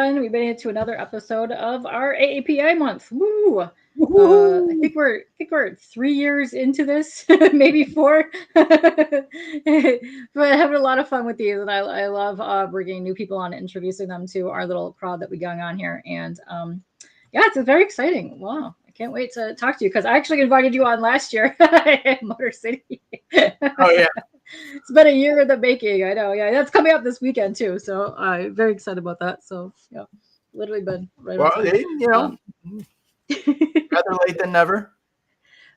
everyone. We made it to another episode of our AAPI month. Woo! I think we're 3 years into this, maybe four. But having a lot of fun with these, and I love bringing new people on and introducing them to our little crowd that we going on here. And yeah, it's very exciting. Wow. I can't wait to talk to you because I actually invited you on last year in Motor City. Oh yeah. It's been a year in the making. I know. Yeah, that's coming up this weekend too. So I'm very excited about that. So yeah, literally been right on time. Rather late than never.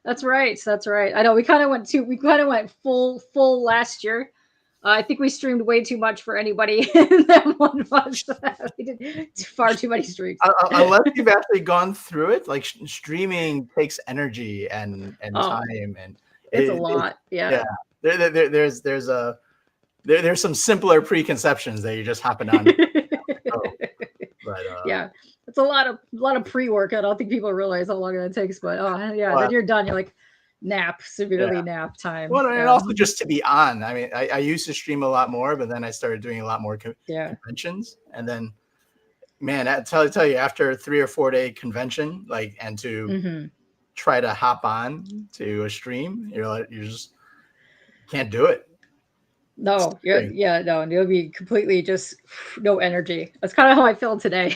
That's right. That's right. I know we kind of went full last year. I think we streamed way too much for anybody in that one month. We did far too many streams. Unless you've actually gone through it, like streaming takes energy and time, and it's a lot. Yeah. There's some simpler preconceptions that you're just hopping on. But yeah, it's a lot of pre-work. I don't think people realize how long that takes. But then you're done. You're like nap nap time. Well, and also just to be on. I mean, I used to stream a lot more, but then I started doing a lot more conventions, and then man, I tell you, after a 3 or 4 day convention, and to try to hop on to a stream, you just can't do it. No, you'll be completely just no energy. That's kind of how I feel today.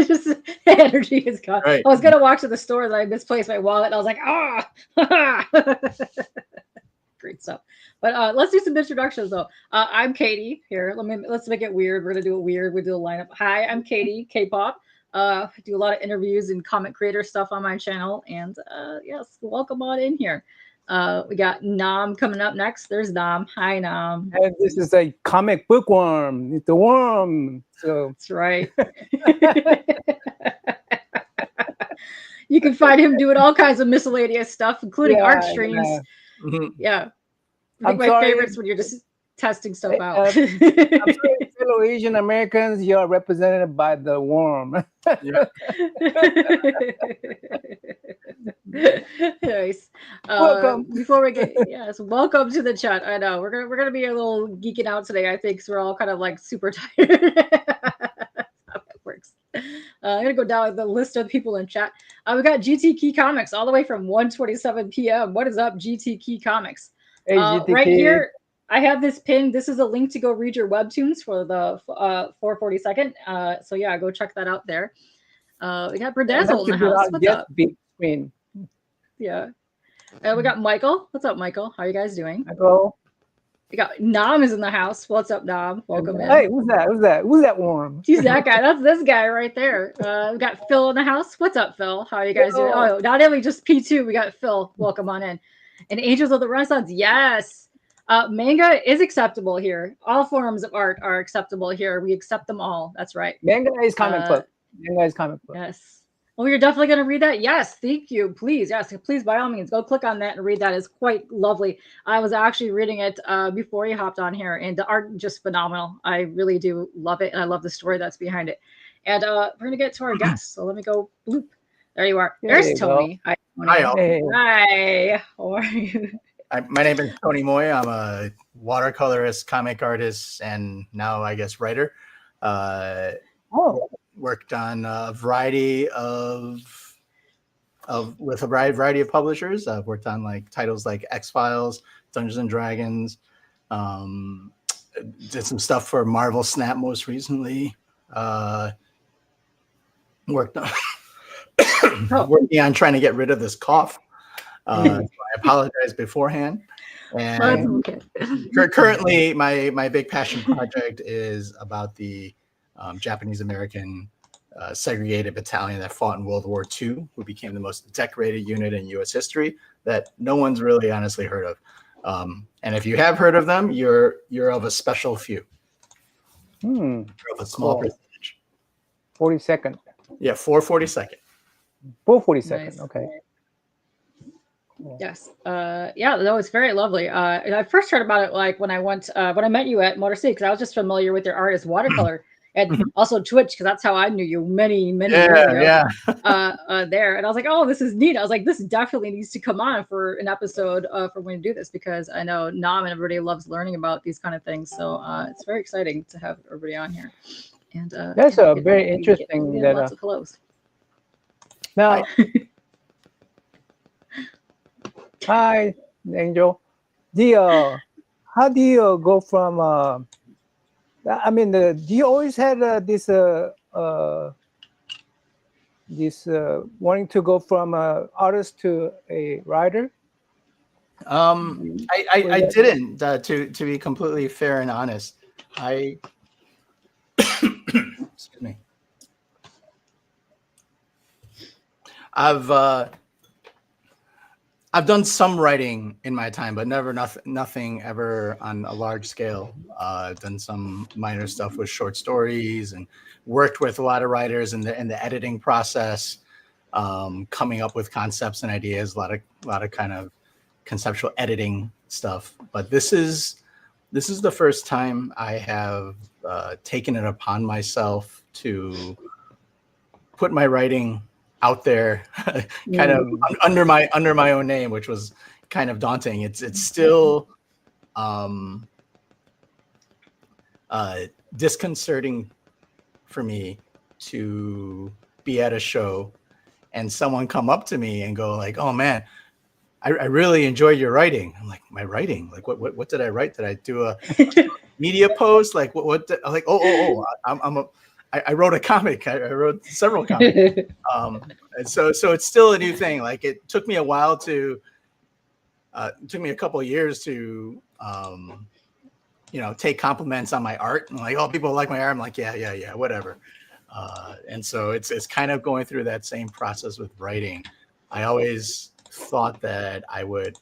Just energy is gone. Right. I was gonna walk to the store and I misplaced my wallet. And I was like, great stuff. But let's do some introductions though. I'm Katie here. Let's make it weird. We're gonna do it weird. We do a lineup. Hi, I'm Katie, K-pop. Do a lot of interviews and comic creator stuff on my channel. And yes, welcome on in here. We got Nam coming up next. There's Nam. Hi, Nam. And this is a comic book worm. It's a worm. So that's right. You can find him doing all kinds of miscellaneous stuff, including art streams. Yeah. I think my favorites when you're just testing stuff out. I'm sorry, fellow Asian Americans, you are represented by the worm. Nice. Welcome. Before we get welcome to the chat. I know we're gonna be a little geeking out today. I think because we're all kind of like super tired. How that works. I'm gonna go down the list of people in chat. We got GT Key Comics all the way from 1:27 p.m. What is up, GT Key Comics? Hey, GT right here. I have this pinned. This is a link to go read your webtoons for the 442nd. So yeah, go check that out there. We got Berdazzle in the house. What's up? Big screen. Yeah. We got Michael. What's up, Michael? How are you guys doing? Hello. We got Nam is in the house. What's up, Nam? Welcome in. Hey, who's that worm? He's that guy. That's this guy right there. We got Phil in the house. What's up, Phil? How are you guys doing? Oh, not only just P2, we got Phil. Welcome on in. And Angels of the Renaissance. Yes. Manga is acceptable here. All forms of art are acceptable here. We accept them all. That's right. Manga is comic book. Manga is comic book. Yes. Well, you're definitely going to read that. Yes. Thank you. Please. Yes. Please, by all means, go click on that and read that. It's quite lovely. I was actually reading it before you hopped on here, and the art just phenomenal. I really do love it, and I love the story that's behind it. And we're going to get to our guests. So let me go bloop. There you are. There's Tony. Hi, Tony. Hi. How are you? My name is Tony Moy. I'm a watercolorist, comic artist, and now I guess writer. Worked on a variety with a variety of publishers. I've worked on titles like X-Files, Dungeons and Dragons. Did some stuff for Marvel Snap most recently. Worked on working on trying to get rid of this cough. So I apologize beforehand. And currently, my big passion project is about the Japanese American segregated battalion that fought in World War II, who became the most decorated unit in U.S. history that no one's really honestly heard of. And if you have heard of them, you're of a special few. You're of a small percentage. 42nd. Yeah, 442nd. 442nd. Nice. Okay. Yes. No, it's very lovely. I first heard about it when I met you at Motor City, because I was just familiar with your art as watercolor. And also Twitch, because that's how I knew you many years ago. There, and I was like, oh, this is neat. I was like, this definitely needs to come on for an episode for when we do this, because I know Nam and everybody loves learning about these kind of things. So it's very exciting to have everybody on here. And that's a very interesting. That lots of hellos. Now, hi, Angel. How do you go from? I mean, do you always had this wanting to go from artist to a writer? I didn't. To be completely fair and honest, excuse me. I've done some writing in my time, but nothing ever on a large scale. I've done some minor stuff with short stories and worked with a lot of writers in the editing process, coming up with concepts and ideas, a lot of kind of conceptual editing stuff. But this is the first time I have taken it upon myself to put my writing out there kind of under my own name, which was kind of daunting. It's still disconcerting for me to be at a show and someone come up to me and go like, "Oh man, I really enjoy your writing." I'm like, "My writing? Like what did I write? Did I do a media post? Like what did, like I wrote a comic. I wrote several comics." And so it's still a new thing. Like it took me a while to, it took me a couple of years to, take compliments on my art. And like, oh, people like my art. I'm like, yeah, whatever. And so it's kind of going through that same process with writing. I always thought that I would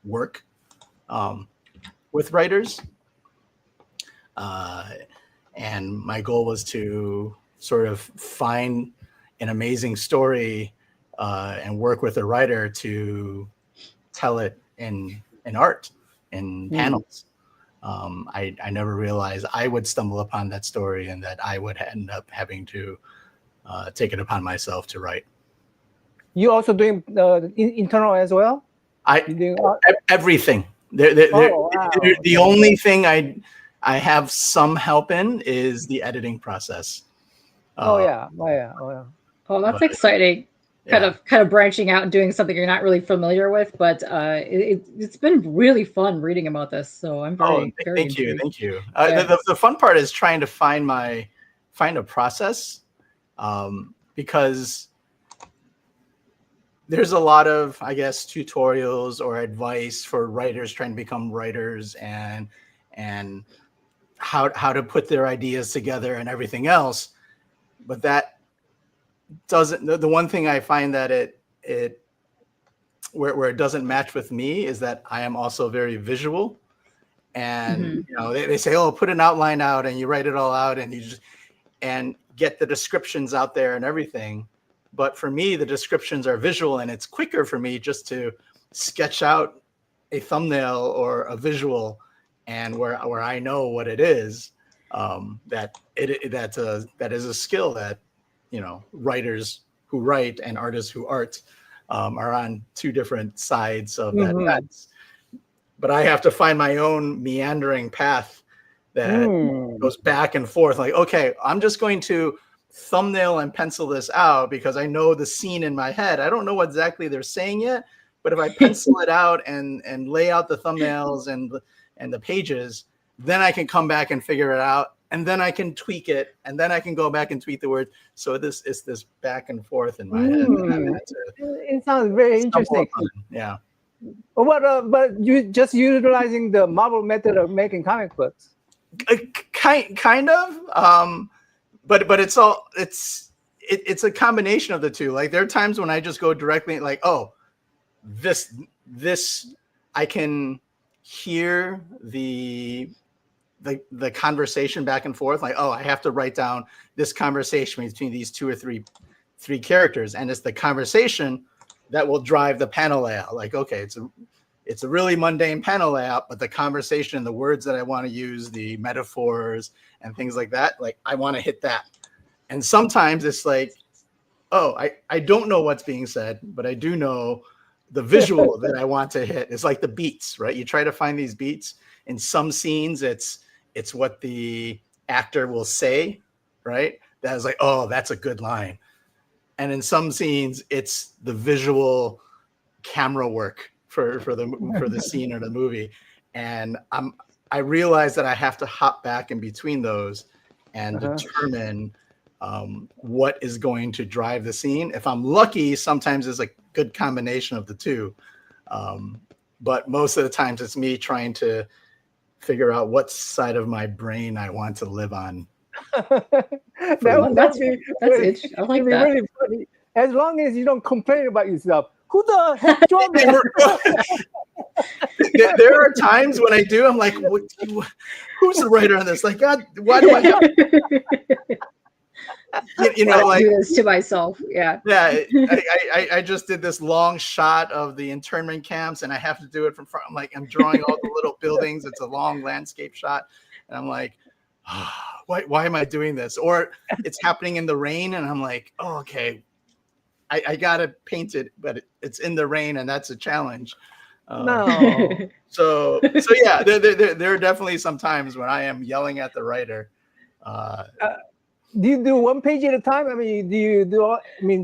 work with writers. And my goal was to sort of find an amazing story and work with a writer to tell it in art, in panels. I never realized I would stumble upon that story and that I would end up having to take it upon myself to write. You also doing internal as well? Everything. The only thing I have some help in is the editing process. Oh, that's exciting. Kind of branching out and doing something you're not really familiar with, but it's been really fun reading about this. So I'm very thank you. Yeah. The fun part is trying to find a process, because there's a lot of, I guess, tutorials or advice for writers trying to become writers and how to put their ideas together and everything else. But that doesn't, the one thing I find that where it doesn't match with me is that I am also very visual. And they say, oh, put an outline out and you write it all out and you just and get the descriptions out there and everything. But for me, the descriptions are visual, and it's quicker for me just to sketch out a thumbnail or a visual, and where I know what it is. That is a skill that writers who write and artists who art are on two different sides of that fence. But I have to find my own meandering path that goes back and forth. Like, okay, I'm just going to thumbnail and pencil this out because I know the scene in my head. I don't know what exactly they're saying yet, but if I pencil it out and lay out the thumbnails and the pages, then I can come back and figure it out, and then I can tweak it, and then I can go back and tweak the words. So it's this back and forth in my head. It sounds very interesting. Yeah. But you just utilizing the Marvel method of making comic books. Kind of. But it's a combination of the two. Like there are times when I just go directly like, oh, this I can hear the conversation back and forth. Like, oh, I have to write down this conversation between these two or three characters, and it's the conversation that will drive the panel layout. Like, okay, it's a really mundane panel layout, but the conversation, the words that I want to use, the metaphors and things like that, like I want to hit that. And sometimes it's like, oh, I don't know what's being said, but I do know the visual that I want to hit. It's like the beats, right? You try to find these beats. In some scenes, it's what the actor will say right? That was like, oh, that's a good line. And in some scenes, it's the visual camera work for the scene or the movie. And I realize that I have to hop back in between those and determine what is going to drive the scene. If I'm lucky, sometimes it's a good combination of the two. But most of the times it's me trying to figure out what side of my brain I want to live on. That's it. I like that. Really funny. As long as you don't complain about yourself. Who the heck draw this? There are times when I do, I'm like, who's the writer on this? Like, God, why do I have like do this to myself? Yeah. Yeah. I just did this long shot of the internment camps, and I have to do it from front. I'm like, I'm drawing all the little buildings. It's a long landscape shot, and I'm like, why am I doing this? Or it's happening in the rain, and I'm like, oh, okay, I gotta paint it, but it's in the rain, and that's a challenge. No. So yeah, there are definitely some times when I am yelling at the writer. Do you do one page at a time? I mean,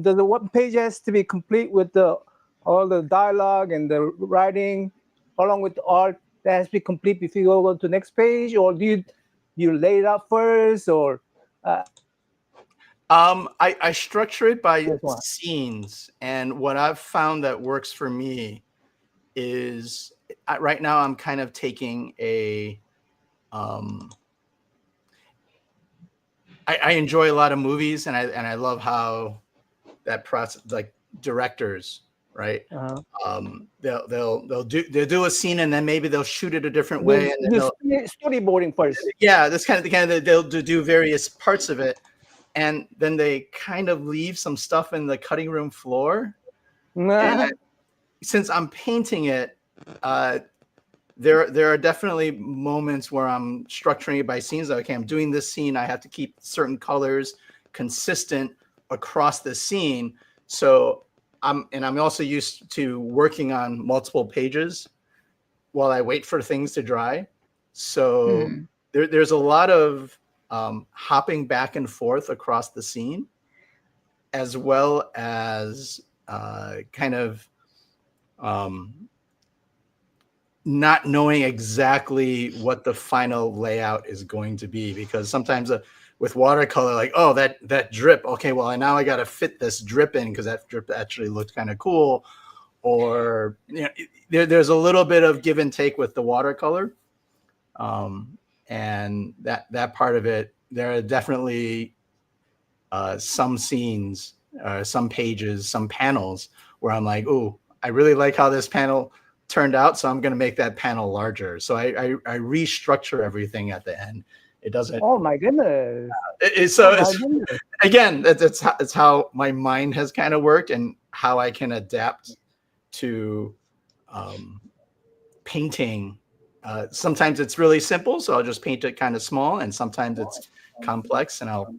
does the one page has to be complete with all the dialogue and the writing, along with the art that has to be complete before you go to the next page, or do you lay it out first, or? I structure it by scenes, and what I've found that works for me is right now I'm kind of taking a I enjoy a lot of movies, and I love how that process, like directors, right? They'll do a scene, and then maybe they'll shoot it a different way, and then they'll storyboarding first. Yeah, that's kind of they'll do various parts of it, and then they kind of leave some stuff in the cutting room floor. And since I'm painting it, there are definitely moments where I'm structuring it by scenes. Okay, I'm doing this scene. I have to keep certain colors consistent across the scene. So I'm also used to working on multiple pages while I wait for things to dry. So there's a lot of hopping back and forth across the scene, as well as kind of not knowing exactly what the final layout is going to be, because sometimes with watercolor, like, oh, that drip, okay, well, now I got to fit this drip in because that drip actually looked kind of cool, or there's a little bit of give and take with the watercolor, and that part of it. There are definitely some scenes, some pages, some panels where I'm like, oh, I really like how this panel turned out, so I'm going to make that panel larger. So I restructure everything at the end. It doesn't. Oh my goodness! Again, it's how my mind has kind of worked, and how I can adapt to painting. Sometimes it's really simple, so I'll just paint it kind of small, and sometimes it's complex, and I'll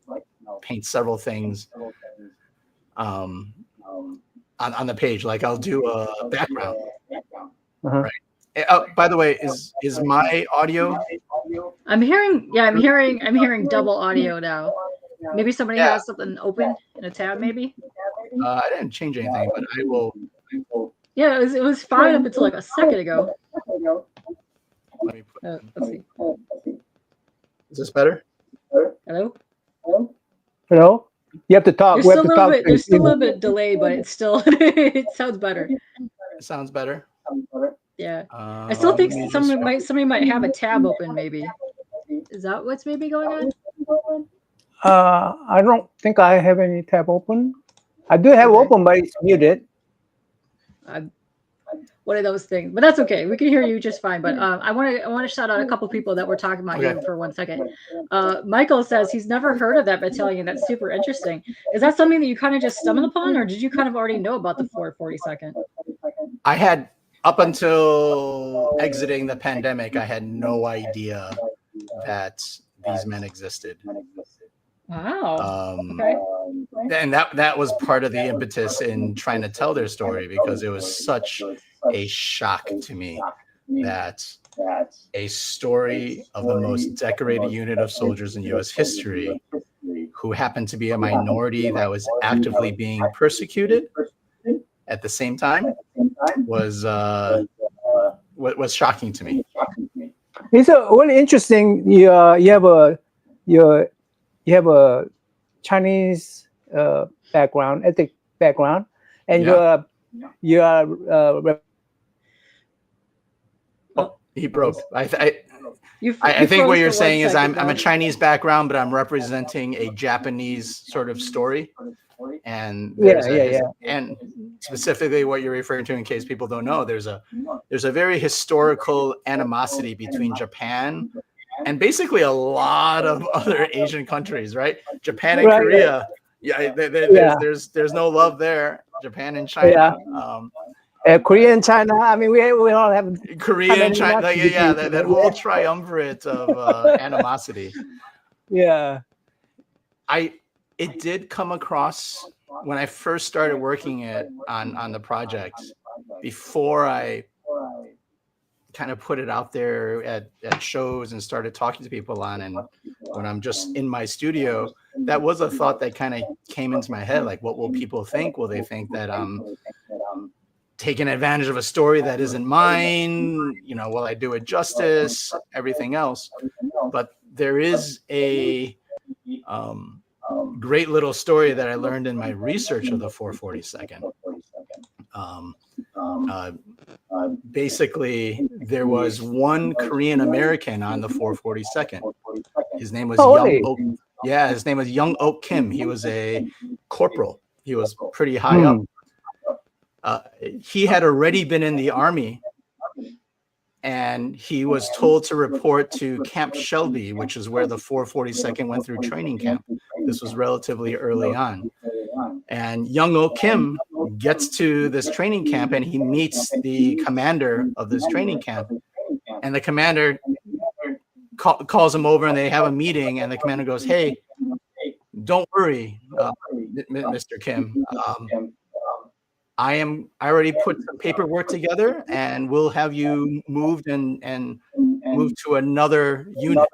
paint several things on the page. Like I'll do a background. Right. By the way, is my audio? I'm hearing double audio now. Maybe somebody has something open in a tab, maybe. I didn't change anything, but I will. Yeah, it was fine up until like a second ago. Let me put. Let's see. Is this better? Hello? Hello? You have to talk. There's still a little bit delay, but it's still it sounds better. It sounds better. Yeah. I still think somebody might have a tab open, maybe. Is that what's maybe going on? I don't think I have any tab open. I do have open, but it's muted. One of those things, but that's okay. We can hear you just fine. But I want to shout out a couple people that were talking about you for 1 second. Michael says he's never heard of that battalion. That's super interesting. Is that something that you kind of just stumbled upon, or did you kind of already know about the 442nd? I had, up until exiting the pandemic, I had no idea that these men existed. Wow. Okay. And that was part of the impetus in trying to tell their story, because it was such a shock to me that a story of the most decorated unit of soldiers in U.S. history, who happened to be a minority that was actively being persecuted at the same time was shocking to me. It's really interesting. You have a Chinese background, ethnic background, and you are. He broke. I think what you're saying is I'm a Chinese background, but I'm representing a Japanese sort of story. And and specifically what you're referring to, in case people don't know, there's a very historical animosity between Japan and basically a lot of other Asian countries, right? Japan and Korea, there's no love there. Japan and China. Korea and China. I mean, we all have Korea and China. That whole triumvirate of animosity. Yeah. It did come across when I first started working on the project, before I kind of put it out there at shows and started talking to people on, and when I'm just in my studio, that was a thought that kind of came into my head, like, what will people think? Will they think that I'm taking advantage of a story that isn't mine? You know, will I do it justice? Everything else. But there is a great little story that I learned in my research of the 442nd. Basically, there was one Korean American on the 442nd. His name was his name was Young Ok Kim. He was a corporal. He was pretty high up. He had already been in the army, and he was told to report to Camp Shelby, which is where the 442nd went through training camp. This was relatively early on. And Young Ok Kim gets to this training camp, and he meets the commander of this training camp. And the commander calls him over, and they have a meeting, and the commander goes, "Hey, don't worry, Mr. Kim. I already put some paperwork together, and we'll have you moved and moved to another unit,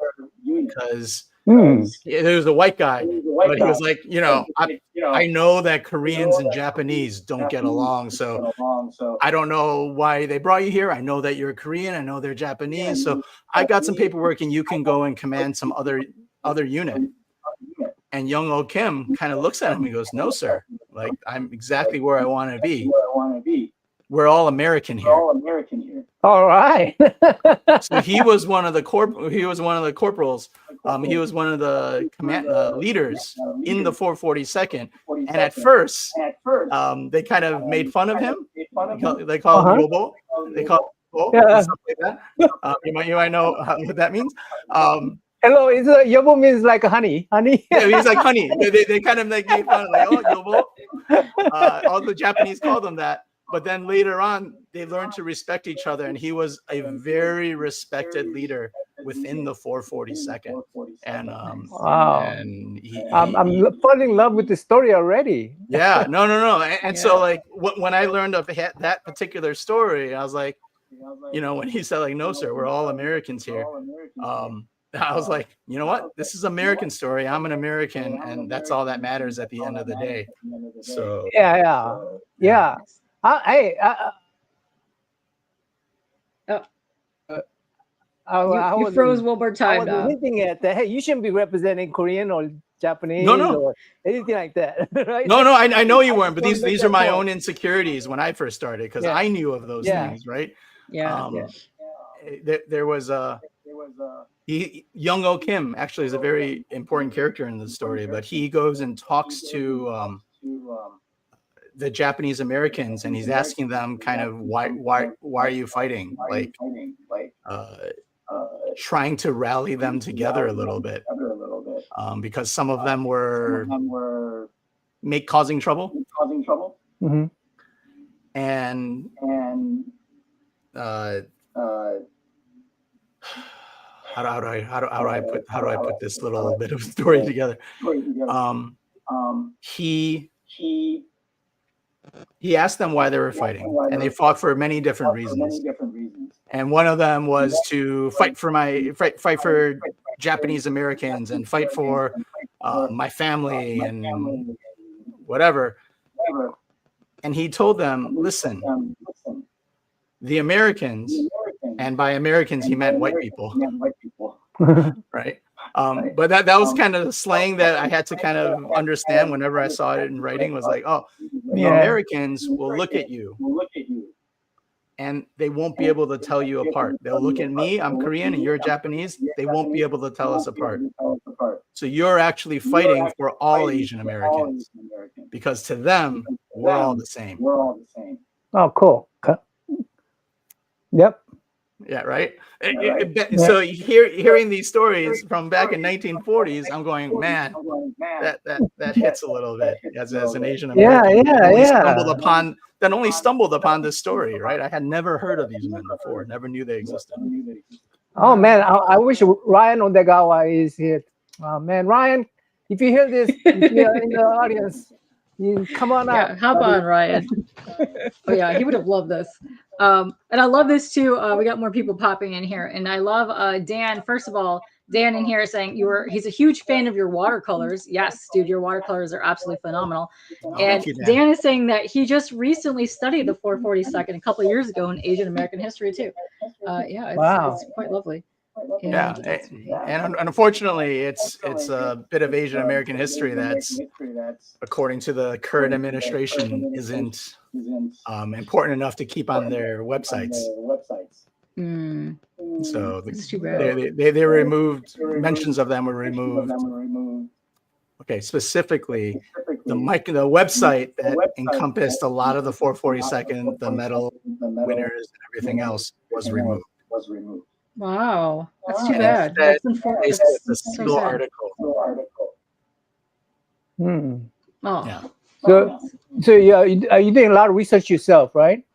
because there was a white guy, but he was like, I know that Koreans and Japanese don't get along, so I don't know why they brought you here. I know that you're Korean. I know they're Japanese. So I got some paperwork, and you can go and command some other unit." And Young Ok Kim kind of looks at him and goes, "No, sir. Like, I'm exactly where I want to be. We're all American here." All right. So he was one of the corporals. He was one of the command leaders in the 442nd. And at first, they kind of made fun of him. They call him Yobo. They call him Yobo, stuff like that. You might know what that means. Hello, yobo means like honey. Yeah, he's like honey. They kind of like made fun of, like, "Oh, yobo." All the Japanese called him that. But then later on, they learned to respect each other, and he was a very respected leader within the 442nd. And wow, and I'm falling in love with the story already. Yeah, no. And so, like, when I learned of that particular story, I was like, when he said, like, "No, sir, we're all Americans here." I was like, you know what? This is American story. I'm an American, and that's all that matters at the end of the day. So yeah. You froze one more time. I was hinting at that. Hey, you shouldn't be representing Korean or Japanese or anything like that, right? No, I know you weren't, but these are my own insecurities when I first started, because I knew of those things, right? There was Young Ok Kim actually is a very important character in the story, but he goes and talks to the Japanese Americans, and he's asking them kind of why are you fighting, like trying to rally them together a little bit, because some of them were causing trouble. Mm-hmm. And how do I put this little bit of story together? He asked them why they were fighting, and they fought for many different reasons. And one of them was to fight for Japanese Americans, and fight for my family and whatever. And he told them, listen, the Americans, and by Americans, he meant white people, right? But that was kind of the slang that I had to kind of understand whenever I saw it in writing, was like, oh, the Americans will look at you and they won't be able to tell you apart. They'll look at me, I'm Korean and you're Japanese. They won't be able to tell us apart. So you're actually fighting for all Asian Americans, because to them, we're all the same. Oh, cool. Yep. Yeah, right. So hearing these stories from back in 1940s, I'm going, man, that hits a little bit as an Asian American. That only stumbled upon this story, right? I had never heard of these men before, never knew they existed. Oh man, I wish Ryan Odegawa is here. Man, Ryan, if you hear this, if you're in the audience, you come on out. Hop on, Ryan. Oh yeah, he would have loved this. And I love this too. We got more people popping in here, and I love Dan. First of all, Dan in here saying he's a huge fan of your watercolors. Yes, dude, your watercolors are absolutely phenomenal. And Dan is saying that he just recently studied the 442nd a couple of years ago in Asian American history too. It's quite lovely. And unfortunately, it's a bit of Asian American history that's, according to the current administration, isn't important enough to keep on their websites. So they removed, mentions of them were removed. Okay, specifically the website that encompassed a lot of the 442nd, the medal winners, and everything else was removed. Wow, that's too bad. That's unfortunate. It's a single article. Oh. Yeah. So are you doing a lot of research yourself, right?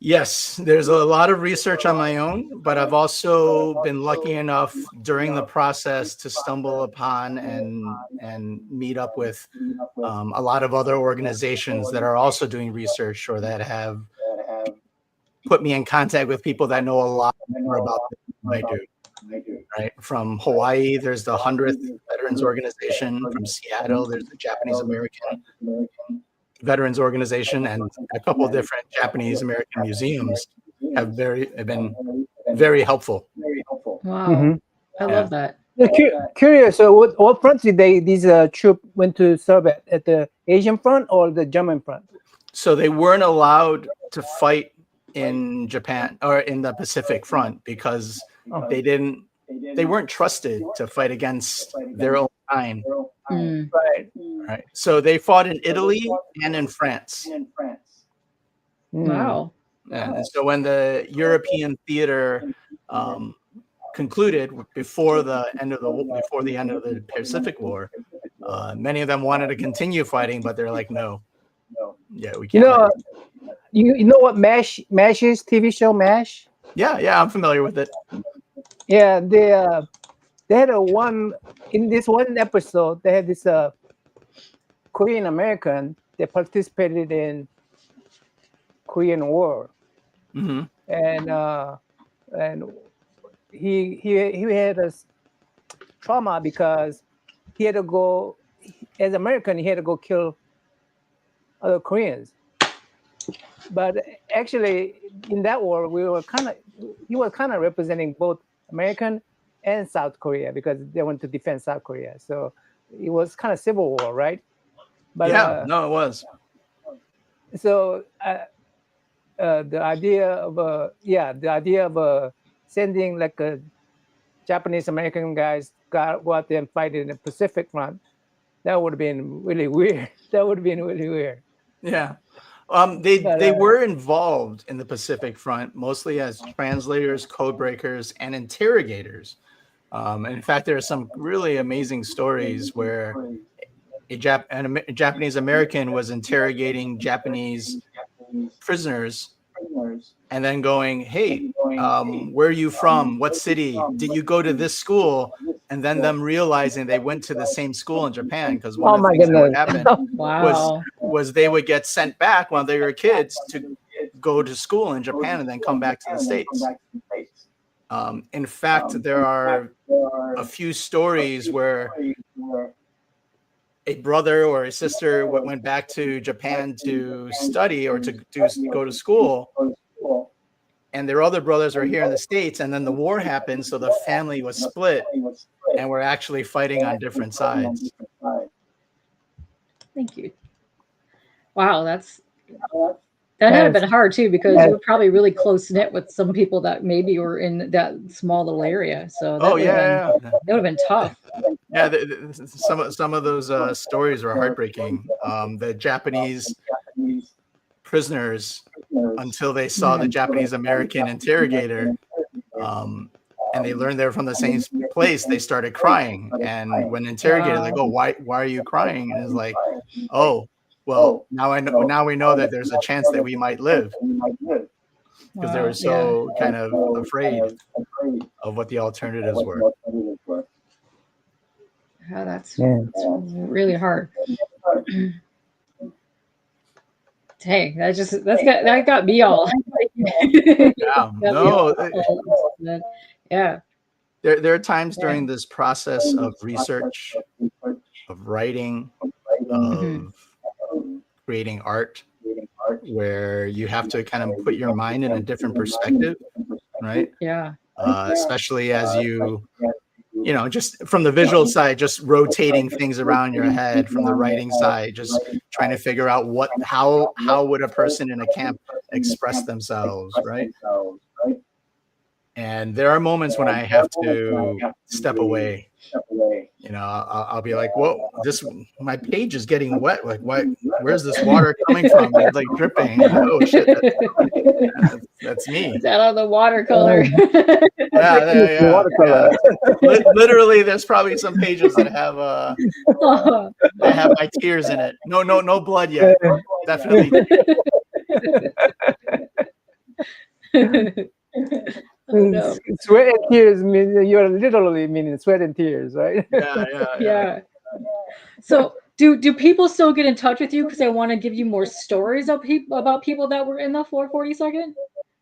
Yes, there's a lot of research on my own, but I've also been lucky enough during the process to stumble upon and meet up with a lot of other organizations that are also doing research, or that have put me in contact with people that know a lot more about this than I do. Right, from Hawaii, there's the 100th Veterans Organization. From Seattle, there's the Japanese American Veterans Organization, and a couple of different Japanese American museums have been very helpful. Wow, I love that. Curious. So, what front did these troops went to serve at the Asian front or the German front? So they weren't allowed to fight in Japan or in the Pacific Front because they weren't trusted to fight against their own kind. Right. So they fought in Italy and in France. Wow. And so when the European theater concluded before the end of the Pacific War, many of them wanted to continue fighting, but they're like, no. Yeah, we can't. You know what MASH is? TV show MASH? Yeah, I'm familiar with it. Yeah, they had in this one episode. They had this Korean American that participated in Korean War, and he had a trauma because he had to go as American. He had to go kill other Koreans. But actually, in that war, he was kind of representing both American and South Korea because they wanted to defend South Korea. So it was kind of civil war, right? But it was. So the idea of sending like a Japanese American guys go out there and fight in the Pacific Front, that would have been really weird. Yeah. They were involved in the Pacific Front, mostly as translators, code breakers, and interrogators. In fact, there are some really amazing stories where a Japanese American was interrogating Japanese prisoners and then going, hey, where are you from? What city? Did you go to this school? And then them realizing they went to the same school in Japan, because one of the things that would happen was they would get sent back when they were kids to go to school in Japan and then come back to the States. In fact, there are a few stories where a brother or a sister went back to Japan to study or to go to school, and their other brothers were here in the States, and then the war happened, so the family was split, and we're actually fighting on different sides. Thank you. Wow, that had been hard too, because you were probably really close knit with some people that maybe were in that small little area. So that would have been tough. Yeah, some of those stories were heartbreaking. The Japanese prisoners, until they saw the Japanese American interrogator, and they learned they were from the same place, they started crying. And when interrogated, they go, why are you crying? And it's like, oh, well, now we know that there's a chance that we might live, because they were so kind of afraid of what the alternatives were. Yeah, that's really hard. Dang, that got me all. Yeah. There are times during this process of research, of writing, of creating art, where you have to kind of put your mind in a different perspective, right? Yeah. Especially as you just from the visual side, just rotating things around your head. From the writing side, just trying to figure out how would a person in a camp express themselves, right? And there are moments when I have to step away. I'll be like, whoa, my page is getting wet. Like, where's this water coming from? It's like dripping. Oh shit, that's me. Is that on the watercolor? Yeah. Watercolor. Literally, there's probably some pages that have my tears in it. No blood yet. Definitely. No. Sweat and tears mean you're literally meaning sweat and tears, right? Yeah. So do people still get in touch with you because they want to give you more stories about people that were in the 442nd?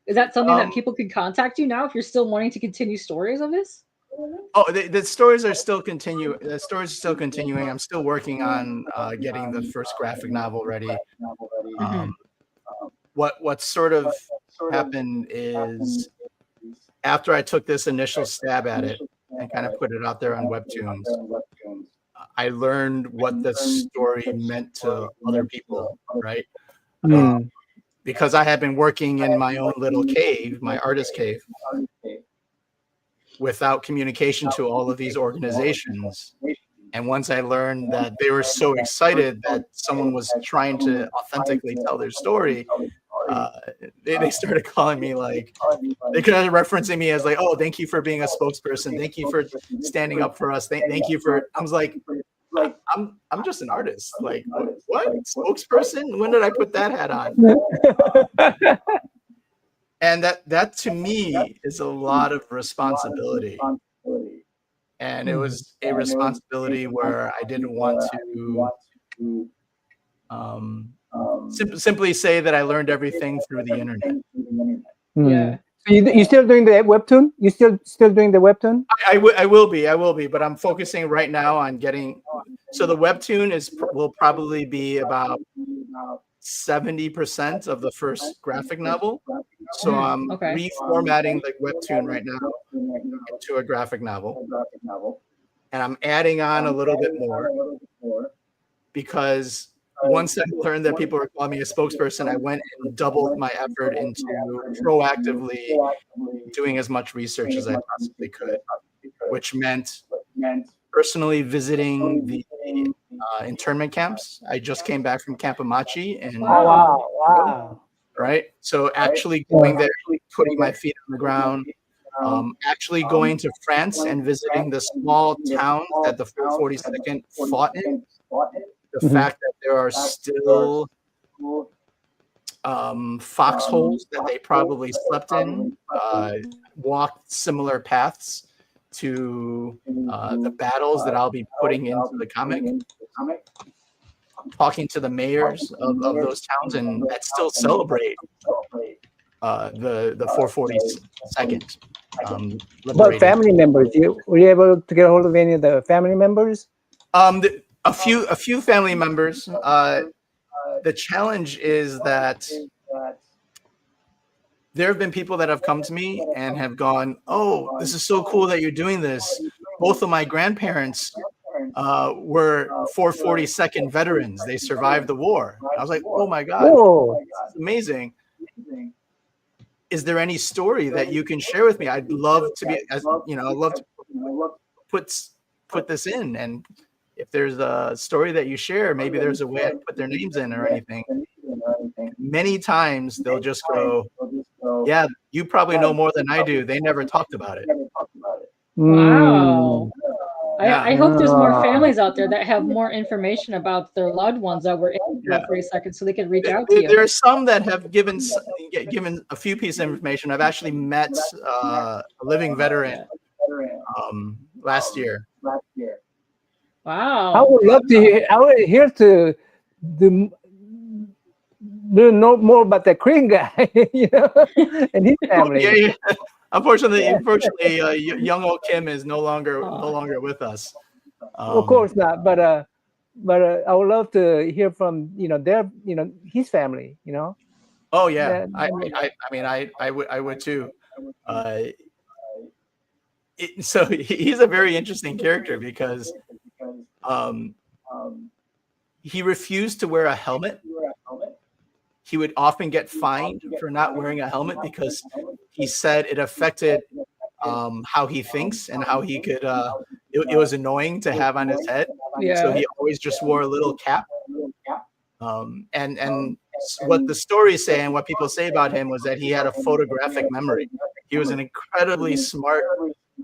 Is that something that people can contact you now if you're still wanting to continue stories of this? Oh, the stories are still continuing. The stories are still continuing. I'm still working on getting the first graphic novel ready. What sort of happened is, after I took this initial stab at it and kind of put it out there on Webtoons, I learned what the story meant to other people, right? Because I had been working in my own little cave, my artist cave, without communication to all of these organizations. And once I learned that they were so excited that someone was trying to authentically tell their story, they started calling me, like, they kind of referencing me as like, oh, thank you for being a spokesperson. Thank you for standing up for us. Thank you for, I was like, I'm just an artist. Like, what? Spokesperson? When did I put that hat on? And that to me is a lot of responsibility. And it was a responsibility where I didn't want to simply say that I learned everything through the internet. Yeah. So you still doing the webtoon? You still doing the webtoon? I will be, but I'm focusing right now on getting. So the webtoon will probably be about 70% of the first graphic novel. So I'm reformatting the webtoon right now into a graphic novel, and I'm adding on a little bit more, because once I learned that people were calling me a spokesperson, I went and doubled my effort into proactively doing as much research as I possibly could, which meant personally visiting the internment camps. I just came back from Camp Amachi, and wow. Right? So actually going there, putting my feet on the ground, actually going to France and visiting the small towns that the 442nd fought in. The fact that there are still foxholes that they probably slept in, walked similar paths to the battles that I'll be putting into the comic. Talking to the mayors of those towns, and that still celebrate the 442nd. But family members, were you able to get a hold of any of the family members? A few family members. The challenge is that there have been people that have come to me and have gone, "Oh, this is so cool that you're doing this." Both of my grandparents were 442nd veterans. They survived the war. I was like, "Oh my God, this is amazing." Is there any story that you can share with me? I'd love to be, I'd love to put this in. And if there's a story that you share, maybe there's a way to put their names in or anything. Many times they'll just go, "Yeah, you probably know more than I do. They never talked about it." Wow. I hope there's more families out there that have more information about their loved ones that were in for 30 seconds so they can reach out to you. There are some that have given a few pieces of information. I've actually met a living veteran last year. Wow. I would love to hear. I would hear to know more about the Korean guy, and his family. Yeah. Unfortunately, young old Kim is no longer with us. Of course not, but I would love to hear from his family. Oh yeah, I mean I would too. So he's a very interesting character because he refused to wear a helmet. He would often get fined for not wearing a helmet because he said it affected how he thinks and how he could. It was annoying to have on his head, so he always just wore a little cap. And what the stories say and what people say about him was that he had a photographic memory. He was an incredibly smart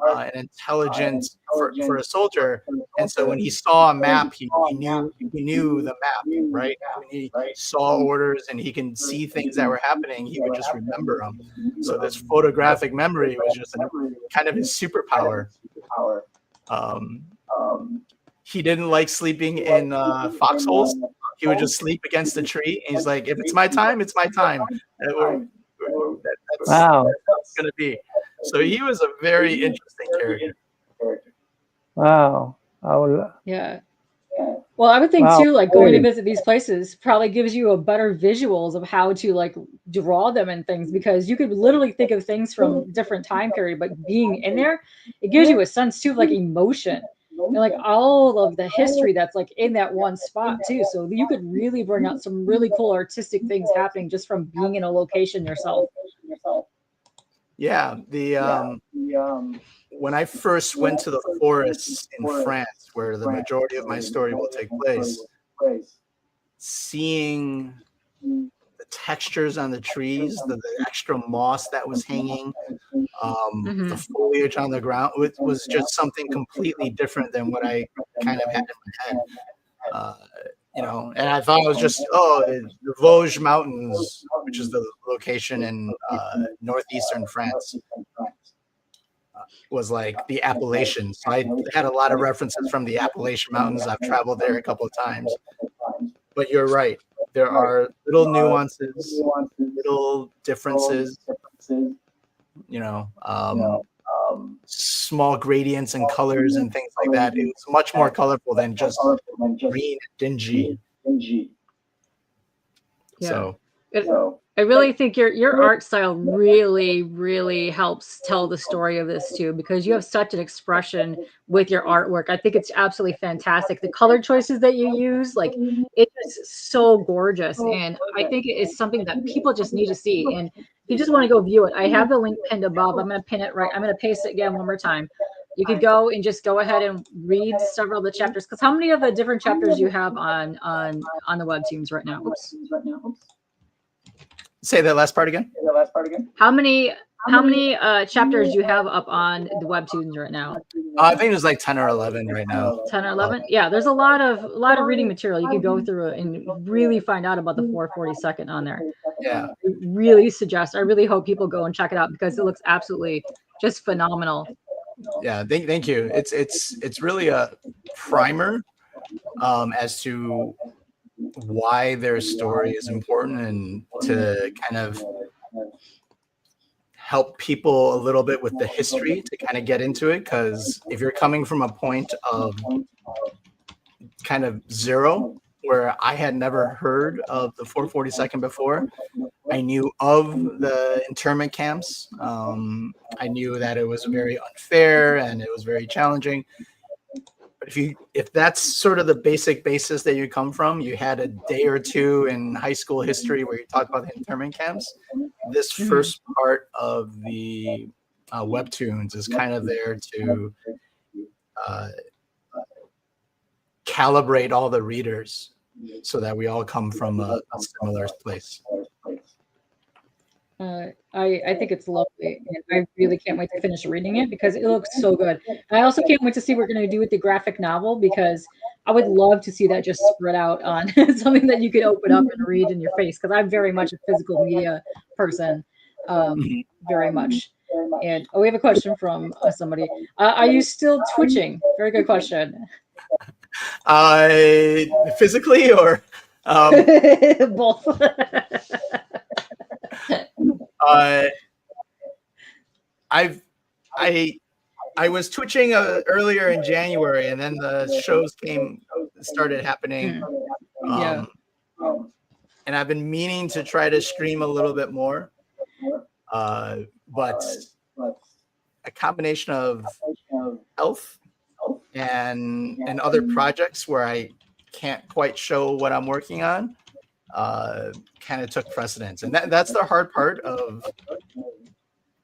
and intelligent for a soldier, and so when he saw a map, he knew the map, right? When he saw orders and he can see things that were happening, he would just remember them. So this photographic memory was just kind of his superpower. He didn't like sleeping in foxholes. He would just sleep against a tree. And he's like, "If it's my time, it's my time." Wow, that's going to be. So he was a very interesting character. Wow. Yeah. Well, I would think too, like going to visit these places probably gives you a better visuals of how to like draw them and things, because you could literally think of things from different time period, but being in there, it gives you a sense too of like emotion and like all of the history that's like in that one spot too. So you could really bring out some really cool artistic things happening just from being in a location yourself. Yeah, when I first went to the forests in France, where the majority of my story will take place, seeing the textures on the trees, the extra moss that was hanging, the foliage on the ground, it was just something completely different than what I kind of had in my head. And I thought it was just, the Vosges Mountains, which is the location in northeastern France, was like the Appalachians. So I had a lot of references from the Appalachian Mountains. I've traveled there a couple of times. But you're right. There are little nuances, little differences, small gradients and colors and things like that. It's much more colorful than just green and dingy. Yeah. So I really think your art style really helps tell the story of this too, because you have such an expression with your artwork. I think it's absolutely fantastic. The color choices that you use, like, it is so gorgeous, and I think it is something that people just need to see. And if you just want to go view it, I have the link pinned above. I'm going to pin it right. I'm going to paste it again one more time. You could go and just go ahead and read several of the chapters, because how many of the different chapters you have on the webtoons right now? Oops. Say that last part again. How many chapters do you have up on the webtoons right now? I think there's like 10 or 11 right now. 10 or 11? Yeah, there's a lot of reading material. You could go through it and really find out about the 442nd on there. Yeah. I really hope people go and check it out, because it looks absolutely just phenomenal. Yeah, thank you. It's really a primer as to why their story is important, and to kind of help people a little bit with the history to kind of get into it. Because if you're coming from a point of kind of zero, where I had never heard of the 442nd before. I knew of the internment camps. I knew that it was very unfair and it was very challenging. But if that's sort of the basic basis that you come from, you had a day or two in high school history where you talk about the internment camps. This first part of the webtoons is kind of there to calibrate all the readers so that we all come from a similar place. I think it's lovely, and I really can't wait to finish reading it because it looks so good. I also can't wait to see what we're going to do with the graphic novel, because I would love to see that just spread out on something that you could open up and read in your face, because I'm very much a physical media person, very much. And we have a question from somebody. Are you still twitching? Very good question. Physically or both? I was twitching earlier in January, and then the shows started happening. And I've been meaning to try to stream a little bit more, but a combination of health and other projects where I can't quite show what I'm working on kind of took precedence. And that's the hard part of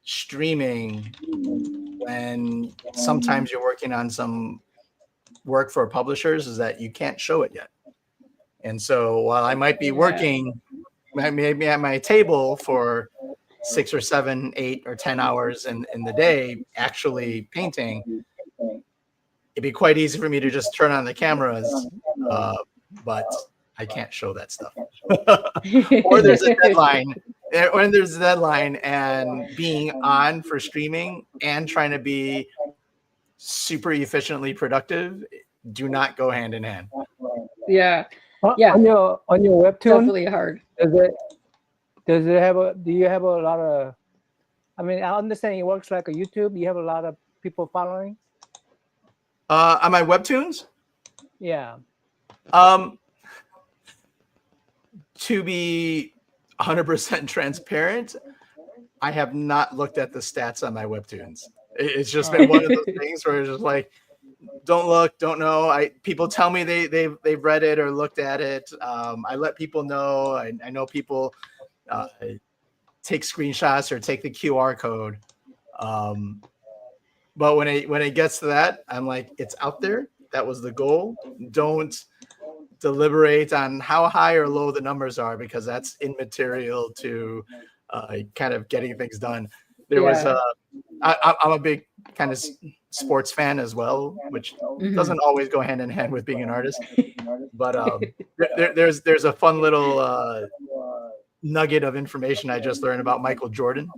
streaming, when sometimes you're working on some work for publishers, is that you can't show it yet. And so while I might be working maybe at my table for 6 or 7, 8 or 10 hours in the day actually painting, it'd be quite easy for me to just turn on the cameras, but I can't show that stuff. Or there's a deadline, and being on for streaming and trying to be super efficiently productive do not go hand in hand. Yeah. On your webtoon, definitely hard. Do you have a lot of, I mean, I understand it works like a YouTube. You have a lot of people following? On my webtoons? Yeah. To be 100% transparent, I have not looked at the stats on my webtoons. It's just been one of those things where it's just like, don't look, don't know. People tell me they've read it or looked at it. I let people know. I know people take screenshots or take the QR code. But when it gets to that, I'm like, it's out there. That was the goal. Don't deliberate on how high or low the numbers are, because that's immaterial to kind of getting things done. There was I'm a big kind of sports fan as well, which doesn't always go hand in hand with being an artist. But there's a fun little nugget of information I just learned about Michael Jordan,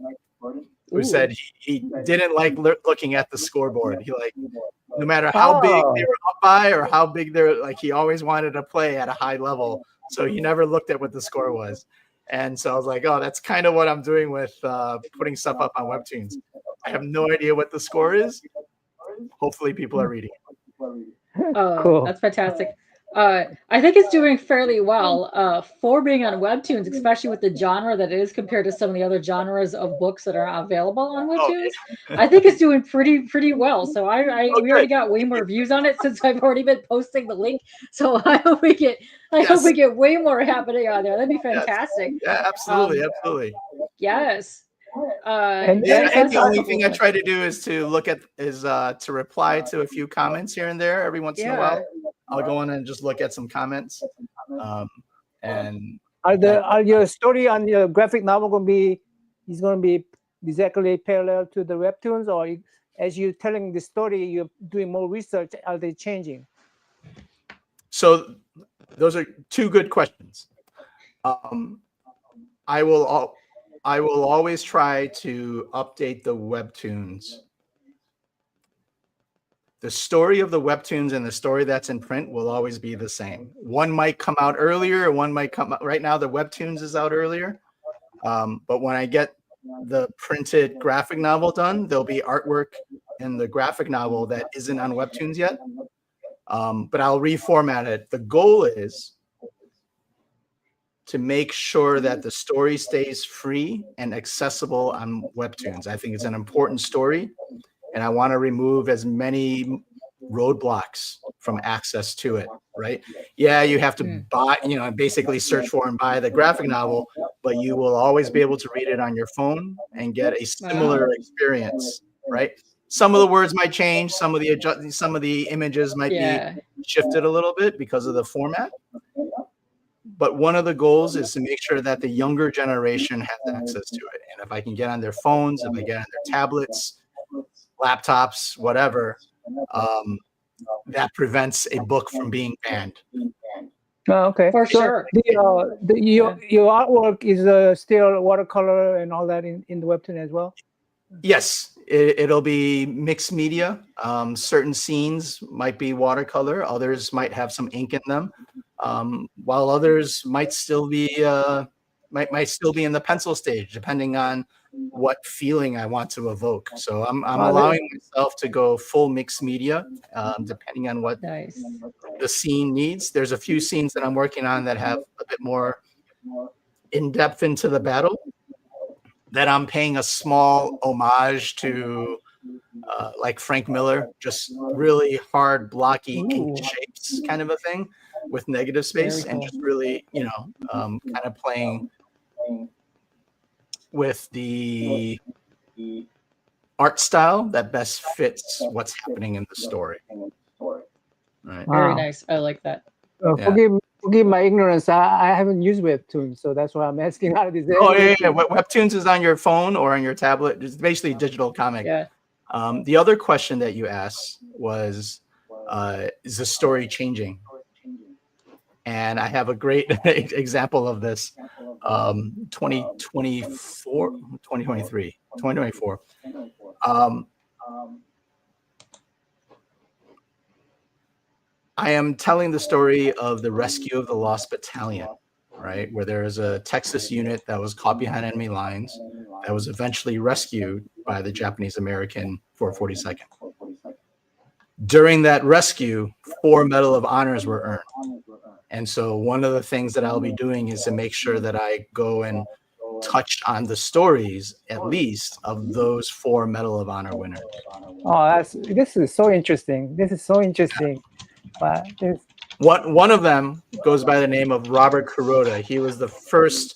who said he didn't like looking at the scoreboard. He no matter how big they were up by or how big they're he always wanted to play at a high level. So he never looked at what the score was. And so I was like, oh, that's kind of what I'm doing with putting stuff up on webtoons. I have no idea what the score is. Hopefully people are reading it. Cool. That's fantastic. I think it's doing fairly well for being on webtoons, especially with the genre that it is compared to some of the other genres of books that are available on webtoons. I think it's doing pretty well. So we already got way more views on it since I've already been posting the link. So I hope we get way more happening on there. That'd be fantastic. Yeah, absolutely. Yes. And the only thing I try to do is to reply to a few comments here and there every once in a while. I'll go in and just look at some comments. And are your story on your graphic novel going to be exactly parallel to the webtoons, or as you're telling the story, you're doing more research? Are they changing? So those are two good questions. I will always try to update the webtoons. The story of the webtoons and the story that's in print will always be the same. One might come out earlier, one might come out. Right now, the webtoons is out earlier. But when I get the printed graphic novel done, there'll be artwork in the graphic novel that isn't on webtoons yet. but I'll reformat it. The goal is to make sure that the story stays free and accessible on Webtoons. I think it's an important story, and I want to remove as many roadblocks from access to it, right? Yeah, you have to buy, basically search for and buy the graphic novel, but you will always be able to read it on your phone and get a similar experience, right? Some of the words might change, some of the images might be shifted a little bit because of the format. But one of the goals is to make sure that the younger generation has access to it. And if I can get on their phones, if I get on their tablets, laptops, whatever, that prevents a book from being banned. Oh, okay. For sure. Your artwork is still watercolor and all that in the webtoon as well? Yes, it'll be mixed media. Certain scenes might be watercolor, others might have some ink in them, while others might still be might still be in the pencil stage, depending on what feeling I want to evoke. So I'm allowing myself to go full mixed media, depending on what the scene needs. There's a few scenes that I'm working on that have a bit more in depth into the battle, that I'm paying a small homage to, like Frank Miller, just really hard, blocky inked shapes kind of a thing with negative space, and just really, kind of playing with the art style that best fits what's happening in the story. Right. Very nice. I like that. Forgive my ignorance. I haven't used Webtoons, so that's why I'm asking how this is. Oh, yeah. Webtoons is on your phone or on your tablet. It's basically digital comic. Yeah. The other question that you asked was, is the story changing? And I have a great example of this. 2024. I am telling the story of the rescue of the Lost Battalion, right? Where there is a Texas unit that was caught behind enemy lines that was eventually rescued by the Japanese-American 442nd. During that rescue, 4 Medal of Honors were earned. And so one of the things that I'll be doing is to make sure that I go and touch on the stories, at least, of those 4 Medal of Honor winners. Oh, this is so interesting. This is so interesting. But one of them goes by the name of Robert Kuroda. He was the first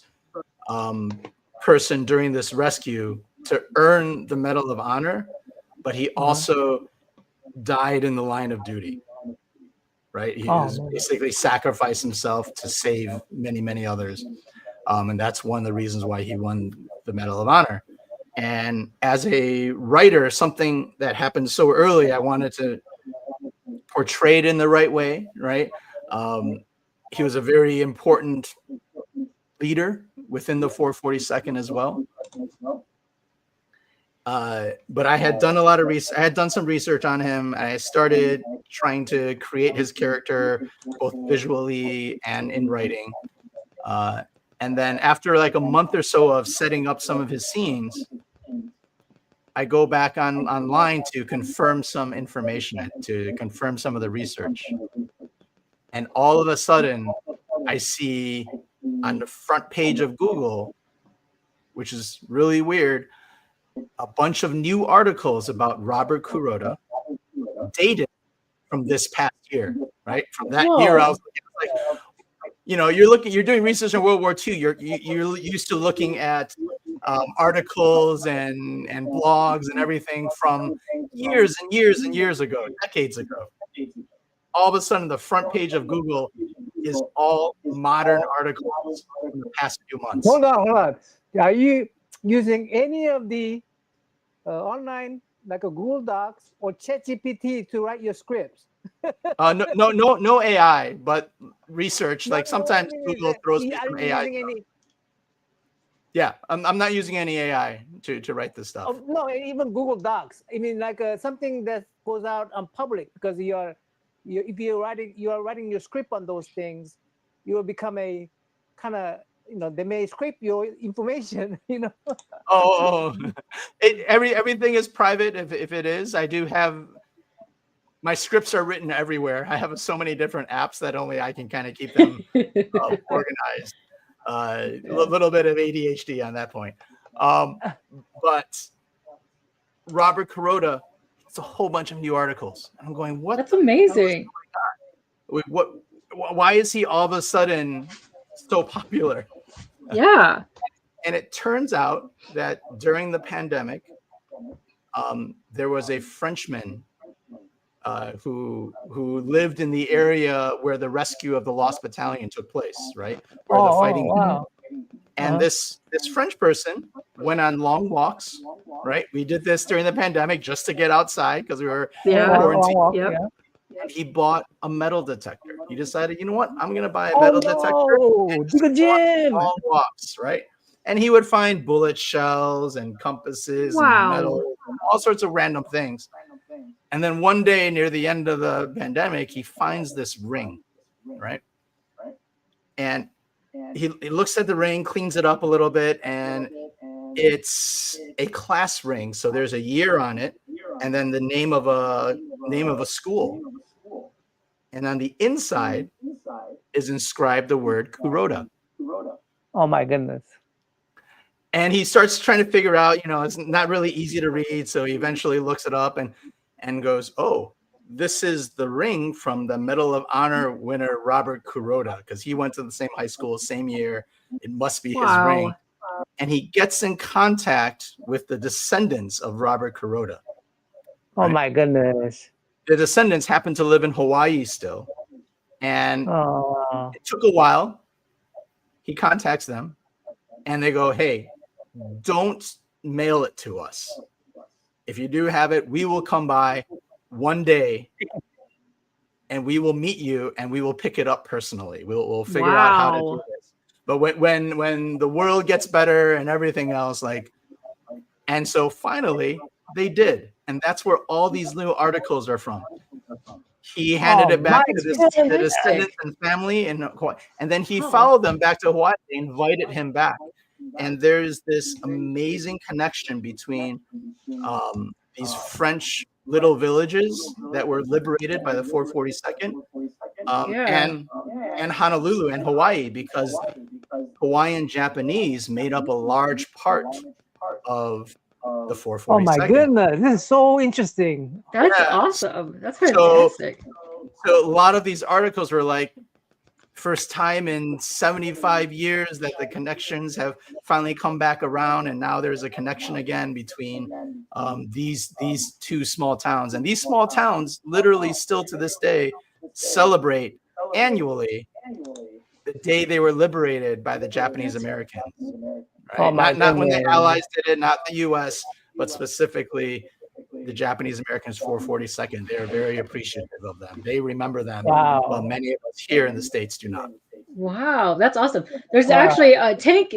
person during this rescue to earn the Medal of Honor, but he also died in the line of duty. Right? He basically sacrificed himself to save many, many others. And that's one of the reasons why he won the Medal of Honor. And as a writer, something that happened so early, I wanted to portray it in the right way, right? He was a very important leader within the 442nd as well. But I had done a lot of research. I had done some research on him. And I started trying to create his character both visually and in writing. And then after like a month or so of setting up some of his scenes, I go back online to confirm some information, to confirm some of the research. And all of a sudden, I see on the front page of Google, which is really weird, a bunch of new articles about Robert Kuroda dated from this past year, right? From that year, I was like, you're doing research in World War II. You're used to looking at articles and blogs and everything from years and years and years ago, decades ago. All of a sudden, the front page of Google is all modern articles from the past few months. Hold on. Are you using any of the online, like a Google Docs or ChatGPT to write your scripts? No AI, but research. Like sometimes Google throws me some AI. Yeah, I'm not using any AI to write this stuff. Oh, no, even Google Docs. I mean, like something that goes out on public, because if you're writing your script on those things, you will become a kind of, they may scrape your information, everything is private. If it is, I do have my scripts are written everywhere. I have so many different apps that only I can kind of keep them organized. A little bit of ADHD on that point. But Robert Kuroda, it's a whole bunch of new articles. I'm going, what? That's amazing. Why is he all of a sudden so popular? Yeah. And it turns out that during the pandemic, there was a Frenchman who lived in the area where the rescue of the Lost Battalion took place, right? Where the fighting. Wow. And this French person went on long walks, right? We did this during the pandemic just to get outside because we were quarantined. Yep. And he bought a metal detector. He decided, you know what? I'm going to buy a metal detector. And long walks, right? And he would find bullet shells and compasses and metal, and all sorts of random things. And then one day near the end of the pandemic, he finds this ring, right? And he looks at the ring, cleans it up a little bit, and it's a class ring. So there's a year on it, and then the name of a school. And on the inside is inscribed the word Kuroda. Oh my goodness. And he starts trying to figure out, it's not really easy to read. So he eventually looks it up and goes, oh, this is the ring from the Medal of Honor winner, Robert Kuroda, because he went to the same high school, same year. It must be his ring. And he gets in contact with the descendants of Robert Kuroda. Oh my goodness. The descendants happen to live in Hawaii still. And it took a while. He contacts them and they go, hey, don't mail it to us. If you do have it, we will come by one day and we will meet you and we will pick it up personally. We'll figure out how to do this. But when the world gets better and everything else, and so finally they did. And that's where all these new articles are from. He handed it back to the descendants and family in Hawaii. And then he followed them back to Hawaii. They invited him back. And there's this amazing connection between these French little villages that were liberated by the 442nd and Honolulu and Hawaii, because Hawaiian Japanese made up a large part of the 442nd. Oh my goodness, this is so interesting. That's awesome. That's fantastic. So a lot of these articles were like, first time in 75 years that the connections have finally come back around, and now there's a connection again between these two small towns. And these small towns literally still to this day celebrate annually the day they were liberated by the Japanese Americans. Right? Not when the Allies did it, not the US, but specifically the Japanese Americans 442nd. They're very appreciative of them. They remember them. Wow. Well, many of us here in the States do not. Wow, that's awesome. There's actually Tank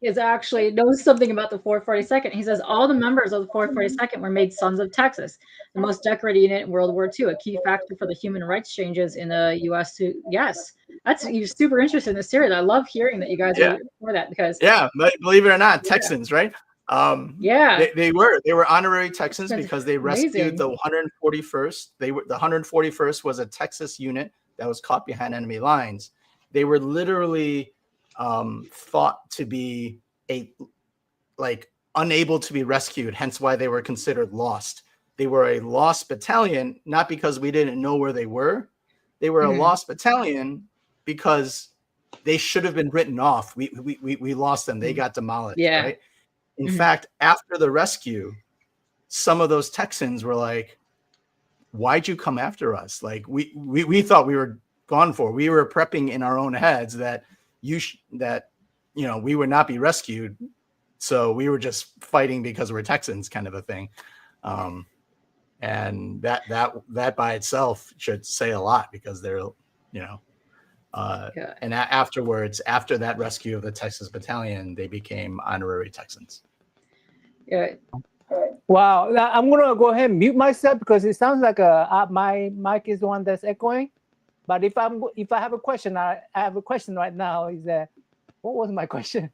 is actually knows something about the 442nd. He says all the members of the 442nd were made sons of Texas, the most decorated unit in World War II, a key factor for the human rights changes in the U.S. Yes, that's super interested in this series. I love hearing that you guys are for that because believe it or not, Texans, right? They were honorary Texans That's because they rescued the 141st. The 141st was a Texas unit that was caught behind enemy lines. They were literally thought to be unable to be rescued, hence why they were considered lost. They were a lost battalion, not because we didn't know where they were. They were a lost battalion because they should have been written off. We lost them. They got demolished. Yeah. Right? In fact, after the rescue, some of those Texans were like, why'd you come after us? Like we thought we were gone for. We were prepping in our own heads that we would not be rescued. So we were just fighting because we're Texans, kind of a thing. And that by itself should say a lot, because they're, and afterwards, after that rescue of the Texas Battalion, they became honorary Texans. Yeah. Wow. I'm going to go ahead and mute myself because it sounds like my mic is the one that's echoing. But if I have a question, I have a question right now. Is that what was my question?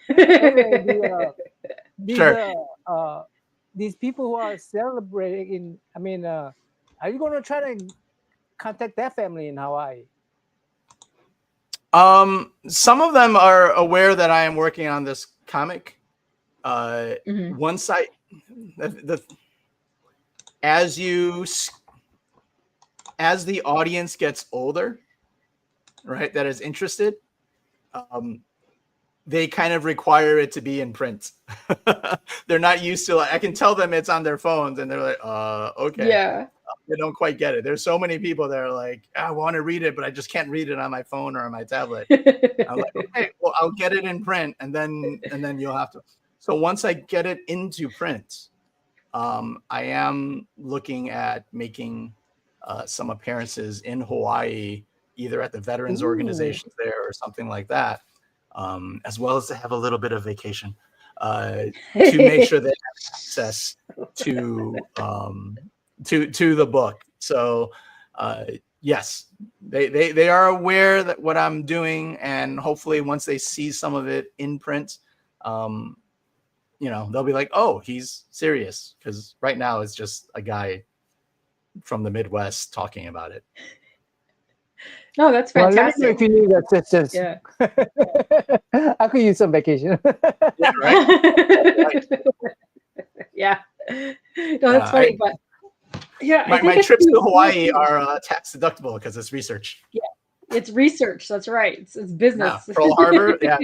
Anyway, these people who are celebrating, Are you going to try to contact that family in Hawaii? Some of them are aware that I am working on this comic. Once as the audience gets older, right, that is interested, they kind of require it to be in print. They're not used to, like, I can tell them it's on their phones and they're like, okay. Yeah. They don't quite get it. There's so many people that are like, I want to read it, but I just can't read it on my phone or on my tablet. I'm like, okay, well, I'll get it in print and then you'll have to. So once I get it into print, I am looking at making some appearances in Hawaii, either at the veterans organizations there or something like that, as well as to have a little bit of vacation to make sure they have access to the book. So yes, they are aware that what I'm doing, and hopefully once they see some of it in print, they'll be like, oh, he's serious, because right now it's just a guy from the Midwest talking about it. No, that's fantastic. Well, let me know if you need assistance. Yeah. I could use some vacation. Yeah, right. Yeah. No, that's funny, but yeah, my trips to Hawaii are tax deductible because it's research. Yeah, it's research. That's right. It's business. Yeah, Pearl Harbor. Yeah.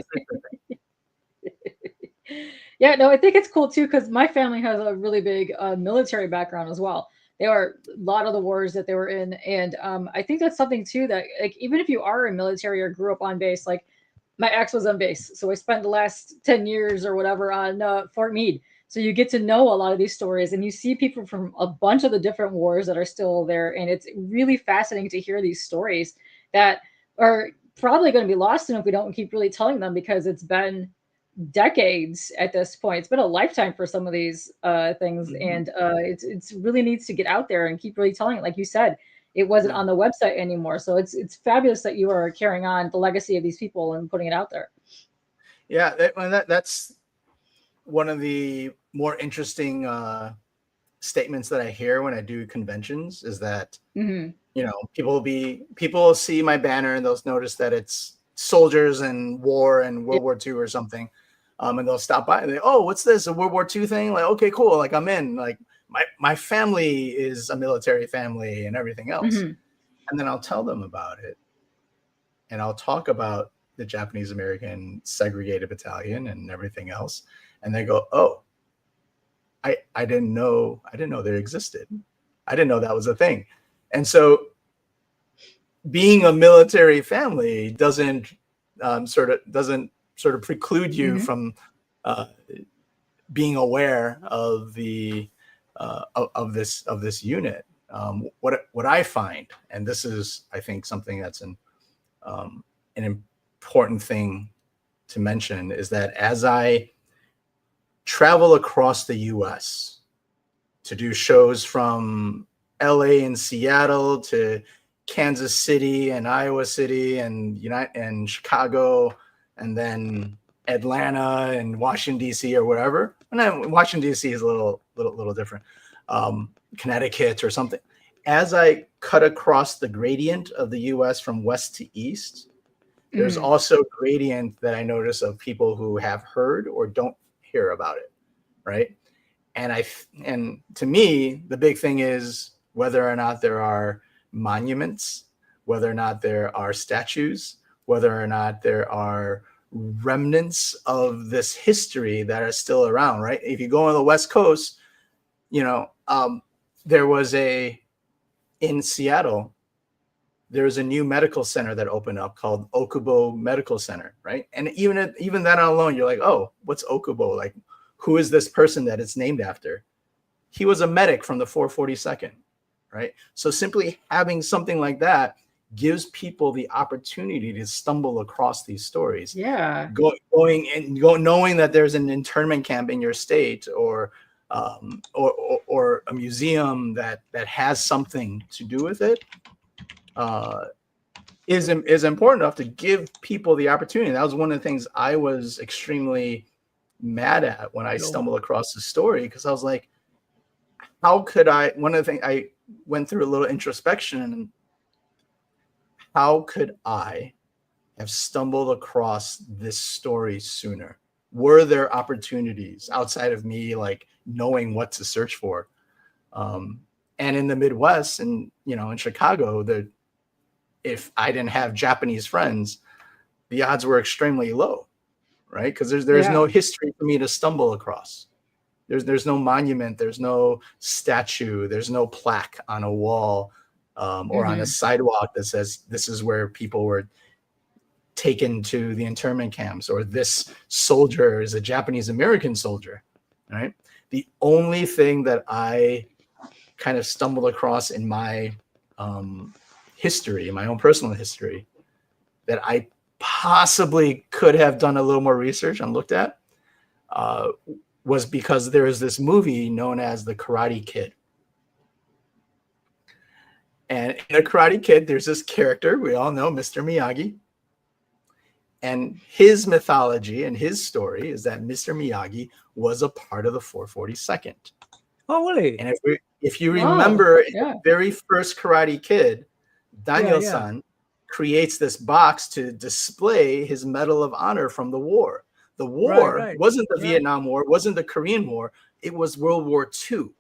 Yeah, no, I think it's cool too, because my family has a really big military background as well. They are a lot of the wars that they were in, and I think that's something too that, like, even if you are in military or grew up on base, like my ex was on base, so I spent the last 10 years or whatever on Fort Meade. So you get to know a lot of these stories, and you see people from a bunch of the different wars that are still there, and it's really fascinating to hear these stories that are probably going to be lost if we don't keep really telling them, because it's been decades at this point. It's been a lifetime for some of these things, and it's really needs to get out there and keep really telling it. Like you said, it wasn't on the website anymore, so it's fabulous that you are carrying on the legacy of these people and putting it out there. Yeah, that's one of the more interesting statements that I hear when I do conventions, is that people see my banner and they'll notice that it's soldiers and war and World War II or something. And they'll stop by and they, oh, what's this? A World War II thing? Like, okay, cool. Like, I'm in. Like, my family is a military family and everything else. And then I'll tell them about it. And I'll talk about the Japanese American segregated battalion and everything else. And they go, oh, I didn't know they existed. I didn't know that was a thing. And so being a military family doesn't sort of preclude you from being aware of the of this unit. What I find, and this is, I think, something that's an important thing to mention, is that as I travel across the US to do shows from LA and Seattle to Kansas City and Iowa City and Chicago, and then Atlanta and Washington D.C. or wherever. And then Washington D.C. is a little different. Connecticut or something. As I cut across the gradient of the U.S. from west to east, there's also gradient that I notice of people who have heard or don't hear about it, right? And to me, the big thing is whether or not there are monuments, whether or not there are statues, whether or not there are remnants of this history that are still around, right? If you go on the West Coast, there was in Seattle, there was a new medical center that opened up called Okubo Medical Center, right? And even that alone, you're like, oh, what's Okubo? Like, who is this person that it's named after? He was a medic from the 442nd, right? So simply having something like that gives people the opportunity to stumble across these stories. Yeah. Knowing that there's an internment camp in your state or a museum that has something to do with it is important enough to give people the opportunity. That was one of the things I was extremely mad at when I stumbled across the story, because I was like, how could I? One of the things went through a little introspection, and how could I have stumbled across this story sooner? Were there opportunities outside of me like knowing what to search for? And in the Midwest, and in Chicago, if I didn't have Japanese friends, the odds were extremely low, right? Because there's no history for me to stumble across. There's no monument, there's no statue, there's no plaque on a wall or on a sidewalk that says this is where people were taken to the internment camps, or this soldier is a Japanese American soldier, right? The only thing that I kind of stumbled across in my history, my own personal history, that I possibly could have done a little more research and looked at was because there is this movie known as The Karate Kid. And in The Karate Kid, there's this character we all know, Mr. Miyagi. And his mythology and his story is that Mr. Miyagi was a part of the 442nd. Oh, really? And if you remember, in the very first Karate Kid, Daniel-san creates this box to display his Medal of Honor from the war. The war wasn't the Vietnam War, wasn't the Korean War, it was World War II.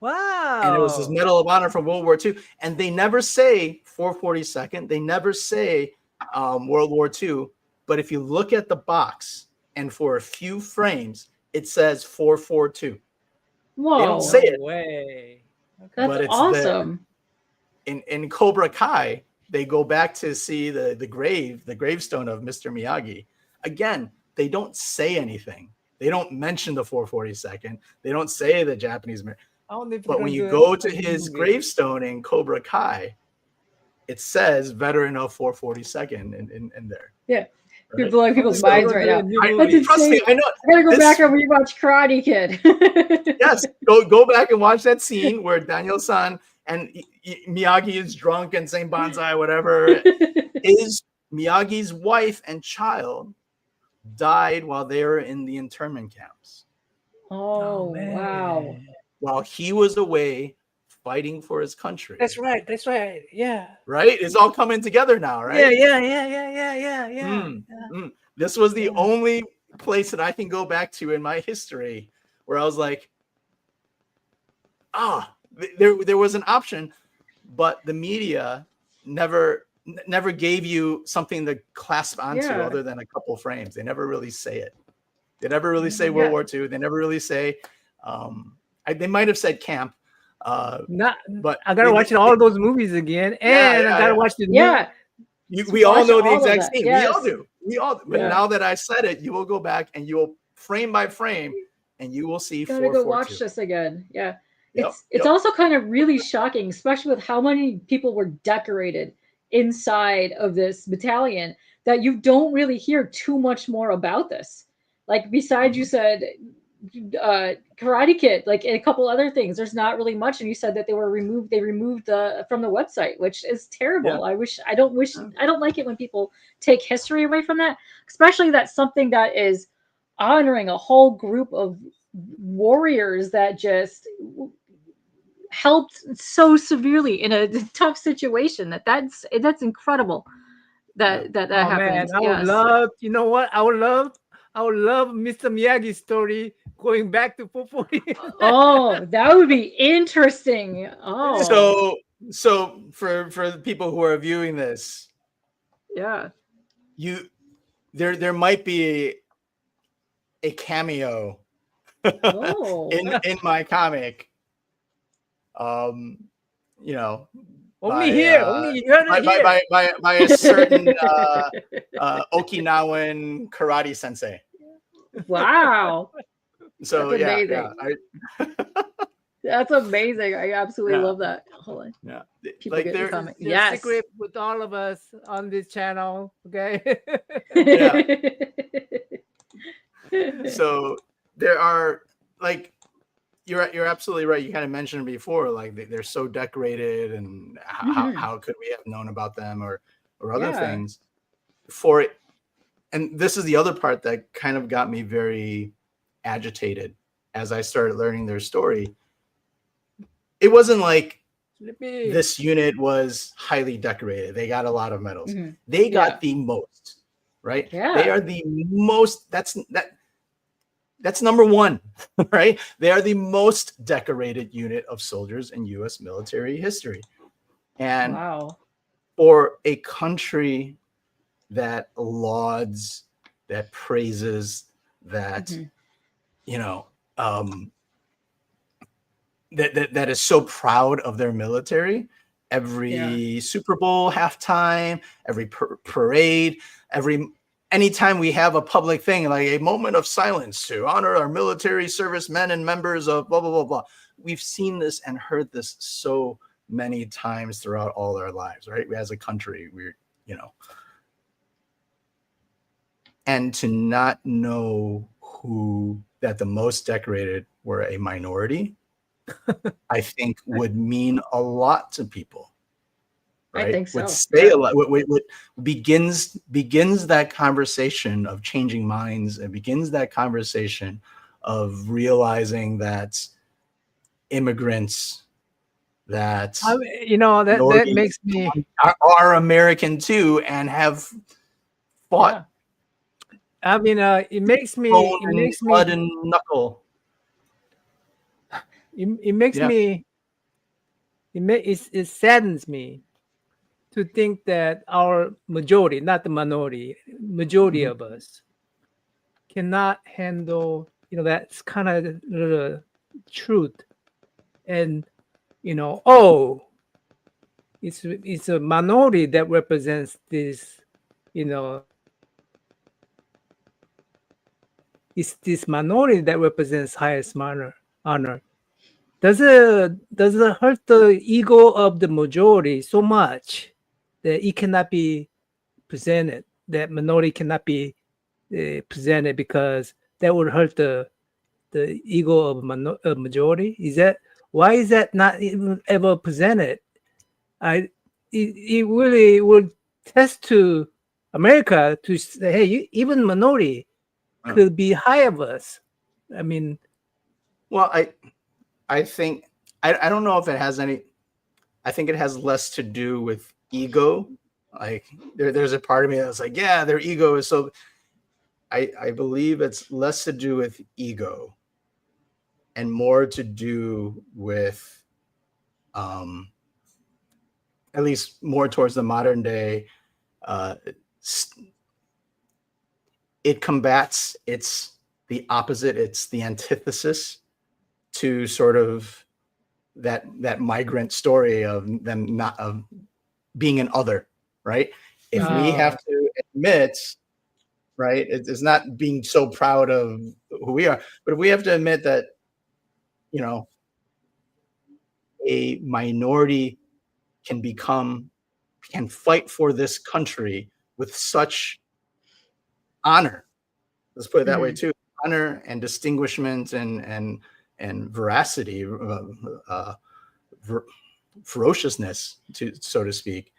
Wow. And it was his Medal of Honor from World War II. And they never say 442nd, they never say World War II. But if you look at the box, and for a few frames, it says 442. Whoa. They don't say it. Way. Okay. That's awesome. In Cobra Kai, they go back to see the gravestone of Mr. Miyagi. Again, they don't say anything. They don't mention the 442nd. They don't say the Japanese. But when you go to his gravestone in Cobra Kai, it says veteran of 442nd in there. Yeah. You're blowing people's minds right now. Trust me, I know. I gotta go back and rewatch Karate Kid. Yes, go back and watch that scene where Daniel-san and Miyagi is drunk and saying bonsai, whatever. Miyagi's wife and child died while they were in the internment camps. Oh wow! While he was away fighting for his country. That's right. Yeah. Right? It's all coming together now, right? Yeah. This was the only place that I can go back to in my history where I was like, there was an option, but the media never gave you something to clasp onto other than a couple frames. They never really say it. They never really say World War II. They never really say, they might have said camp. But I gotta watch all those movies again, and I gotta watch the new. We all know the exact scene. Yes. We all do. But now that I said it, you will go back and you will frame by frame, and you will see. Gotta go watch this again. Yeah, it's also kind of really shocking, especially with how many people were decorated inside of this battalion, that you don't really hear too much more about this. Like besides, you said Karate Kid, like a couple other things, there's not really much. And you said that they removed from the website, which is terrible. I don't like it when people take history away from that, especially that's something that is honoring a whole group of warriors that just helped so severely in a tough situation. That's incredible that happened. Man, I would love, you know what? I would love Mr. Miyagi's story going back to 440. Oh, that would be interesting. Oh, so for the people who are viewing this, there might be a cameo in my comic. Only by a certain Okinawan karate sensei. Wow. So that's amazing. That's amazing. I absolutely love that. Hold on. Yeah. People get the comment. Yes. Secret with all of us on this channel. Okay. So there are you're absolutely right. You kind of mentioned it before, like they're so decorated, and how could we have known about them or other things for it. And this is the other part that kind of got me very agitated as I started learning their story. It wasn't like this unit was highly decorated. They got a lot of medals. Mm-hmm. They got the most, right? Yeah. They are the most. That's number one, right? They are the most decorated unit of soldiers in U.S. military history. And for a country that lauds, that praises, that that is so proud of their military, every Super Bowl halftime, every parade, anytime we have a public thing like a moment of silence to honor our military servicemen and members of blah blah blah blah. We've seen this and heard this so many times throughout all our lives, right? As a country, we're and to not know that the most decorated were a minority, I think would mean a lot to people. Right? I think so. Would say a lot. What begins that conversation of changing minds, and begins that conversation of realizing that immigrants, that that makes me are American too and have fought. I mean, it makes me blood and knuckle. It saddens me to think that our majority, not the minority, majority of us cannot handle, that's kind of the truth. And, it's a minority that represents this, it's this minority that represents highest honor. Does it hurt the ego of the majority so much that it cannot be presented? That minority cannot be presented because that would hurt the ego of majority. Why is that not even ever presented? It really would test to America to say, hey, even minority could be high of us. I mean, well, I think I don't know if it has any. I think it has less to do with ego. Like there's a part of me that's like, yeah, their ego is so. I believe it's less to do with ego, and more to do with, at least more towards the modern day. It combats. It's the opposite. It's the antithesis to sort of that migrant story of them not of being an other, right? If we have to admit, right, it's not being so proud of who we are, but if we have to admit that, a minority can fight for this country with such honor, let's put it that way too, honor and distinguishment and veracity, ferociousness, so to speak.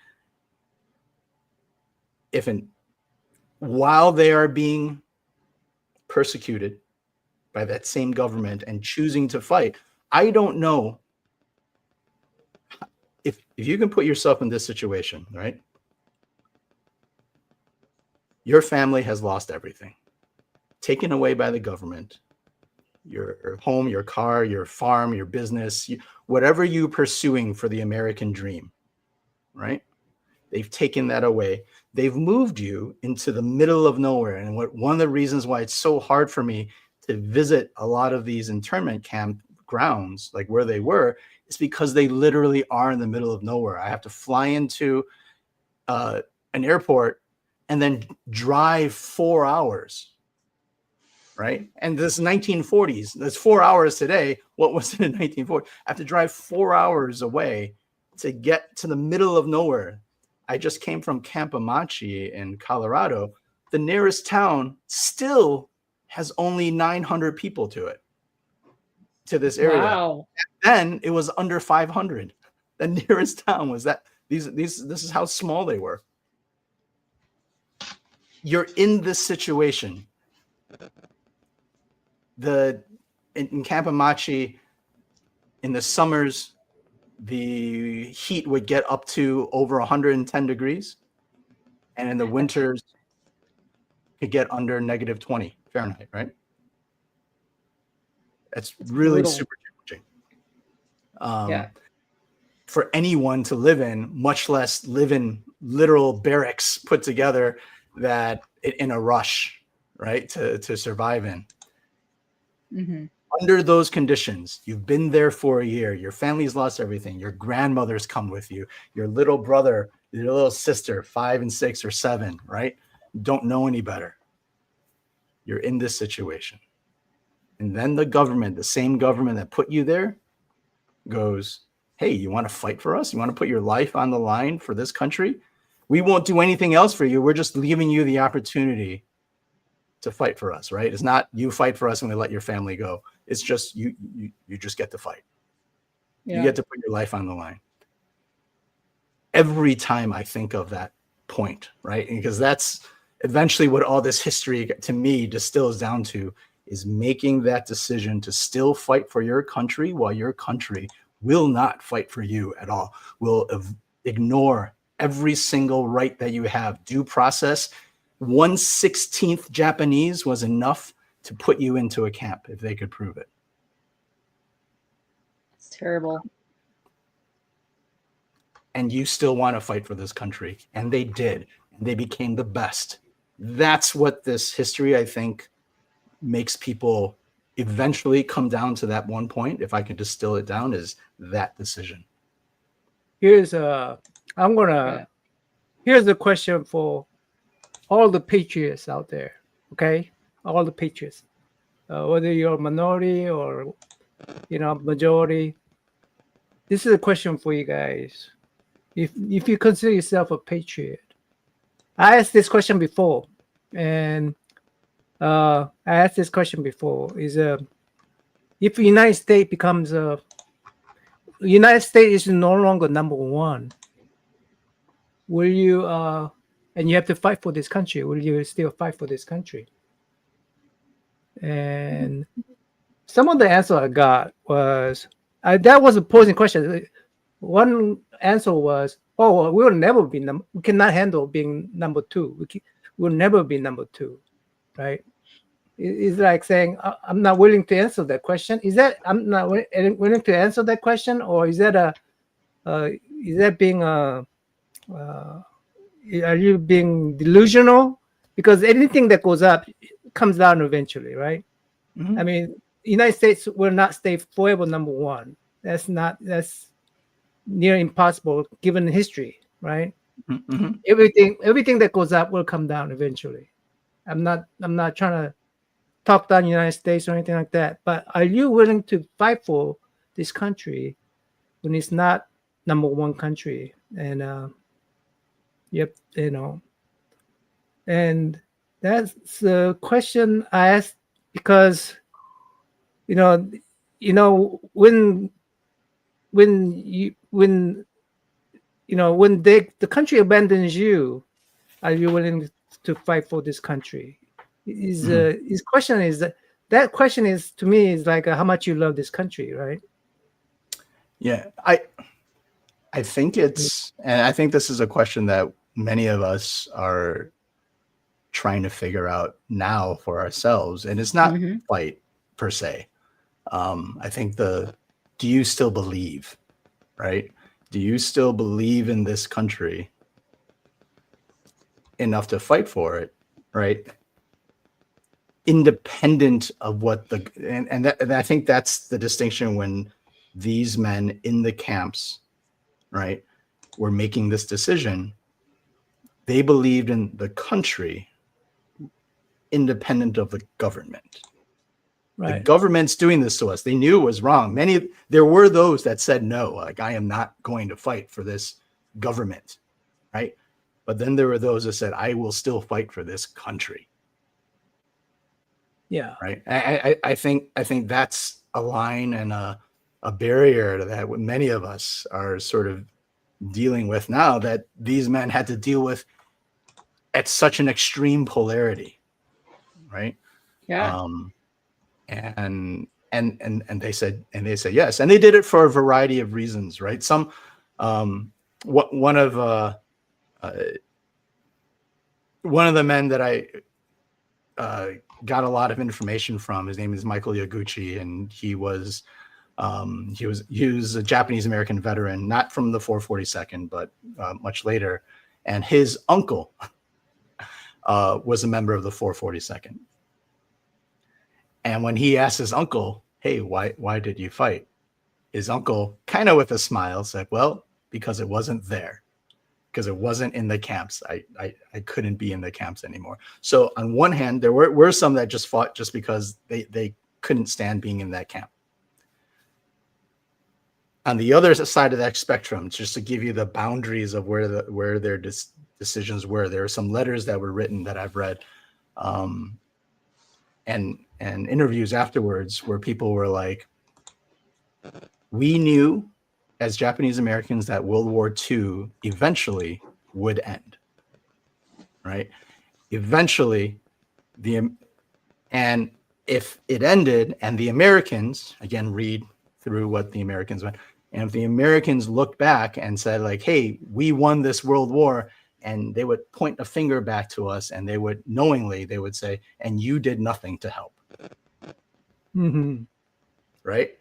While they are being persecuted by that same government and choosing to fight, I don't know if you can put yourself in this situation, right? Your family has lost everything, taken away by the government. Your home, your car, your farm, your business, whatever you're pursuing for the American dream, right? They've taken that away. They've moved you into the middle of nowhere. And one of the reasons why it's so hard for me to visit a lot of these internment camp grounds, like where they were, is because they literally are in the middle of nowhere. I have to fly into an airport and then drive 4 hours. Right. And this is 1940s. That's 4 hours today. What was it in 1940? I have to drive 4 hours away to get to the middle of nowhere. I just came from Camp Amachi in Colorado. The nearest town still has only 900 people to it, to this area. Wow. Then it was under 500. The nearest town was that. This is how small they were. You're in this situation. In Camp Amachi, in the summers, the heat would get up to over 110 degrees, and in the winters could get under -20 Fahrenheit, right? It's really brutal. super challenging. Yeah. For anyone to live in, much less live in literal barracks put together that in a rush, right, to survive in. Mm-hmm. Under those conditions, you've been there for a year, your family's lost everything, your grandmother's come with you, your little brother, your little sister, 5 and 6 or 7, right, don't know any better. You're in this situation. And then the government, the same government that put you there, goes, hey, you want to fight for us? You want to put your life on the line for this country? We won't do anything else for you. We're just giving you the opportunity to fight for us, right? It's not you fight for us and we let your family go. It's just you just get to fight. Yeah. You get to put your life on the line. Every time I think of that point, right? Because that's eventually what all this history to me distills down to, is making that decision to still fight for your country while your country will not fight for you at all, will ignore every single right that you have. Due process, 1/16 Japanese was enough to put you into a camp if they could prove it. It's terrible. And you still want to fight for this country. And they did. And they became the best. That's what this history, I think, makes people eventually come down to that one point, if I could distill it down, is that decision. Here's the question for all the patriots out there, okay? All the patriots, whether you're a minority or, majority. This is a question for you guys. If you consider yourself a patriot, I asked this question before, and is if the United States becomes United States is no longer number one, will you and you have to fight for this country, will you still fight for this country? And some of the answer I got was that was a posing question. One answer was, oh, we will never be we cannot handle being number two. We'll never be number two, right? It's like saying, I'm not willing to answer that question. Is that I'm not willing to answer that question, or is that being are you being delusional? Because anything that goes up comes down eventually, right? Mm-hmm. I mean, United States will not stay forever number one. That's near impossible given history, right? Mm-hmm. Everything that goes up will come down eventually. I'm not trying to talk down the United States or anything like that, but are you willing to fight for this country when it's not number one country? And and that's the question I asked, because when the country abandons you, are you willing to fight for this country? His question is that question is, to me, is like how much you love this country, right? Yeah, I think it's, and I think this is a question that many of us are trying to figure out now for ourselves, and it's not fight per se. I think do you still believe, right? Do you still believe in this country enough to fight for it, right? Independent of what and I think that's the distinction when these men in the camps, right, were making this decision. They believed in the country independent of the government. Right. The government's doing this to us. They knew it was wrong. There were those that said no, like, I am not going to fight for this government, right? But then there were those that said, I will still fight for this country. Yeah. Right. I think that's a line and a barrier that many of us are sort of dealing with now, that these men had to deal with at such an extreme polarity. Right. Yeah. And And they said yes, and they did it for a variety of reasons, right? Some one of the men that I got a lot of information from, his name is Michael Yaguchi, and he was a Japanese American veteran, not from the 442nd, but much later, and his uncle was a member of the 442nd. And when he asked his uncle, hey, why did you fight? His uncle, kind of with a smile, said, well, because it wasn't there, because it wasn't in the camps. I couldn't be in the camps anymore. So on one hand, there were some that just fought just because they couldn't stand being in that camp. On the other side of that spectrum, just to give you the boundaries of where their decisions were, there are some letters that were written that I've read, and interviews afterwards where people were like, we knew as Japanese Americans that World War II eventually would end, right? Eventually, and if it ended and the Americans, again, read through what the Americans went, and if the Americans looked back and said like, hey, we won this World War, and they would point a finger back to us, and they would say, and you did nothing to help. Mm-hmm. Right?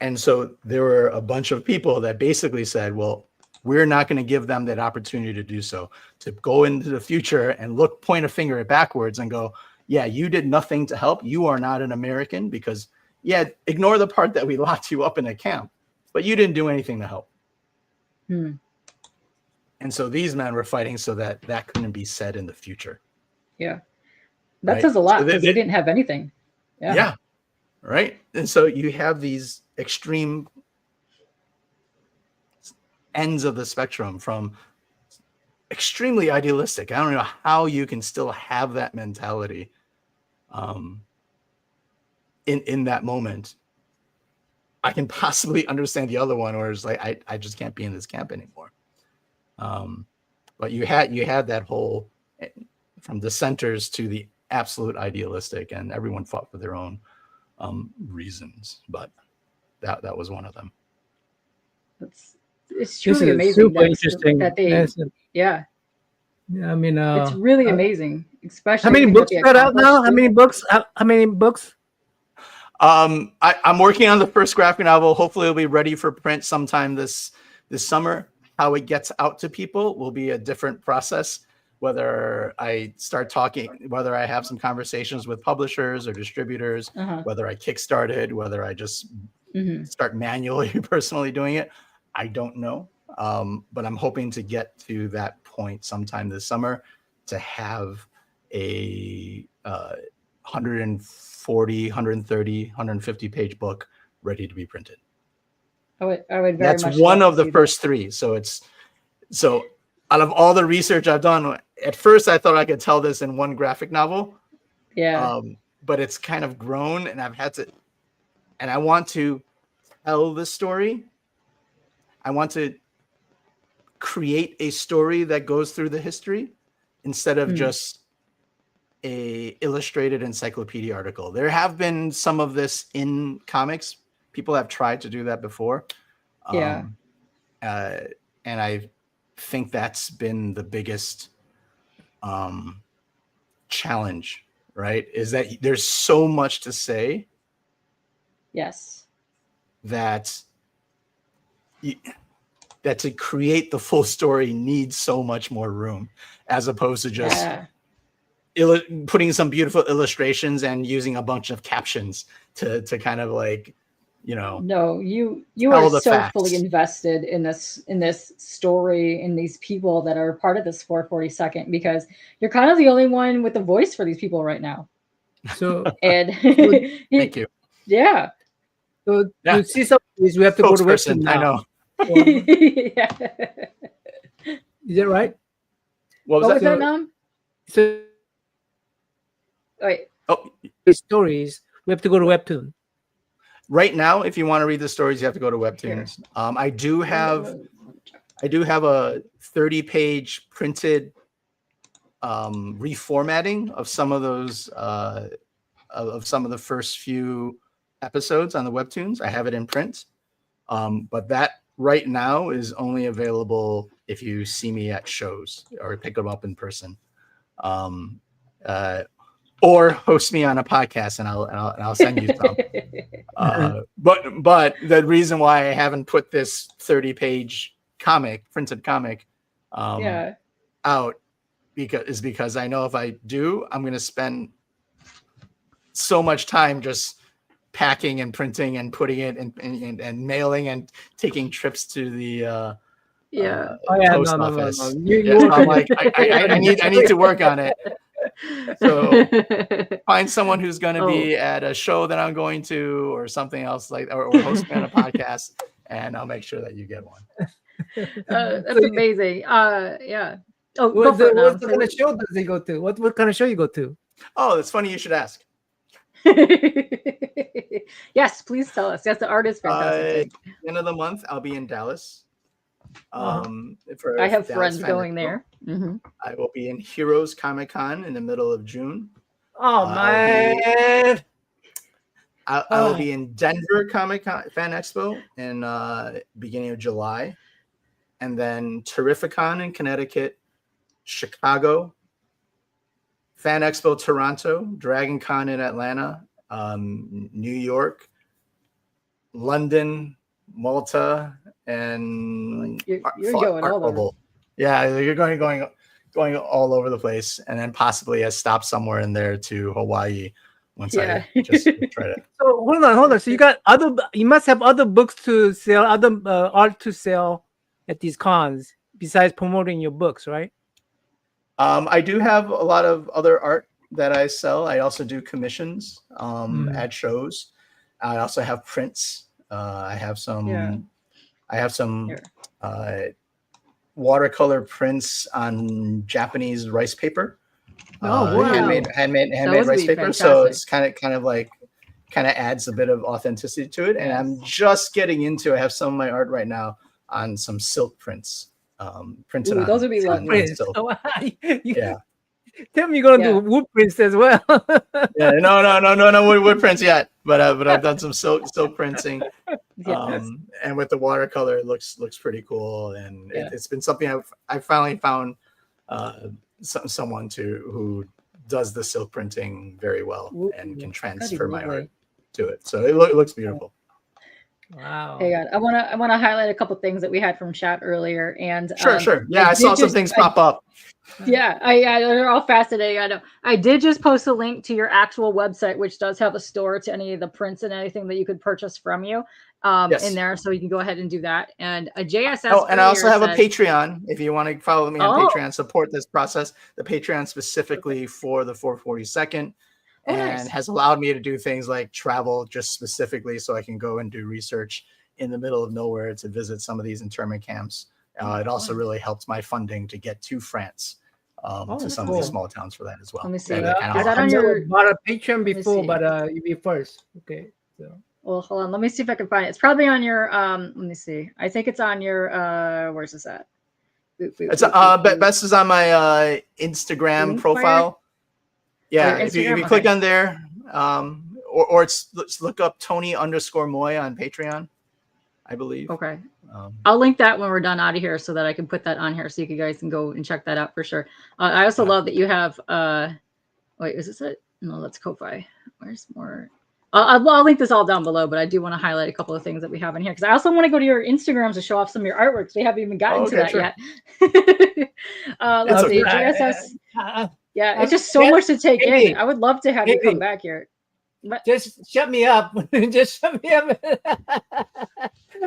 And so there were a bunch of people that basically said, well, we're not going to give them that opportunity to do so, to go into the future and point a finger backwards and go, yeah, you did nothing to help. You are not an American because, yeah, ignore the part that we locked you up in a camp, but you didn't do anything to help. Hmm. And so these men were fighting so that couldn't be said in the future. Yeah. That right? says a lot So because they didn't have anything. Yeah. Right. And so you have these extreme ends of the spectrum, from extremely idealistic. I don't know how you can still have that mentality in that moment. I can possibly understand the other one where it's like, I just can't be in this camp anymore. But you had that whole, from dissenters to the absolute idealistic, and everyone fought for their own reasons, but that was one of them. It's truly amazing. Super interesting. That they, yeah. I mean, it's really amazing. Especially how many books got out now? How many books? How many books? I'm working on the first graphic novel. Hopefully, it'll be ready for print sometime this summer. How it gets out to people will be a different process. Whether I start talking, whether I have some conversations with publishers or distributors, whether I kickstarted, whether I just start manually, personally doing it, I don't know. But I'm hoping to get to that point sometime this summer to have a 140, 130, 150 page book ready to be printed. I would very That's much one love of to the see first three. So out of all the research I've done, at first I thought I could tell this in one graphic novel. Yeah. But it's kind of grown, and I want to tell the story. I want to create a story that goes through the history instead of just a illustrated encyclopedia article. There have been some of this in comics. People have tried to do that before. And I think that's been the biggest challenge, right? Is that there's so much to say. Yes. That to create the full story needs so much more room, as opposed to just putting some beautiful illustrations and using a bunch of captions to kind of like, No, you are so fully invested in this story, in these people that are part of this 442nd, because you're kind of the only one with a voice for these people right now. So and thank you. Yeah. So to see some of these, we have to go to webtoon now. I know. Yeah. Is that right? What was that, Nam? So wait. Oh, the stories, we have to go to webtoon. Right now, if you want to read the stories, you have to go to webtoons. I do have a 30-page printed reformatting of some of those of some of the first few episodes on the webtoons. I have it in print, but that right now is only available if you see me at shows or pick them up in person, or host me on a podcast, and I'll send you some. But the reason why I haven't put this 30-page printed comic out because I know if I do, I'm going to spend so much time just packing and printing and putting it and mailing and taking trips to the post office. So I'm like, I need to work on it. So find someone who's going to be at a show that I'm going to, or something else or host me on a podcast, and I'll make sure that you get one. That's amazing. Yeah. Oh, what kind of show does he go to? What kind of show you go to? Oh, it's funny you should ask. Yes, please tell us. Yes, the art is fantastic. At the end of the month, I'll be in Dallas. I have friends going there. Mm-hmm. I will be in Heroes Comic Con in the middle of June. Oh man! I will be in Denver Comic Con Fan Expo in beginning of July, and then Terrificon in Connecticut, Chicago, Fan Expo Toronto, Dragon Con in Atlanta, New York, London, Malta, and you're going all over. Yeah, you're going all over the place, and then possibly a stop somewhere in there to Hawaii once I just try to. So hold on. So you must have other books to sell, other art to sell at these cons besides promoting your books, right? I do have a lot of other art that I sell. I also do commissions at shows. I also have prints. I have some watercolor prints on Japanese rice paper. Wow. Handmade rice paper. Fantastic. So it's kind of adds a bit of authenticity to it. And I'm just getting into. I have some of my art right now on some silk prints. Printed on. Those would be lovely. Yeah. Tell me you're gonna do wood prints as well. Yeah, no wood prints yet, but I've done some silk printing, and with the watercolor, it looks pretty cool, and it's been something I finally found someone who does the silk printing very well and can transfer my art to it, so it looks beautiful. Wow. Hey, God, I want to highlight a couple things that we had from chat earlier, and sure. Yeah, I saw some things pop up. Yeah, they're all fascinating. I know. I did just post a link to your actual website, which does have a store to any of the prints and anything that you could purchase from you in there. So you can go ahead and do that. And a JSS. Oh, and I also have a Patreon. If you want to follow me on Patreon, support this process. The Patreon specifically for the 442nd. And has allowed me to do things like travel just specifically so I can go and do research in the middle of nowhere to visit some of these internment camps. It also really helps my funding to get to France, to some of these small towns for that as well. Let me see. Is that on your Patreon before, but you be first. Okay. So. Well, hold on. Let me see if I can find it. It's probably on your, let me see. I think it's on your, where's this at? It's best is on my Instagram profile. Yeah, if you click on there, or let's look up Tony_Moy on Patreon, I believe. Okay. I'll link that when we're done out of here so that I can put that on here so you guys can go and check that out for sure. I also love that you have, wait, is this it? No, that's Ko-Fi. Where's more? I'll link this all down below, but I do want to highlight a couple of things that we have in here because I also want to go to your Instagrams to show off some of your artworks. We haven't even gotten to that yet. Let's see, JSS. Yeah, it's just so much to take in. I would love to have you come back here. But just shut me up. Just shut me up.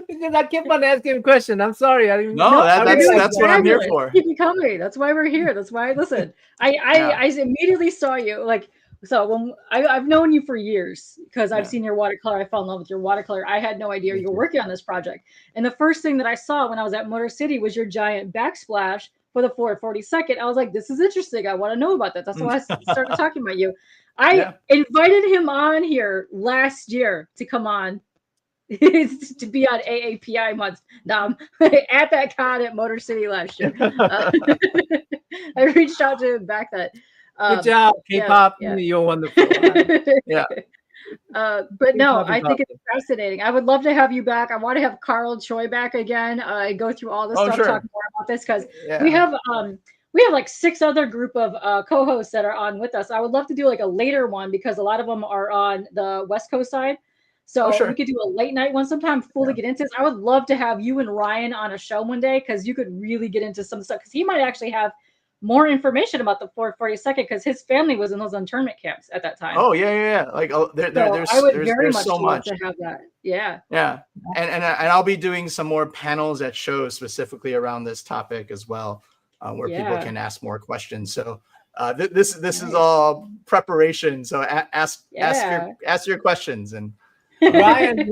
Because I keep on asking a question. I'm sorry. That's what I'm here for. Keep coming. That's why we're here. That's why. Listen, I immediately saw you. So when I've known you for years because I've seen your watercolor. I fell in love with your watercolor. I had no idea you were working on this project. And the first thing that I saw when I was at Motor City was your giant backsplash for the 442nd. I was like, this is interesting. I want to know about that. That's why I started talking about you. I invited him on here last year to come on to be on AAPI month at that con at Motor City last year. I reached out to him back then. Good job, K-pop. You're wonderful. But no, I think it's fascinating. I would love to have you back. I want to have Carl Choi back again. Go through all this stuff, sure. talk more about this because we have like 6 other group of co-hosts that are on with us. I would love to do like a later one because a lot of them are on the West Coast side. So we could do a late night one sometime, fully get into this. I would love to have you and Ryan on a show one day because you could really get into some stuff because he might actually have more information about the 442nd because his family was in those internment camps at that time. Oh yeah. Like there's so much to have that. Yeah. And I'll be doing some more panels at shows specifically around this topic as well, where people can ask more questions. So this is all preparation. So ask your questions and. Ryan,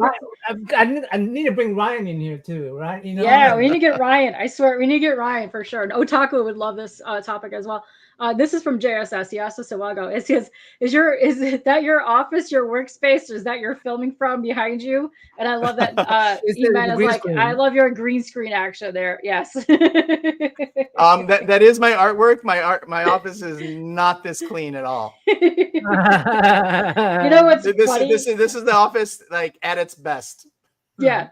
I need to bring Ryan in here too, right? We need to get Ryan. I swear, we need to get Ryan for sure. And Otaku would love this topic as well. This is from JSS. He asked us a while ago. Is that your office, your workspace, or is that your filming from behind you? And I love that. Eman is like, I love your green screen action there. Yes. That is my artwork. My office is not this clean at all. You know what's funny? This is the office like at its best. Yeah.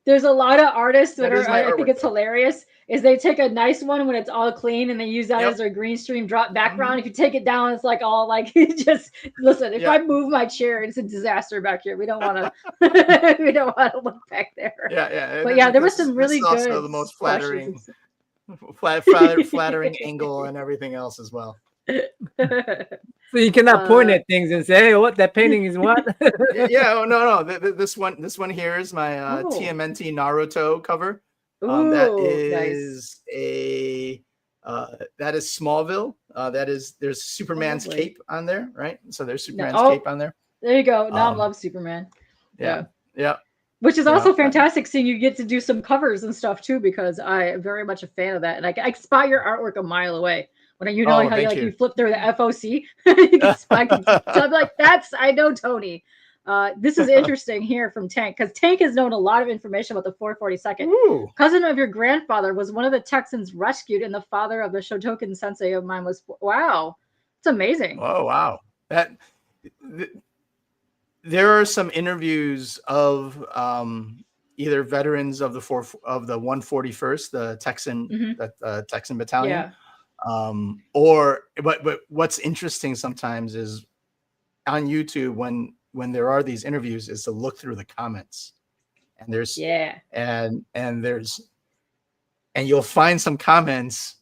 There's a lot of artists that are, I think it's hilarious, is they take a nice one when it's all clean and they use that as their green screen drop background. If you take it down, it's like all like, just listen, if I move my chair, it's a disaster back here. We don't want to, look back there. But there was some really good. Also the most flattering angle and everything else as well. So you cannot point at things and say, "Hey, what that painting is what?" No. This one here is my TMNT Naruto cover. That is that is Smallville. There's Superman's cape on there, right? So there's Superman's cape on there. There you go. Nam loves Superman. Yeah. Which is also fantastic seeing you get to do some covers and stuff too, because I am very much a fan of that. And I spot your artwork a mile away. When you know how you flip through the FOC, you can spot. So I'm like, I know Tony. This is interesting here from Tank because Tank has known a lot of information about the 442nd. Ooh. Cousin of your grandfather was one of the Texans rescued, and the father of the Shotokan sensei of mine was. Wow, it's amazing. Oh wow, there are some interviews of either veterans of the 141st, the Texan Texan battalion. Yeah. But what's interesting sometimes is on YouTube when there are these interviews is to look through the comments, and there's and you'll find some comments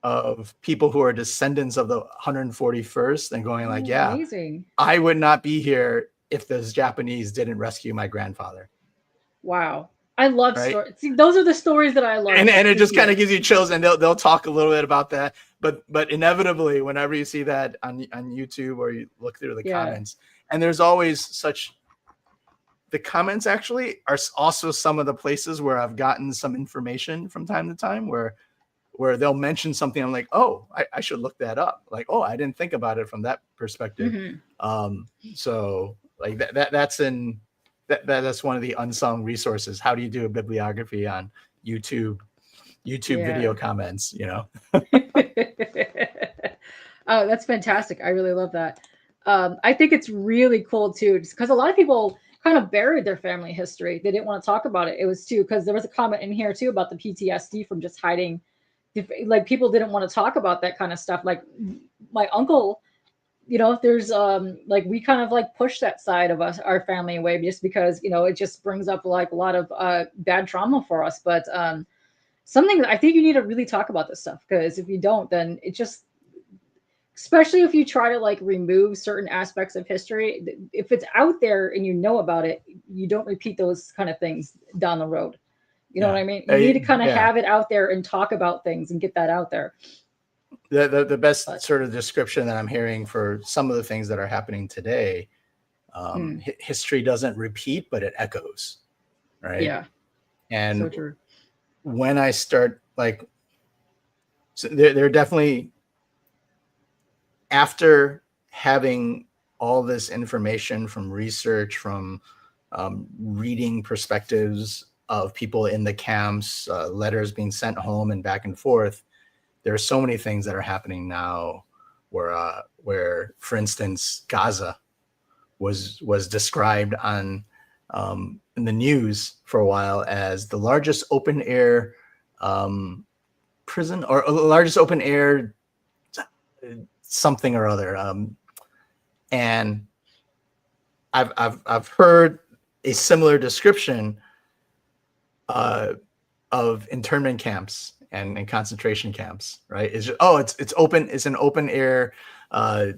of people who are descendants of the 141st and going like, amazing. I would not be here if those Japanese didn't rescue my grandfather. Wow. I love stories. See, those are the stories that I love. And it just kind of gives you chills, and they'll talk a little bit about that. But inevitably, whenever you see that on YouTube or you look through the comments, and there's always the comments actually are also some of the places where I've gotten some information from time to time where they'll mention something. I'm like, oh, I should look that up. Like, oh, I didn't think about it from that perspective. Mm-hmm. So like that's that's one of the unsung resources. How do you do a bibliography on YouTube video comments, Oh, that's fantastic. I really love that. I think it's really cool too, because a lot of people kind of buried their family history. They didn't want to talk about it. It was too, because there was a comment in here too about the PTSD from just hiding. Like people didn't want to talk about that kind of stuff. Like my uncle, there's like we kind of like push that side of our family away just because it just brings up like a lot of bad trauma for us. But something that I think you need to really talk about this stuff, because if you don't, then it just, especially if you try to like remove certain aspects of history, if it's out there and you know about it, you don't repeat those kind of things down the road. You know what I mean? You need to kind of have it out there and talk about things and get that out there. The best sort of description that I'm hearing for some of the things that are happening today, history doesn't repeat, but it echoes, right? Yeah. And so true. When I start so they're definitely, after having all this information from research, from reading perspectives of people in the camps, letters being sent home and back and forth, there are so many things that are happening now where for instance, Gaza, was described on in the news for a while as the largest open air prison, or the largest open air something or other. And I've heard a similar description of internment camps and concentration camps, right? It's just, it's open, it's an open air, I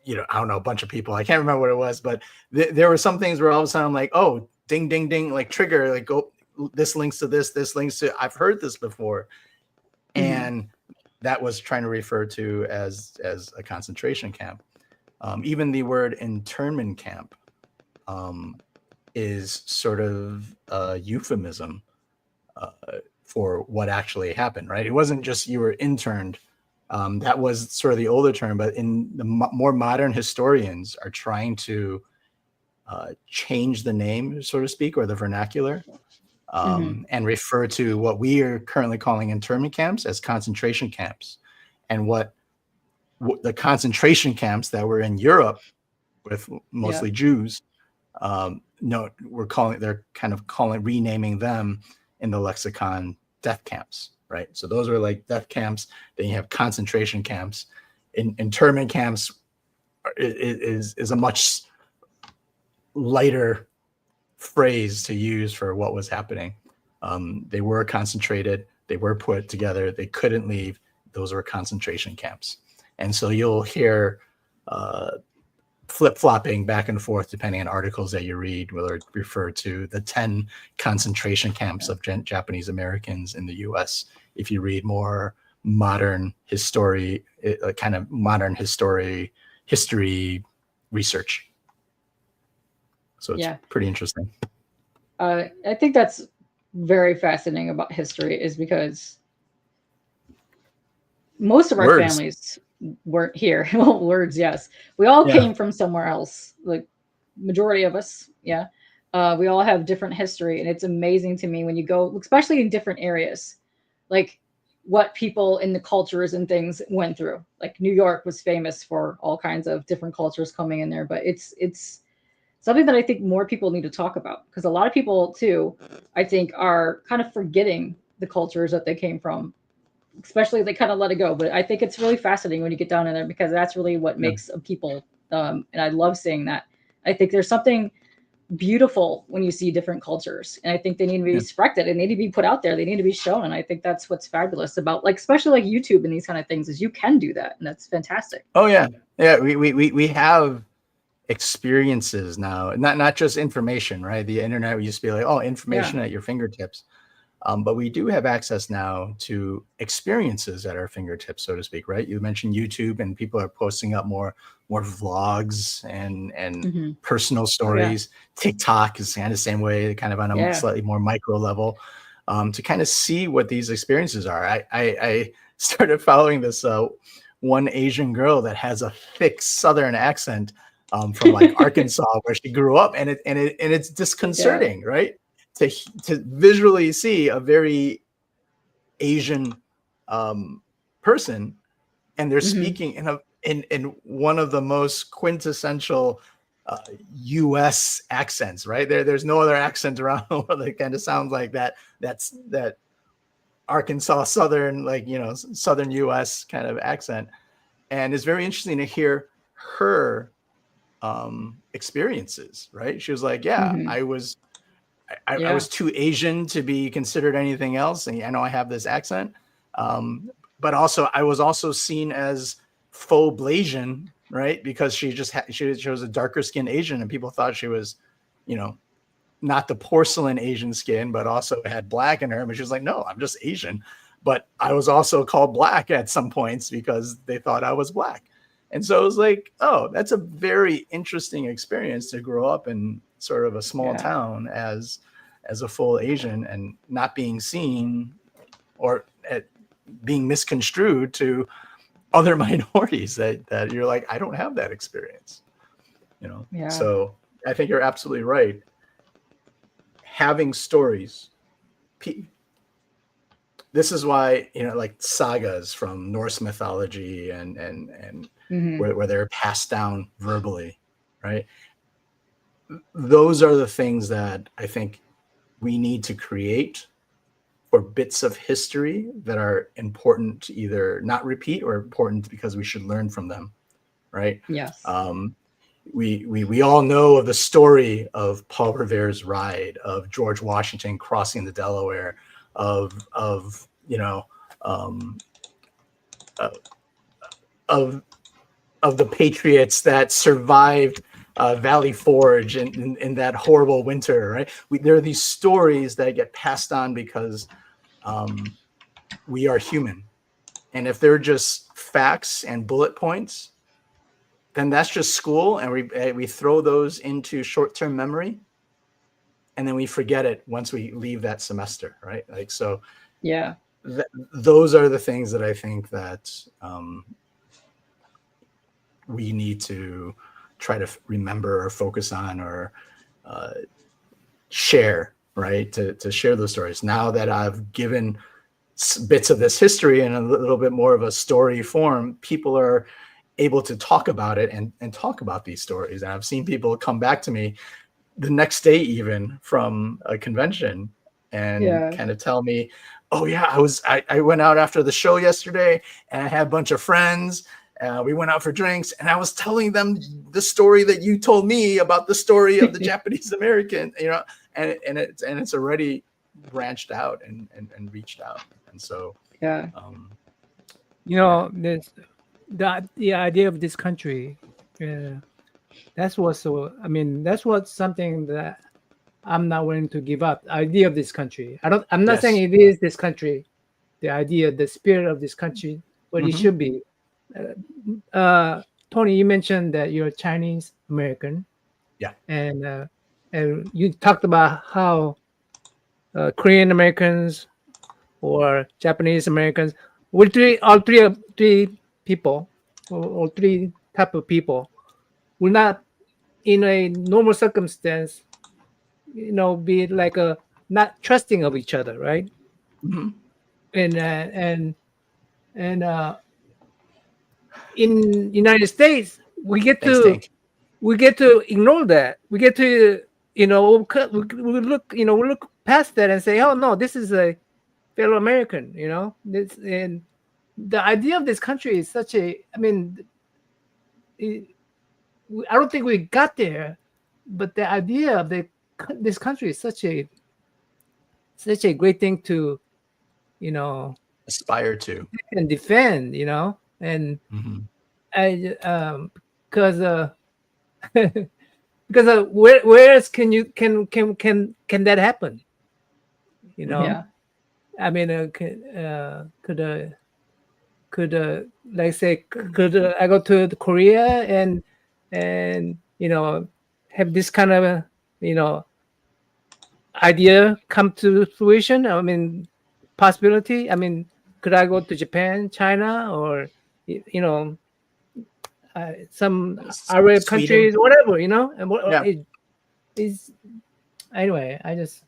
don't know, a bunch of people, I can't remember what it was, but there were some things where all of a sudden I'm like, oh, ding, ding, ding, like trigger, like, go, this links to this links to, I've heard this before. And that was trying to refer to as a concentration camp. Even the word internment camp is sort of a euphemism for what actually happened, right? It wasn't just you were interned. That was sort of the older term, but in the more modern historians are trying to change the name, so to speak, or the vernacular, and refer to what we are currently calling internment camps as concentration camps. And what the concentration camps that were in Europe with mostly Jews, they're kind of renaming them in the lexicon death camps, right? So those are like death camps. Then you have concentration camps. Internment camps is a much lighter phrase to use for what was happening. They were concentrated. They were put together. They couldn't leave. Those were concentration camps. And so you'll hear flip-flopping back and forth depending on articles that you read, whether it refer to the 10 concentration camps of Japanese Americans in the US. If you read more modern history, kind of modern history research. So it's pretty interesting. I think that's very fascinating about history, is because most of our families weren't here. Well, words, yes. We all came from somewhere else. Like majority of us, we all have different history, and it's amazing to me when you go, especially in different areas, like what people in the cultures and things went through. Like New York was famous for all kinds of different cultures coming in there, but it's something that I think more people need to talk about, because a lot of people too, I think, are kind of forgetting the cultures that they came from. Especially they kind of let it go. But I think it's really fascinating when you get down in there, because that's really what makes a people. And I love seeing that. I think there's something beautiful when you see different cultures. And I think they need to be respected. They need to be put out there. They need to be shown. And I think that's what's fabulous about, like, especially like YouTube and these kind of things, is you can do that. And that's fantastic. Oh, yeah. Yeah. We have experiences now, not just information, right? The internet used to be like, oh, information at your fingertips. But we do have access now to experiences at our fingertips, so to speak, right? You mentioned YouTube, and people are posting up more vlogs and personal stories. TikTok is kind of the same way, kind of on a slightly more micro level, to kind of see what these experiences are. I started following this one Asian girl that has a thick Southern accent from like Arkansas, where she grew up, and it's disconcerting, right? To visually see a very Asian person, and they're speaking in one of the most quintessential U.S. accents, right? There's no other accent around the world that kind of sounds like that. That's that Arkansas Southern, like, Southern U.S. kind of accent, and it's very interesting to hear her experiences. Right? She was like, I was too Asian to be considered anything else. And I know I have this accent, but also I was also seen as faux Blasian, right? Because she was a darker skinned Asian, and people thought she was, not the porcelain Asian skin, but also had black in her. But she was like, no, I'm just Asian. But I was also called black at some points because they thought I was black. And so it was like, oh, that's a very interesting experience to grow up in sort of a small town as a full Asian, and not being seen or being misconstrued to other minorities that you're like, I don't have that experience, So I think you're absolutely right. Having stories, this is why, like sagas from Norse mythology and where they're passed down verbally, right? those are the things that I think we need to create for bits of history that are important to either not repeat or important because we should learn from them, right? Yes. We all know the story of Paul Revere's ride, of George Washington crossing the Delaware, of the patriots that survived Valley Forge in that horrible winter, right? There are these stories that get passed on because we are human. And if they're just facts and bullet points, then that's just school, and we throw those into short-term memory, and then we forget it once we leave that semester, right? Like, so yeah, those are the things that I think that we need to try to remember or focus on or share, right? To share those stories. Now that I've given bits of this history in a little bit more of a story form, people are able to talk about it and talk about these stories. And I've seen people come back to me the next day, even from a convention, and kind of tell me, oh yeah, I went out after the show yesterday and I had a bunch of friends. We went out for drinks and I was telling them the story that you told me about the story of the Japanese American, and it's already branched out and reached out. And so, this, the idea of this country, that's what's something that I'm not willing to give up. The idea of this country. I'm not saying it is this country, the idea, the spirit of this country, what it should be. Tony, you mentioned that you're Chinese American. Yeah. And you talked about how Korean Americans or Japanese Americans, all three people, or three type of people, will not, in a normal circumstance, be like not trusting of each other, right? Mm-hmm. And in United States, we get to ignore that. We get to we look past that and say, oh no, this is a fellow American. This, and the idea of this country is such a. I mean, I don't think we got there, but the idea of this country is such a great thing to, aspire to and defend. And I because because where else can that happen? Yeah. I mean, could like say, could I go to Korea and have this kind of idea come to fruition? I mean, possibility. I mean, could I go to Japan, China, or some Arab countries, whatever, and it is. Anyway, I just.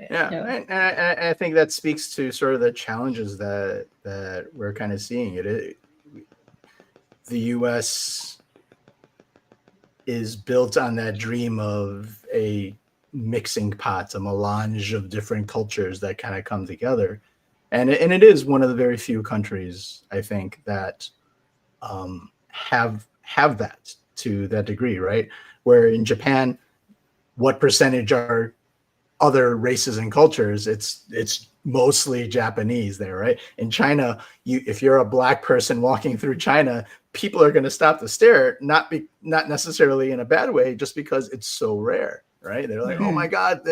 And I think that speaks to sort of the challenges that we're kind of seeing. The U.S. is built on that dream of a mixing pot, a melange of different cultures that kind of come together, and it is one of the very few countries, I think, that have that to that degree, right? Where in Japan, what percentage are other races and cultures? It's mostly Japanese there, right? In China, if you're a Black person walking through China, people are going to stop to stare, not necessarily in a bad way, just because it's so rare, right? They're like, oh my God,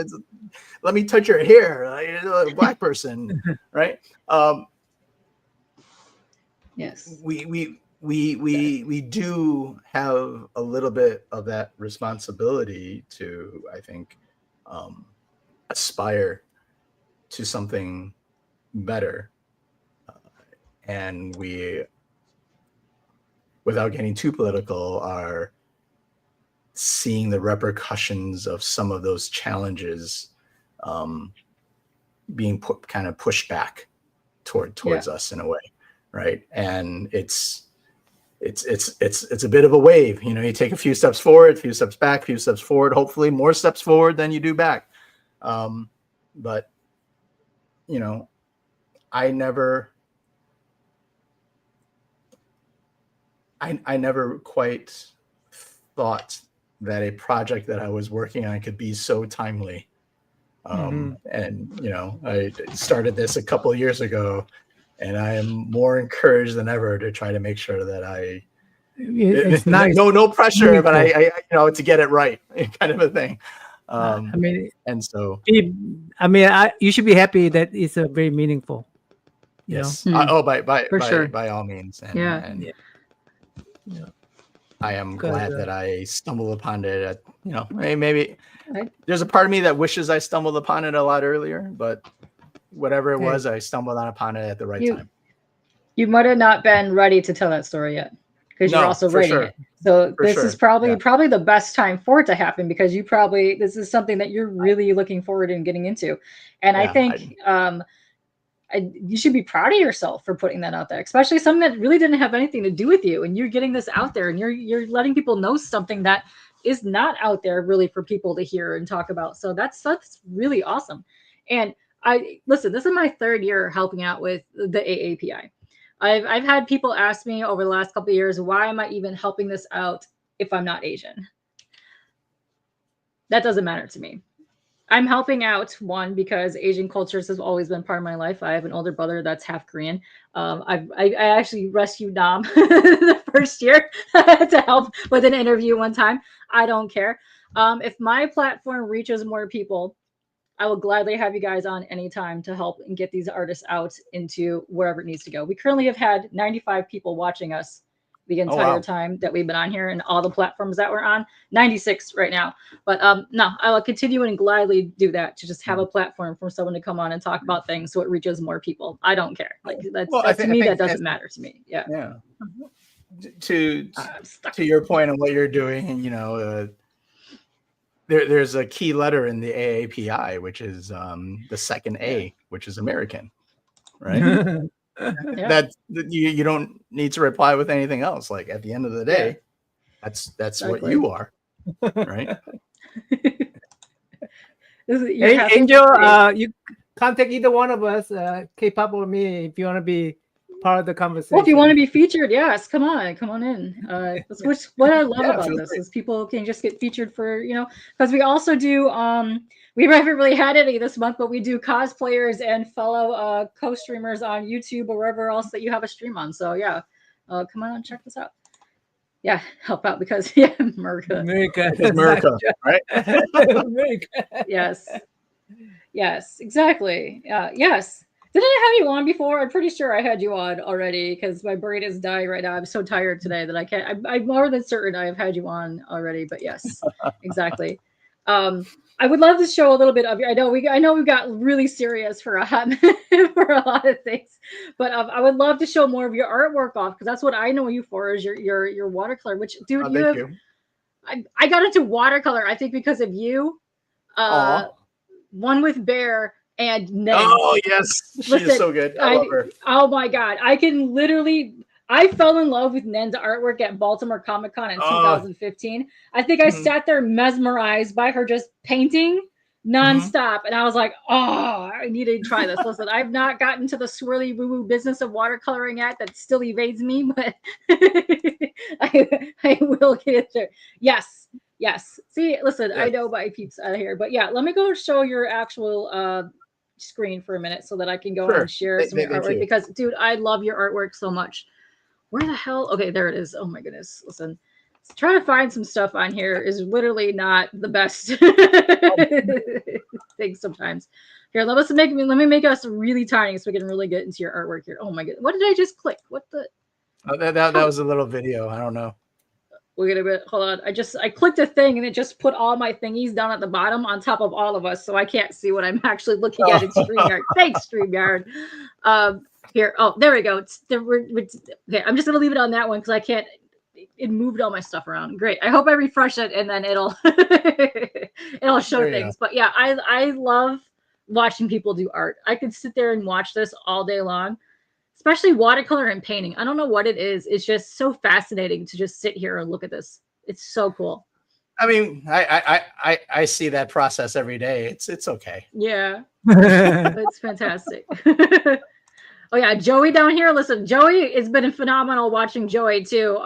let me touch your hair, you're a Black person, right? Yes. We do have a little bit of that responsibility to, I think, aspire to something better, and we, without getting too political, are seeing the repercussions of some of those challenges being kind of pushed back towards us in a way, right? And it's it's a bit of a wave. You know, you take a few steps forward, a few steps back, a few steps forward, hopefully more steps forward than you do back. But, you know, I never quite thought that a project that I was working on could be so timely. And, you know, I started this a couple of years ago, and I am more encouraged than ever to try to make sure that it's nice. No pressure, but I you know, to get it right, kind of a thing. I mean, and so, you should be happy that it's very meaningful. Yes. You know? By all means. And, I am glad that I stumbled upon it at, you know, maybe there's a part of me that wishes I stumbled upon it a lot earlier, but whatever it was, I stumbled upon it at the right time. You might have not been ready to tell that story yet, because you're also writing it. So this is probably the best time for it to happen, because this is something that you're really looking forward to and getting into. And I think you should be proud of yourself for putting that out there, especially something that really didn't have anything to do with you, and you're getting this out there, and you're letting people know something that is not out there really for people to hear and talk about. So that's really awesome. And listen, this is my 3rd year helping out with the AAPI. I've had people ask me over the last couple of years, why am I even helping this out if I'm not Asian? That doesn't matter to me. I'm helping out, one, because Asian cultures has always been part of my life. I have an older brother that's half Korean. I actually rescued Nam the first year to help with an interview one time. I don't care. If my platform reaches more people, I will gladly have you guys on anytime to help and get these artists out into wherever it needs to go. We currently have had 95 people watching us the entire time that we've been on here, and all the platforms that we're on, 96 right now. But no, I will continue and gladly do that, to just have a platform for someone to come on and talk about things so it reaches more people. I don't care. Like to me, that doesn't matter to me. Yeah. Yeah. To your point on what you're doing, and, you know, there's a key letter in the AAPI, which is the second A, which is American, right? That you don't need to reply with anything else. Like, at the end of the day, that's exactly what you are, right? Hey, Angel, you contact either one of us, K-pop or me, if you want to be part of the conversation. Well, if you want to be featured, yes, come on in. That's what I love about this is people can just get featured for, you know, because we also do we haven't really had any this month, but we do cosplayers and fellow co-streamers on YouTube or wherever else that you have a stream on. So yeah, come on and check this out. Yeah, help out, because America, right? America. Yes, exactly. Yes. Didn't I have you on before? I'm pretty sure I had you on already, because my brain is dying right now. I'm so tired today that I can't. I'm more than certain I have had you on already. But yes, exactly. I would love to show a little bit of you. I know we got really serious for a hot minute for a lot of things, but I would love to show more of your artwork off, because that's what I know you for, is your watercolor. Which, dude, I got into watercolor, I think, because of you. One with Bear and Nen. Oh yes, she is so good. I love her. Oh my god, I fell in love with Nen's artwork at Baltimore Comic Con in 2015. I think I sat there mesmerized by her just painting nonstop, and I was like, oh, I need to try this. Listen, I've not gotten to the swirly woo-woo business of watercoloring yet. That still evades me, but I will get it there. Yes. See, listen, I know my peeps out here, but yeah, let me go show your actual screen for a minute so that I can go and share some of your artwork, because, dude, I love your artwork so much. Where the hell? Okay, there it is. Oh my goodness. Listen, trying to find some stuff on here is literally not the best thing sometimes. Here, let me make us really tiny so we can really get into your artwork here. Oh my god, what did I just click? What the? Oh, that was a little video. I don't know. Wait a minute. Hold on. I clicked a thing and it just put all my thingies down at the bottom on top of all of us, so I can't see what I'm actually looking at in StreamYard. Thanks, StreamYard. Here. Oh, there we go. Okay, I'm just gonna leave it on that one because I can't. It moved all my stuff around. Great. I hope I refresh it and then it'll show things. But yeah, I love watching people do art. I could sit there and watch this all day long. especially watercolor and painting. I don't know what it is. It's just so fascinating to just sit here and look at this. It's so cool. I mean, I see that process every day. It's okay. Yeah, it's fantastic. Oh yeah, Joey down here. Listen, Joey, it's been phenomenal watching Joey too.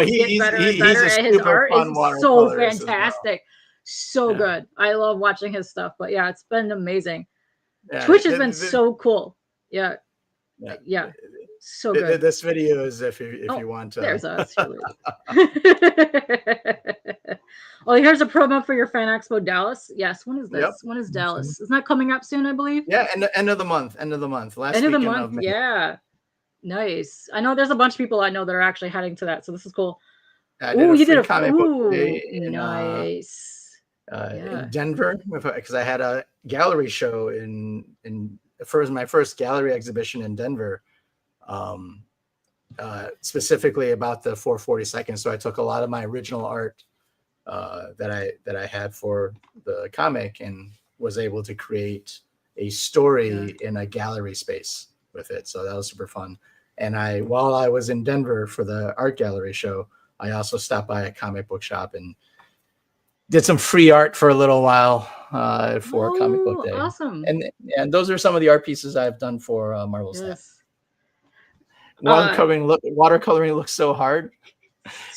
He's better and better at his art. It's so fantastic, so good. I love watching his stuff. But yeah, it's been amazing. Yeah, Twitch has been so cool. Yeah. So good. This video is if you want to. There's us. Oh, here's a promo for your Fan Expo Dallas. Yes, when is this? Yep. When is Dallas? Isn't that coming up soon, I believe? Yeah, end of the month. End of the month. Last end of the weekend month. Of May. Yeah. Nice. I know there's a bunch of people I know that are actually heading to that, so this is cool. You did a comic book day nice. In Denver because I had a gallery show in my first gallery exhibition in Denver. Specifically about the 442nd. So I took a lot of my original art that I had for the comic and was able to create a story in a gallery space with it. So that was super fun. And while I was in Denver for the art gallery show, I also stopped by a comic book shop and did some free art for a little while for Comic Book Day. Awesome. And those are some of the art pieces I've done for Marvel's Snap. Watercoloring looks so hard.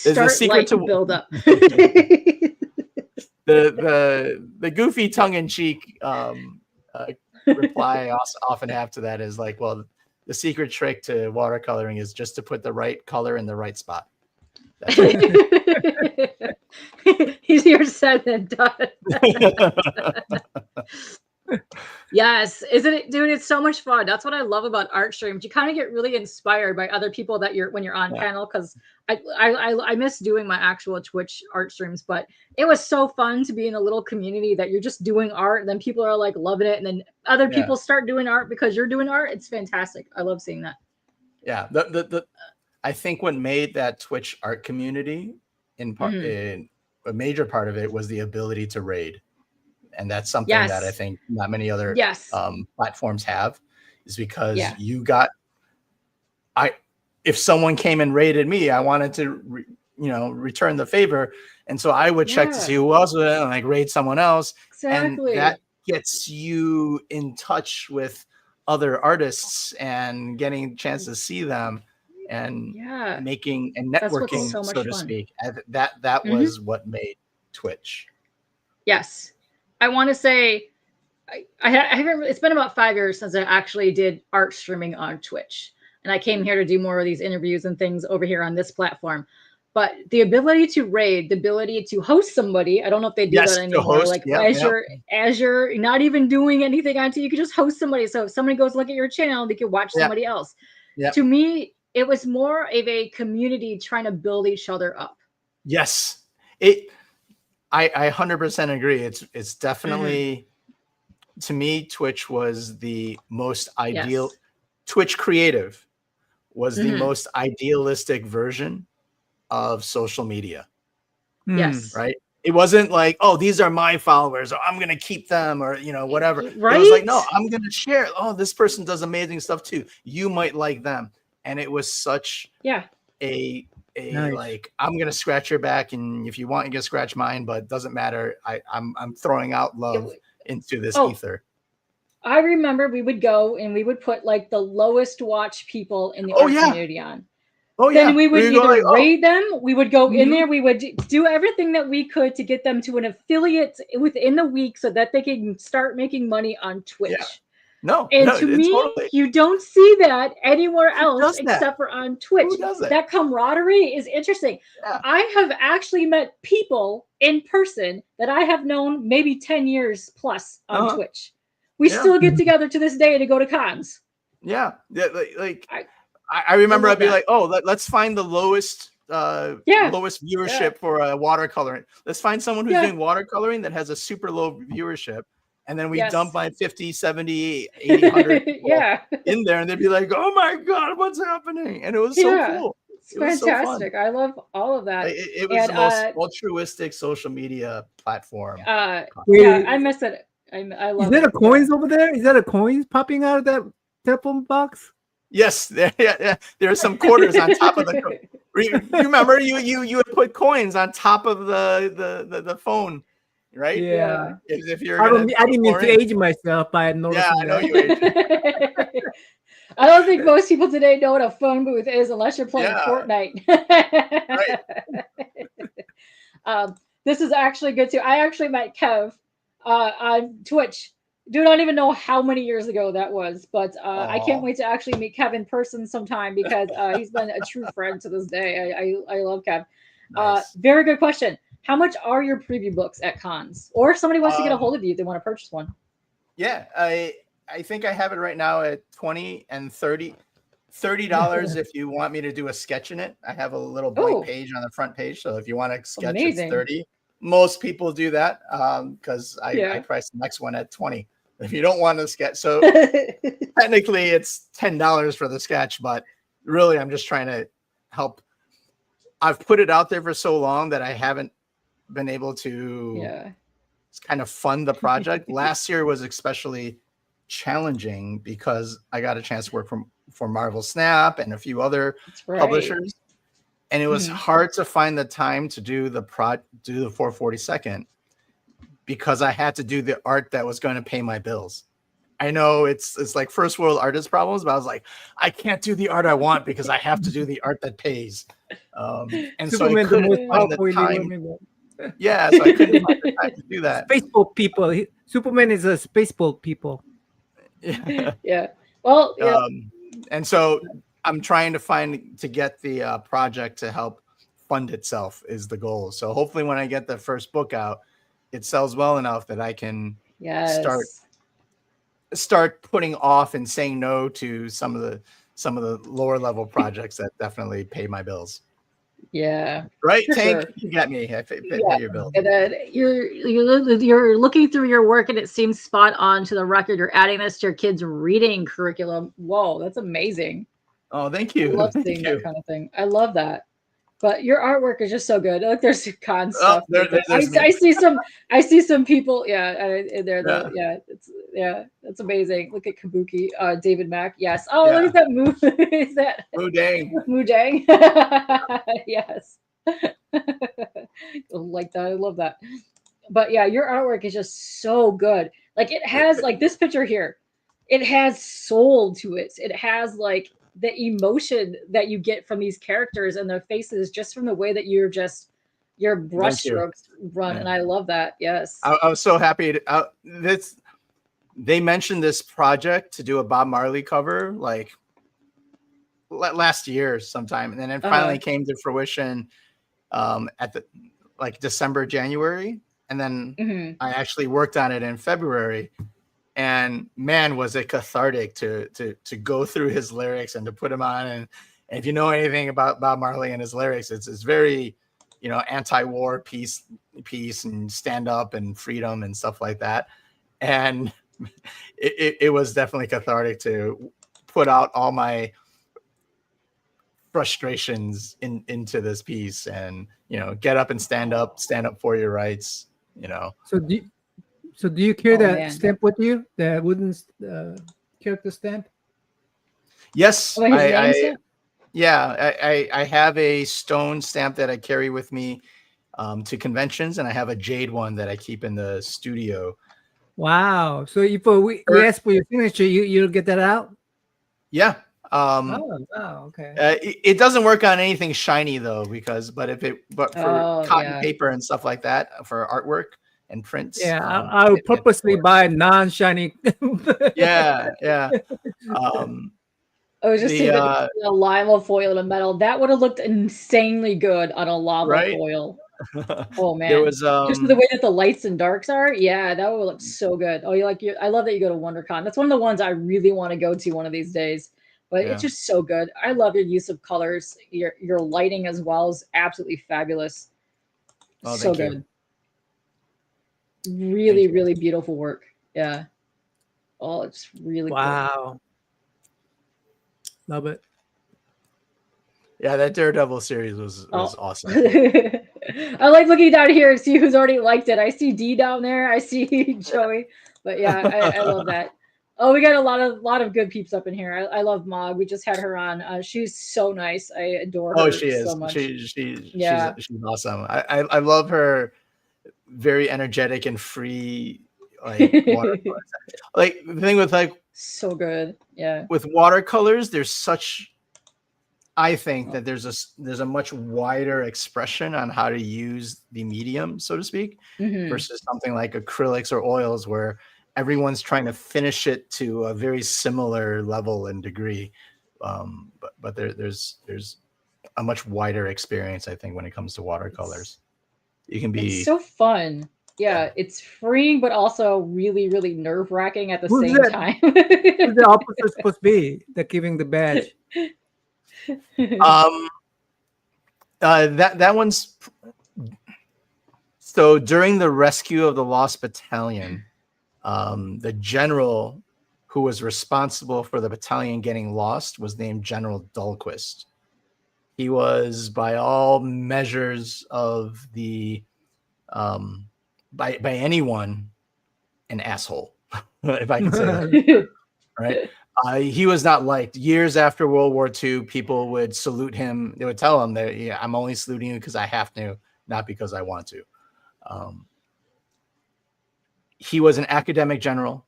There's a secret to build up. the goofy tongue-in-cheek reply I often have to that is like, well, the secret trick to watercoloring is just to put the right color in the right spot. Easier said than done. Yes, isn't it, dude? It's so much fun. That's what I love about art streams. You kind of get really inspired by other people that when you're on panel. Because I miss doing my actual Twitch art streams, but it was so fun to be in a little community that you're just doing art, and then people are like loving it, and then other people start doing art because you're doing art. It's fantastic. I love seeing that. Yeah, I think what made that Twitch art community in part, a major part of it was the ability to raid. And that's something that I think not many other platforms have, is because if someone came and raided me, I wanted to, return the favor. And so I would check to see who else was and like raid someone else. Exactly. And that gets you in touch with other artists and getting a chance to see them and making and networking, so to speak. That was what made Twitch. Yes. I want to say, it's been about 5 years since I actually did art streaming on Twitch. And I came here to do more of these interviews and things over here on this platform. But the ability to raid, the ability to host somebody, I don't know if they do that anymore. As you're not even doing anything on TV, you can just host somebody. So if somebody goes look at your channel, they can watch somebody else. Yep. To me, it was more of a community trying to build each other up. Yes. I 100% agree. It's definitely, to me, Twitch was the most ideal. Twitch Creative was the most idealistic version of social media. Yes. Right? It wasn't like, oh, these are my followers, or I'm going to keep them, or, whatever. Right? It was like, no, I'm going to share. Oh, this person does amazing stuff too. You might like them. And it was such like, I'm gonna scratch your back, and if you want, you can scratch mine, but it doesn't matter. I'm throwing out love into this ether. I remember we would go and we would put like the lowest watch people in the art community on. Then we would either raid them, we would go in there, we would do everything that we could to get them to an affiliate within the week so that they can start making money on Twitch. To me, you don't see that anywhere else except for on Twitch. That camaraderie is interesting. I have actually met people in person that I have known maybe 10 years plus on Twitch. We still get together to this day to go to cons. I remember I'd be like, oh, let's find the lowest viewership for watercoloring. Let's find someone who's doing watercoloring that has a super low viewership. And then we dump my 50, 70, 80, 100 in there, and they'd be like, oh my God, what's happening? And it was so cool. It's fantastic. So I love all of that. It was the most altruistic social media platform. I miss it. I love it. Is that a coins over there? Is that a coins popping out of that telephone box? Yes, there are some quarters on top of the. You remember you would put coins on top of the phone, right? Yeah. If you're I gonna, didn't mean to age myself by noticing I know that. you aged. I don't think most people today know what a phone booth is unless you're playing Fortnite. Right. This is actually good too. I actually met Kev on Twitch. Do not even know how many years ago that was, but I can't wait to actually meet Kev in person sometime because he's been a true friend to this day. I love Kev. Nice. Very good question. How much are your preview books at cons? Or if somebody wants to get a hold of you, they want to purchase one. Yeah, I think I have it right now at $20 and $30 if you want me to do a sketch in it. I have a little blank page on the front page, so if you want to sketch, it's $30. Most people do that because I priced the next one at $20. If you don't want to sketch, so technically it's $10 for the sketch, but really I'm just trying to help. I've put it out there for so long that I haven't been able to kind of fund the project. Last year was especially challenging because I got a chance to work for Marvel Snap and a few other publishers, and it was hard to find the time to do the 442nd because I had to do the art that was going to pay my bills. I know it's like first world artist problems, but I was like, I can't do the art I want because I have to do the art that pays. And Superman, so I couldn't find the time. Yeah, so I couldn't find the time to do that. Spaceboat people. Superman is a spaceboat people. Yeah. Well, and so I'm trying to get the project to help fund itself is the goal. So hopefully when I get the first book out, it sells well enough that I can start putting off and saying no to some of the lower level projects that definitely pay my bills. Yeah. Right, Tank? Sure. You got me. I pay your bills. And then you're looking through your work and it seems spot on to the record. You're adding this to your kids' reading curriculum. Whoa, that's amazing. Oh, thank you. I love seeing that kind of thing. I love that. But your artwork is just so good. Look, there's con stuff. I see some people. That's amazing. Look at Kabuki, David Mack. Yes. Oh, look at that move. Is that Mudang? Mudang. Yes. Like that. I love that. But yeah, your artwork is just so good. Like it has like this picture here. It has soul to it. It has like the emotion that you get from these characters and their faces just from the way that your brushstrokes run. And I love that. Yes. I was so happy they mentioned this project to do a Bob Marley cover like last year sometime. And then it finally came to fruition at the like December, January. And then I actually worked on it in February. And man, was it cathartic to go through his lyrics and to put them on. And if you know anything about Bob Marley and his lyrics, it's very, anti-war peace and stand up and freedom and stuff like that. And it was definitely cathartic to put out all my frustrations into this piece and, get up and stand up for your rights, So do you carry that stamp with you? The wooden character stamp? Yes. I have a stone stamp that I carry with me to conventions, and I have a jade one that I keep in the studio. Wow. So if we ask for your signature, you'll get that out? Yeah. Okay. It doesn't work on anything shiny though, but for cotton paper and stuff like that for artwork and prints. Yeah, I would purposely buy non-shiny. Yeah. I was just seeing a lava foil in a metal. That would have looked insanely good on a lava foil. Oh man, there was just the way that the lights and darks are. Yeah, that would look so good. Oh, I love that you go to WonderCon. That's one of the ones I really want to go to one of these days. But it's just so good. I love your use of colors. Your lighting as well is absolutely fabulous. Oh, so good. You. Really, really beautiful work. Yeah. Oh, it's really cool. Love it. Yeah, that Daredevil series was awesome. I like looking down here and see who's already liked it. I see D down there. I see Joey. But yeah, I love that. Oh, we got a lot of good peeps up in here. I love Mog. We just had her on. She's so nice. I adore her she is. so much. She's awesome. I love her. Very energetic and free, like watercolors. Like the thing with like so good. Yeah. With watercolors, I think that there's a much wider expression on how to use the medium, so to speak, versus something like acrylics or oils where everyone's trying to finish it to a very similar level and degree. But there's a much wider experience, I think, when it comes to watercolors. You can be it's so fun. Yeah, it's freeing, but also really, really nerve-wracking at the same time. Who's the officer supposed to be that giving the badge? That one's so during the rescue of the Lost Battalion, the general who was responsible for the battalion getting lost was named General Dahlquist. He was, by all measures of the by anyone, an asshole, if I can say that. Right? He was not liked. Years after World War II, people would salute him. They would tell him that, yeah, I'm only saluting you because I have to, not because I want to. He was an academic general,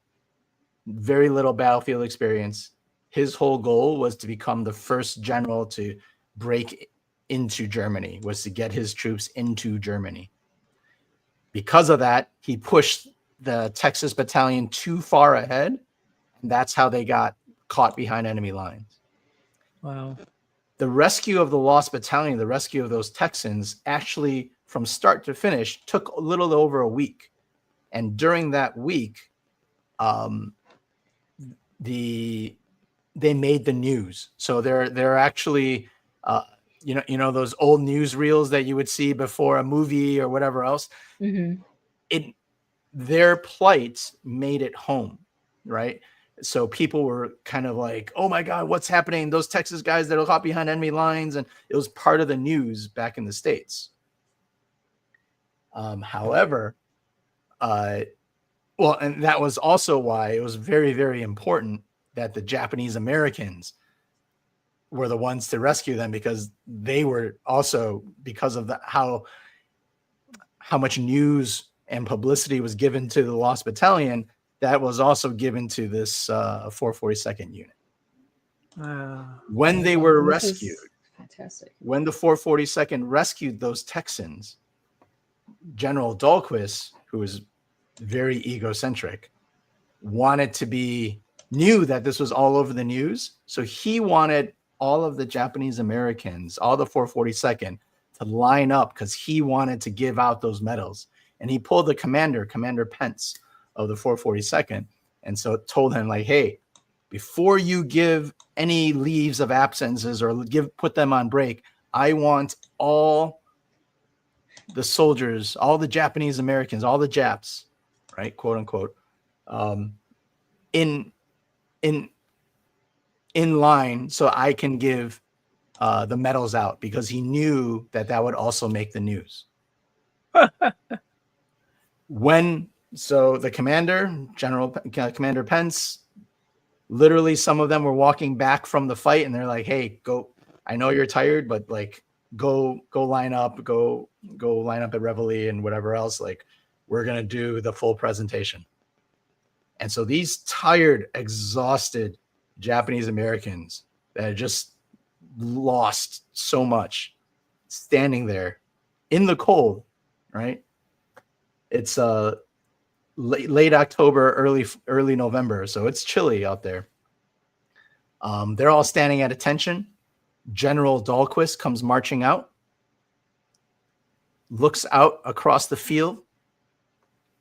very little battlefield experience. His whole goal was to become the first general to break into Germany, was to get his troops into Germany. Because of that, he pushed the Texas Battalion too far ahead, and that's how they got caught behind enemy lines. Wow. The rescue of the Lost Battalion, the rescue of those Texans, actually from start to finish took a little over a week. And during that week, they made the news. So they're actually, you know those old news reels that you would see before a movie or whatever else. Their plight made it home, right? So people were kind of like, oh my God, what's happening? Those Texas guys that are caught behind enemy lines. And it was part of the news back in the States. However, well, and that was also why it was very, very important that the Japanese Americans were the ones to rescue them, because they were also, because of how much news and publicity was given to the Lost Battalion, that was also given to this 442nd unit. When they were rescued, fantastic. When the 442nd rescued those Texans, General Dahlquist, who was very egocentric, knew that this was all over the news. So he wanted all of the Japanese Americans, all the 442nd, to line up because he wanted to give out those medals. And he pulled the Commander Pence of the 442nd, and so told him, like, hey, before you give any leaves of absences or put them on break, I want all the soldiers, all the Japanese Americans, all the Japs, right, quote unquote, in line so I can give the medals out, because he knew that would also make the news. So the Commander Pence, literally some of them were walking back from the fight, and they're like, hey, go, I know you're tired, but like, go line up, go line up at Reveille and whatever else. Like, we're going to do the full presentation. And so these tired, exhausted Japanese Americans that had just lost so much, standing there in the cold, right? It's late October, early November, so it's chilly out there. They're all standing at attention. General Dahlquist comes marching out, looks out across the field,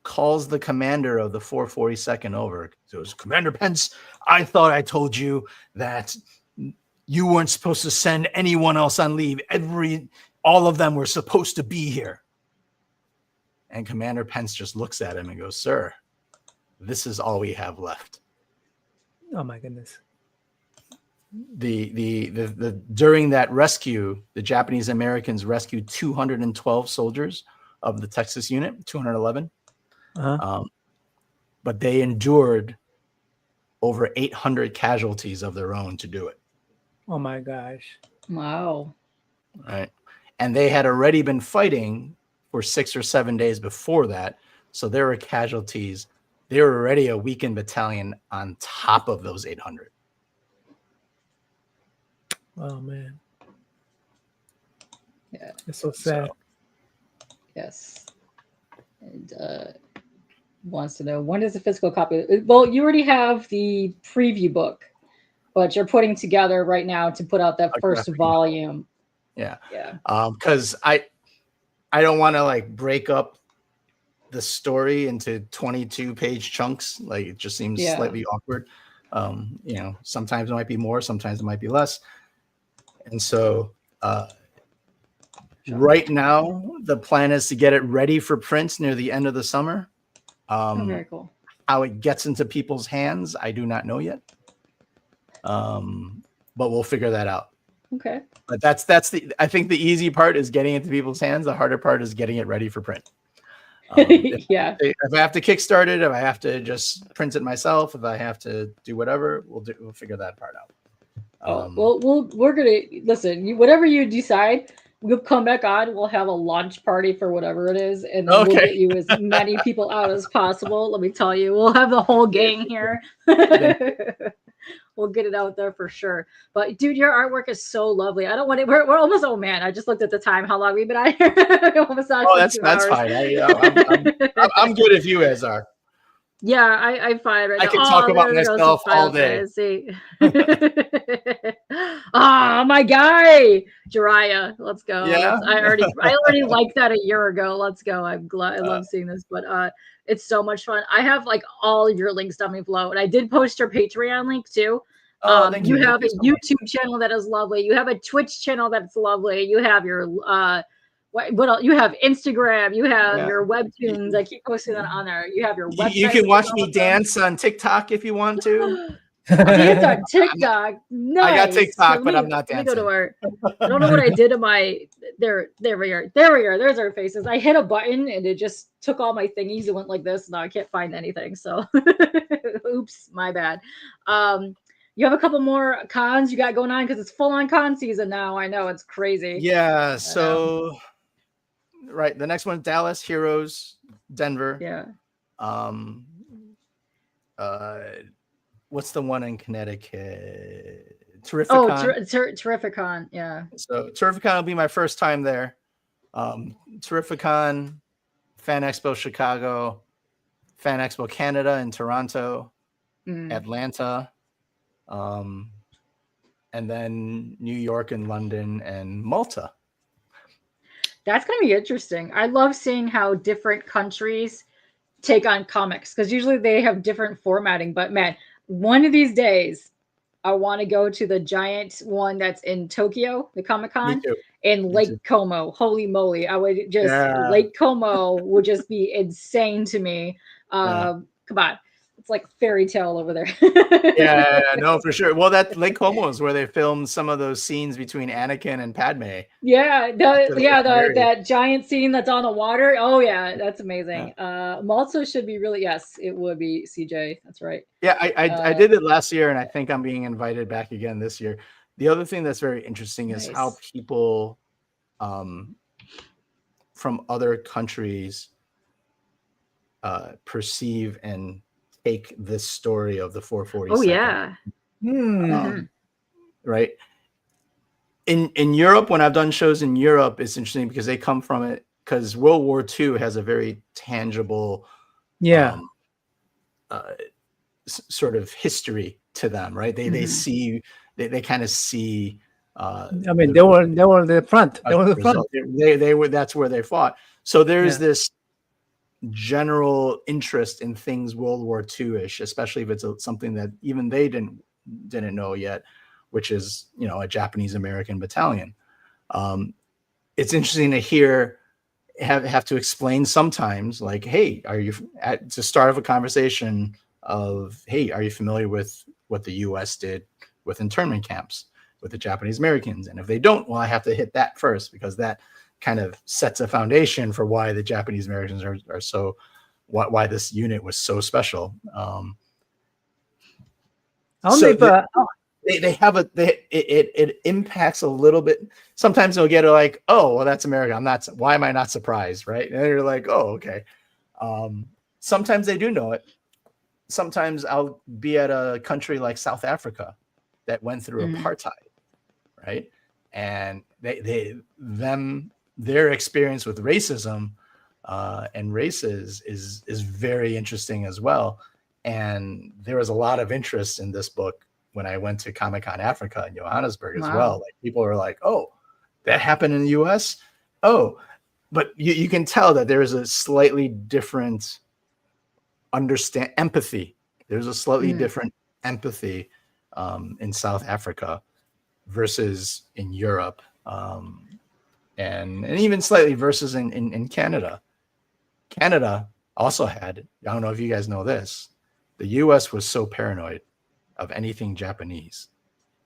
calls the commander of the 442nd over. So, Commander Pence, I thought I told you that you weren't supposed to send anyone else on leave. All of them were supposed to be here. And Commander Pence just looks at him and goes, sir, this is all we have left. Oh my goodness. During that rescue, the Japanese Americans rescued 212 soldiers of the Texas unit, 211. But they endured over 800 casualties of their own to do it. Oh my gosh. Wow. Right. And they had already been fighting for 6 or 7 days before that. So there were casualties. They were already a weakened battalion on top of those 800. Oh man. Yeah. It's so sad. So, Yes. And wants to know, when is the physical copy? Well, you already have the preview book, but you're putting together right now to put out that first volume. Yeah. Yeah. Because I don't want to like break up the story into 22-page chunks. Like it just seems slightly awkward. You know, sometimes it might be more, sometimes it might be less. And so right now, the plan is to get it ready for print near the end of the summer. Very cool. How it gets into people's hands, I do not know yet. But we'll figure that out. Okay. But I think the easy part is getting it to people's hands. The harder part is getting it ready for print. If I have to kickstart it, if I have to just print it myself, if I have to do whatever, we'll figure that part out. We're gonna listen. Whatever you decide, we'll come back on. We'll have a launch party for whatever it is, and then we'll get you as many people out as possible. Let me tell you, we'll have the whole gang here. We'll get it out there for sure. But dude, your artwork is so lovely. I don't want it. We're almost. Oh man, I just looked at the time. How long we've been out here? That's fine. I'm good if you guys are. Yeah, I'm fine right now. I can talk about myself all day. Oh, my guy, Jiraiya. Let's go. Yeah. I already liked that a year ago. Let's go. I'm glad. I love seeing this, but it's so much fun. I have like all of your links down below, and I did post your Patreon link too. You have a YouTube channel that is lovely. You have a Twitch channel that's lovely. You have your what else? You have Instagram. You have your webtoons. I keep posting that on there. You have your website. You can watch me dance on TikTok if you want to. Dance on TikTok. Nice. I got TikTok, but I'm not dancing. Let me go to our. I don't know what I did to my. There we are. There we are. There's our faces. I hit a button and it just took all my thingies and went like this. Now I can't find anything. So, oops, my bad. You have a couple more cons you got going on because it's full on con season now. I know it's crazy. Yeah. So. Right. The next one, Dallas, Heroes, Denver. Yeah. What's the one in Connecticut? Terrificon. Oh, Terrificon. Yeah. So Terrificon will be my first time there. Terrificon, Fan Expo Chicago, Fan Expo Canada in Toronto, Atlanta, and then New York and London and Malta. That's going to be interesting. I love seeing how different countries take on comics because usually they have different formatting. But man, one of these days, I want to go to the giant one that's in Tokyo, the Comic-Con, in Lake Como. Holy moly. I would just, Lake Como would just be insane to me. Come on. It's like fairy tale over there. No, for sure. Well, that Lake Como is where they filmed some of those scenes between Anakin and Padme. Yeah, that giant scene that's on the water. Oh yeah, that's amazing. Malta should be really, yes, it would be CJ. That's right. Yeah, I did it last year, and I think I'm being invited back again this year. The other thing that's very interesting is how people from other countries perceive and take this story of the 440. Oh yeah. Right. In Europe, when I've done shows in Europe, it's interesting because they come from it because World War II has a very tangible sort of history to them, right? They see they kind of see I mean they were the front. They were the front. They were, that's where they fought. So there's this general interest in things World War II-ish, especially if it's something that even they didn't know yet, which is, you know, a Japanese American battalion. It's interesting to have to explain sometimes, like, hey, are you at the start of a conversation of, hey, are you familiar with what the US did with internment camps with the Japanese Americans? And if they don't, well, I have to hit that first because that kind of sets a foundation for why the Japanese Americans are so, why this unit was so special. They have it impacts a little bit. Sometimes they'll get it like, oh, well, that's America. Why am I not surprised? Right. And you're like, oh, okay. Sometimes they do know it. Sometimes I'll be at a country like South Africa that went through apartheid. Right. And their experience with racism and races is very interesting as well. And there was a lot of interest in this book when I went to Comic-Con Africa in Johannesburg as well. Like people were like, oh, that happened in the US. Oh, but you can tell that there is a slightly different empathy. There's a slightly different empathy in South Africa versus in Europe. And even slightly versus in Canada. Canada also had, I don't know if you guys know this, the US was so paranoid of anything Japanese.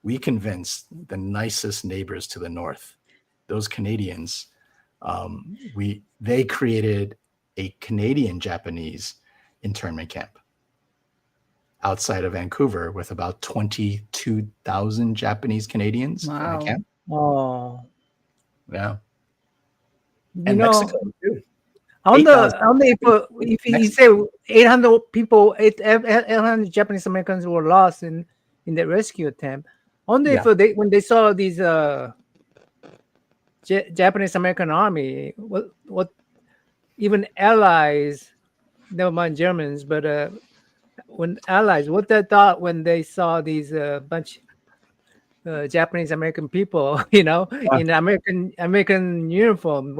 We convinced the nicest neighbors to the north, those Canadians, they created a Canadian Japanese internment camp outside of Vancouver with about 22,000 Japanese Canadians in the camp. Oh, yeah. And Mexico too. If you say 800 people, 800 Japanese Americans were lost in the rescue attempt. When they saw these Japanese American army, what even allies, never mind Germans, but when allies, what they thought when they saw these bunch Japanese American people, in American uniform,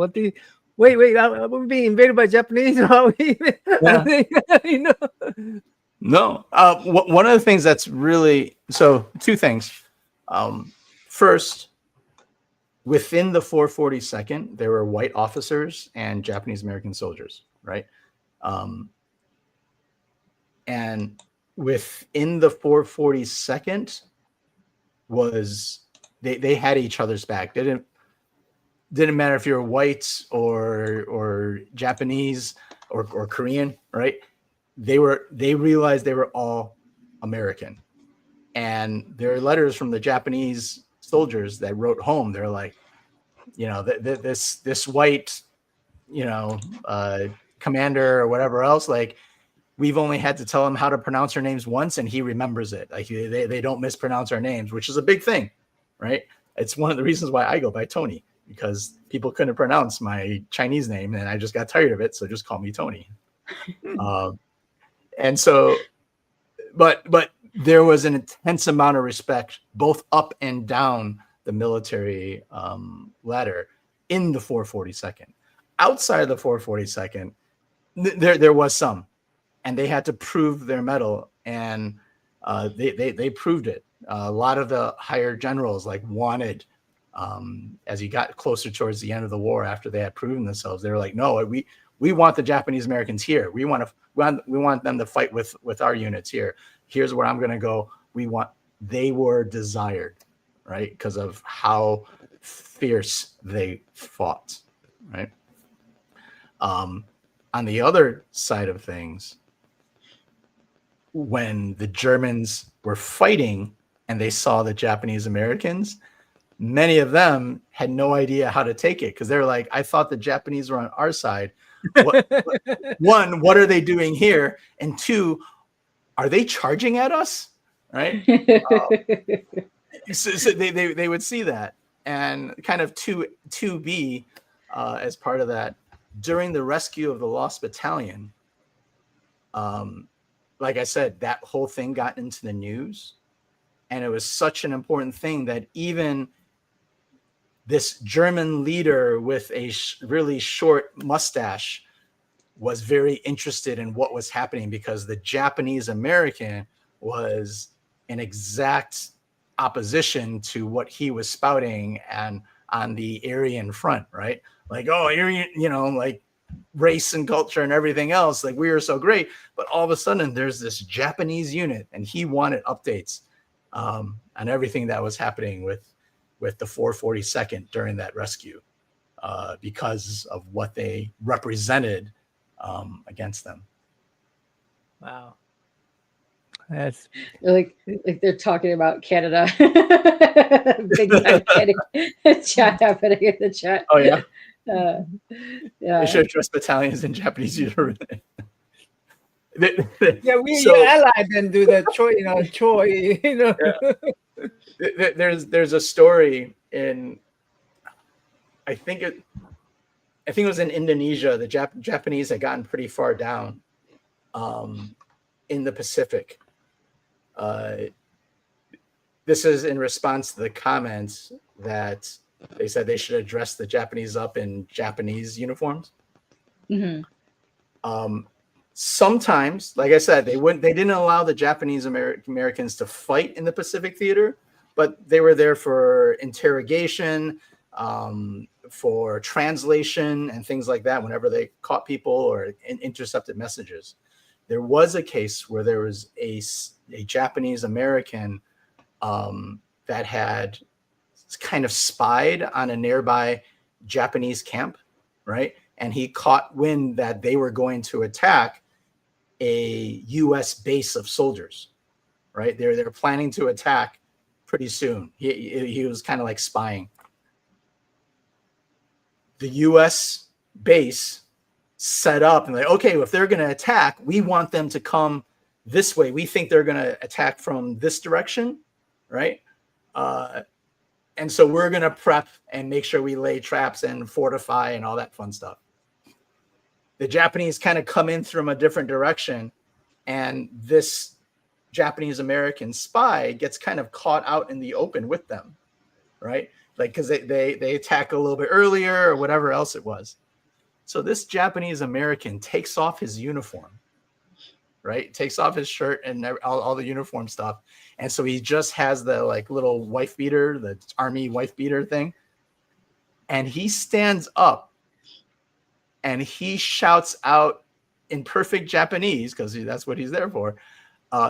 Wait, are we being invaded by Japanese? No. One of the things that's really, so two things. First, within the 442nd, there were white officers and Japanese American soldiers, right? And within the 442nd they had each other's back. Didn't matter if you're white or Japanese or Korean, right? They realized they were all American. And there are letters from the Japanese soldiers that wrote home. They're like, this white, commander or whatever else, like, we've only had to tell him how to pronounce our names once and he remembers it. Like they don't mispronounce our names, which is a big thing, right? It's one of the reasons why I go by Tony, because people couldn't pronounce my Chinese name and I just got tired of it. So just call me Tony. And so, but there was an intense amount of respect, both up and down the military ladder in the 442nd. Outside of the 442nd, there was some, and they had to prove their mettle, and they proved it. A lot of the higher generals wanted, as you got closer towards the end of the war, after they had proven themselves, they were like, no, we want the Japanese Americans here. We want them to fight with our units here. Here's where I'm going to go. They were desired, right? Because of how fierce they fought, right? On the other side of things, when the Germans were fighting and they saw the Japanese Americans, many of them had no idea how to take it, because they're like, I thought the Japanese were on our side. One, what are they doing here? And two, are they charging at us? Right? So they would see that. And kind of 2B, as part of that, during the rescue of the Lost Battalion, like I said, that whole thing got into the news, and it was such an important thing that even this German leader with a really short mustache was very interested in what was happening, because the Japanese American was in exact opposition to what he was spouting and on the Aryan front, right? Like, oh, Aryan, like race and culture and everything else, like we are so great. But all of a sudden there's this Japanese unit, and he wanted updates on everything that was happening with the 442nd during that rescue, because of what they represented against them. Wow. That's like they're talking about Canada. Big time chat happening in the chat. Oh yeah. Yeah. They should address battalions in Japanese uniform. yeah, you allied and do the Troy, Yeah. There's a story in, I think it was in Indonesia. The Japanese had gotten pretty far down in the Pacific. This is in response to the comments that they said they should address the Japanese up in Japanese uniforms. Mm-hmm. Sometimes, like I said, they didn't allow the Japanese Americans to fight in the Pacific theater, but they were there for interrogation, for translation and things like that whenever they caught people or intercepted messages. There was a case where there was a Japanese American that had kind of spied on a nearby Japanese camp, right? And he caught wind that they were going to attack a US base of soldiers, right? They're planning to attack pretty soon. He was kind of like spying. The US base set up and like, okay, if they're going to attack, we want them to come this way. We think they're going to attack from this direction, right? And so we're going to prep and make sure we lay traps and fortify and all that fun stuff. The Japanese kind of come in from a different direction, and this Japanese American spy gets kind of caught out in the open with them, right? Like, because they attack a little bit earlier or whatever else it was. So this Japanese American takes off his uniform, right? Takes off his shirt and all the uniform stuff. And so he just has the like little wife beater, the army wife beater thing. And he stands up and he shouts out in perfect Japanese, because that's what he's there for,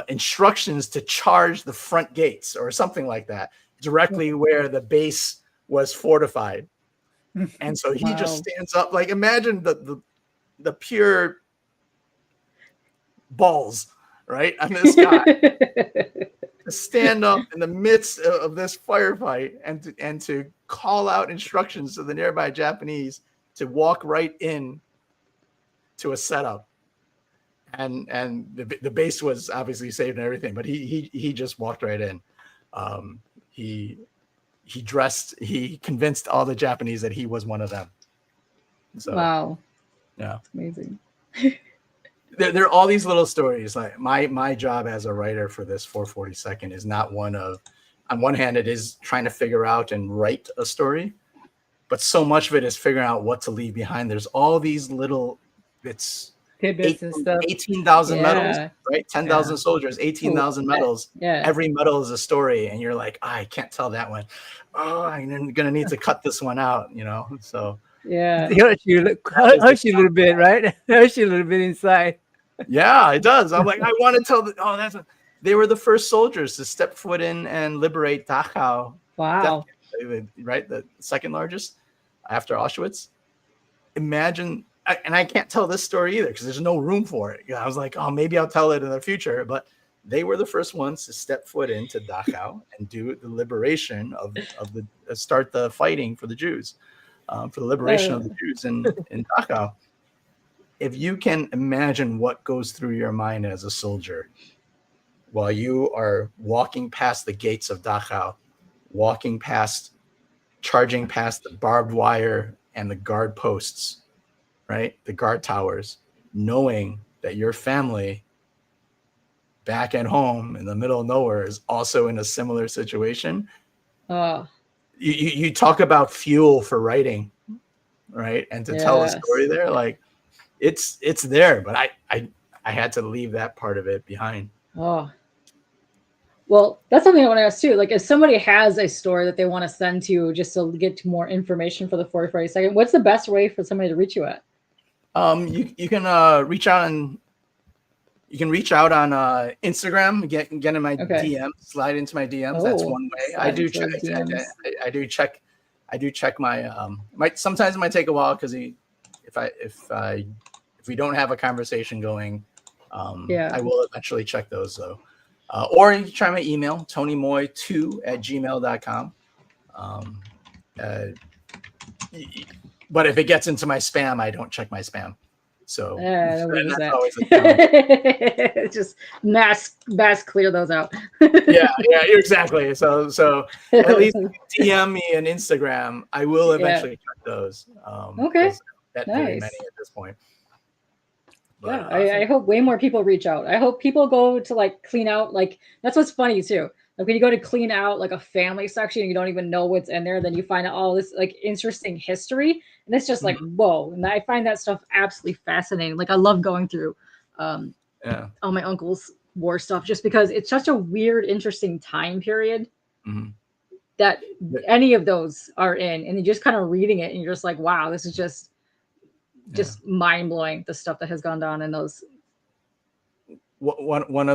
instructions to charge the front gates or something like that, directly where the base was fortified. And so he just stands up, like imagine the pure balls, right, on this guy to stand up in the midst of this firefight and to call out instructions to the nearby Japanese to walk right in to a setup. And the base was obviously saved and everything, but he just walked right in. He convinced all the Japanese that he was one of them. So, wow. Yeah. Amazing. There are all these little stories. Like my job as a writer for this 442nd is not one of, on one hand, it is trying to figure out and write a story, but so much of it is figuring out what to leave behind. There's all these little bits. 18,000 medals, right? 10,000 soldiers, 18,000 medals. Yeah. Every medal is a story, and you're like, I can't tell that one. Oh, I'm gonna need to cut this one out, So yeah, it hurts you a little bit, right? It hurts you a little bit inside. Yeah, it does. I'm like, I want to tell they were the first soldiers to step foot in and liberate Dachau. Wow. Right, the second largest after Auschwitz. Imagine. And I can't tell this story either because there's no room for it. I was like, oh, maybe I'll tell it in the future. But they were the first ones to step foot into Dachau and do the liberation of the start the fighting for the Jews, for the liberation of the Jews in Dachau. If you can imagine what goes through your mind as a soldier while you are walking past the gates of Dachau, charging past the barbed wire and the guard posts, right? The guard towers, knowing that your family back at home in the middle of nowhere is also in a similar situation. You talk about fuel for writing, right? And to tell a story there, like it's there, but I had to leave that part of it behind. Oh, well, that's something I want to ask too. Like, if somebody has a story that they want to send to you just to get more information for the 442nd, what's the best way for somebody to reach you at? You can reach out on Instagram, get in my DMs, slide into my DMs. That's one way. I do check my sometimes it might take a while because if we don't have a conversation going, I will eventually check those though. Or you can try my email, tonymoy2@gmail.com. But if it gets into my spam, I don't check my spam. So that's that. Always just mass clear those out. yeah, exactly. So at least DM me on Instagram. I will eventually check those. Okay, that very many at this point. But, I hope way more people reach out. I hope people go to like clean out. Like that's what's funny too. Like when you go to clean out like a family section and you don't even know what's in there, then you find out all this like interesting history, and it's just like whoa. And I find that stuff absolutely fascinating. Like I love going through all my uncle's war stuff just because it's such a weird, interesting time period that any of those are in, and you're just kind of reading it and you're just like, wow, this is just mind blowing. The stuff that has gone down in those. One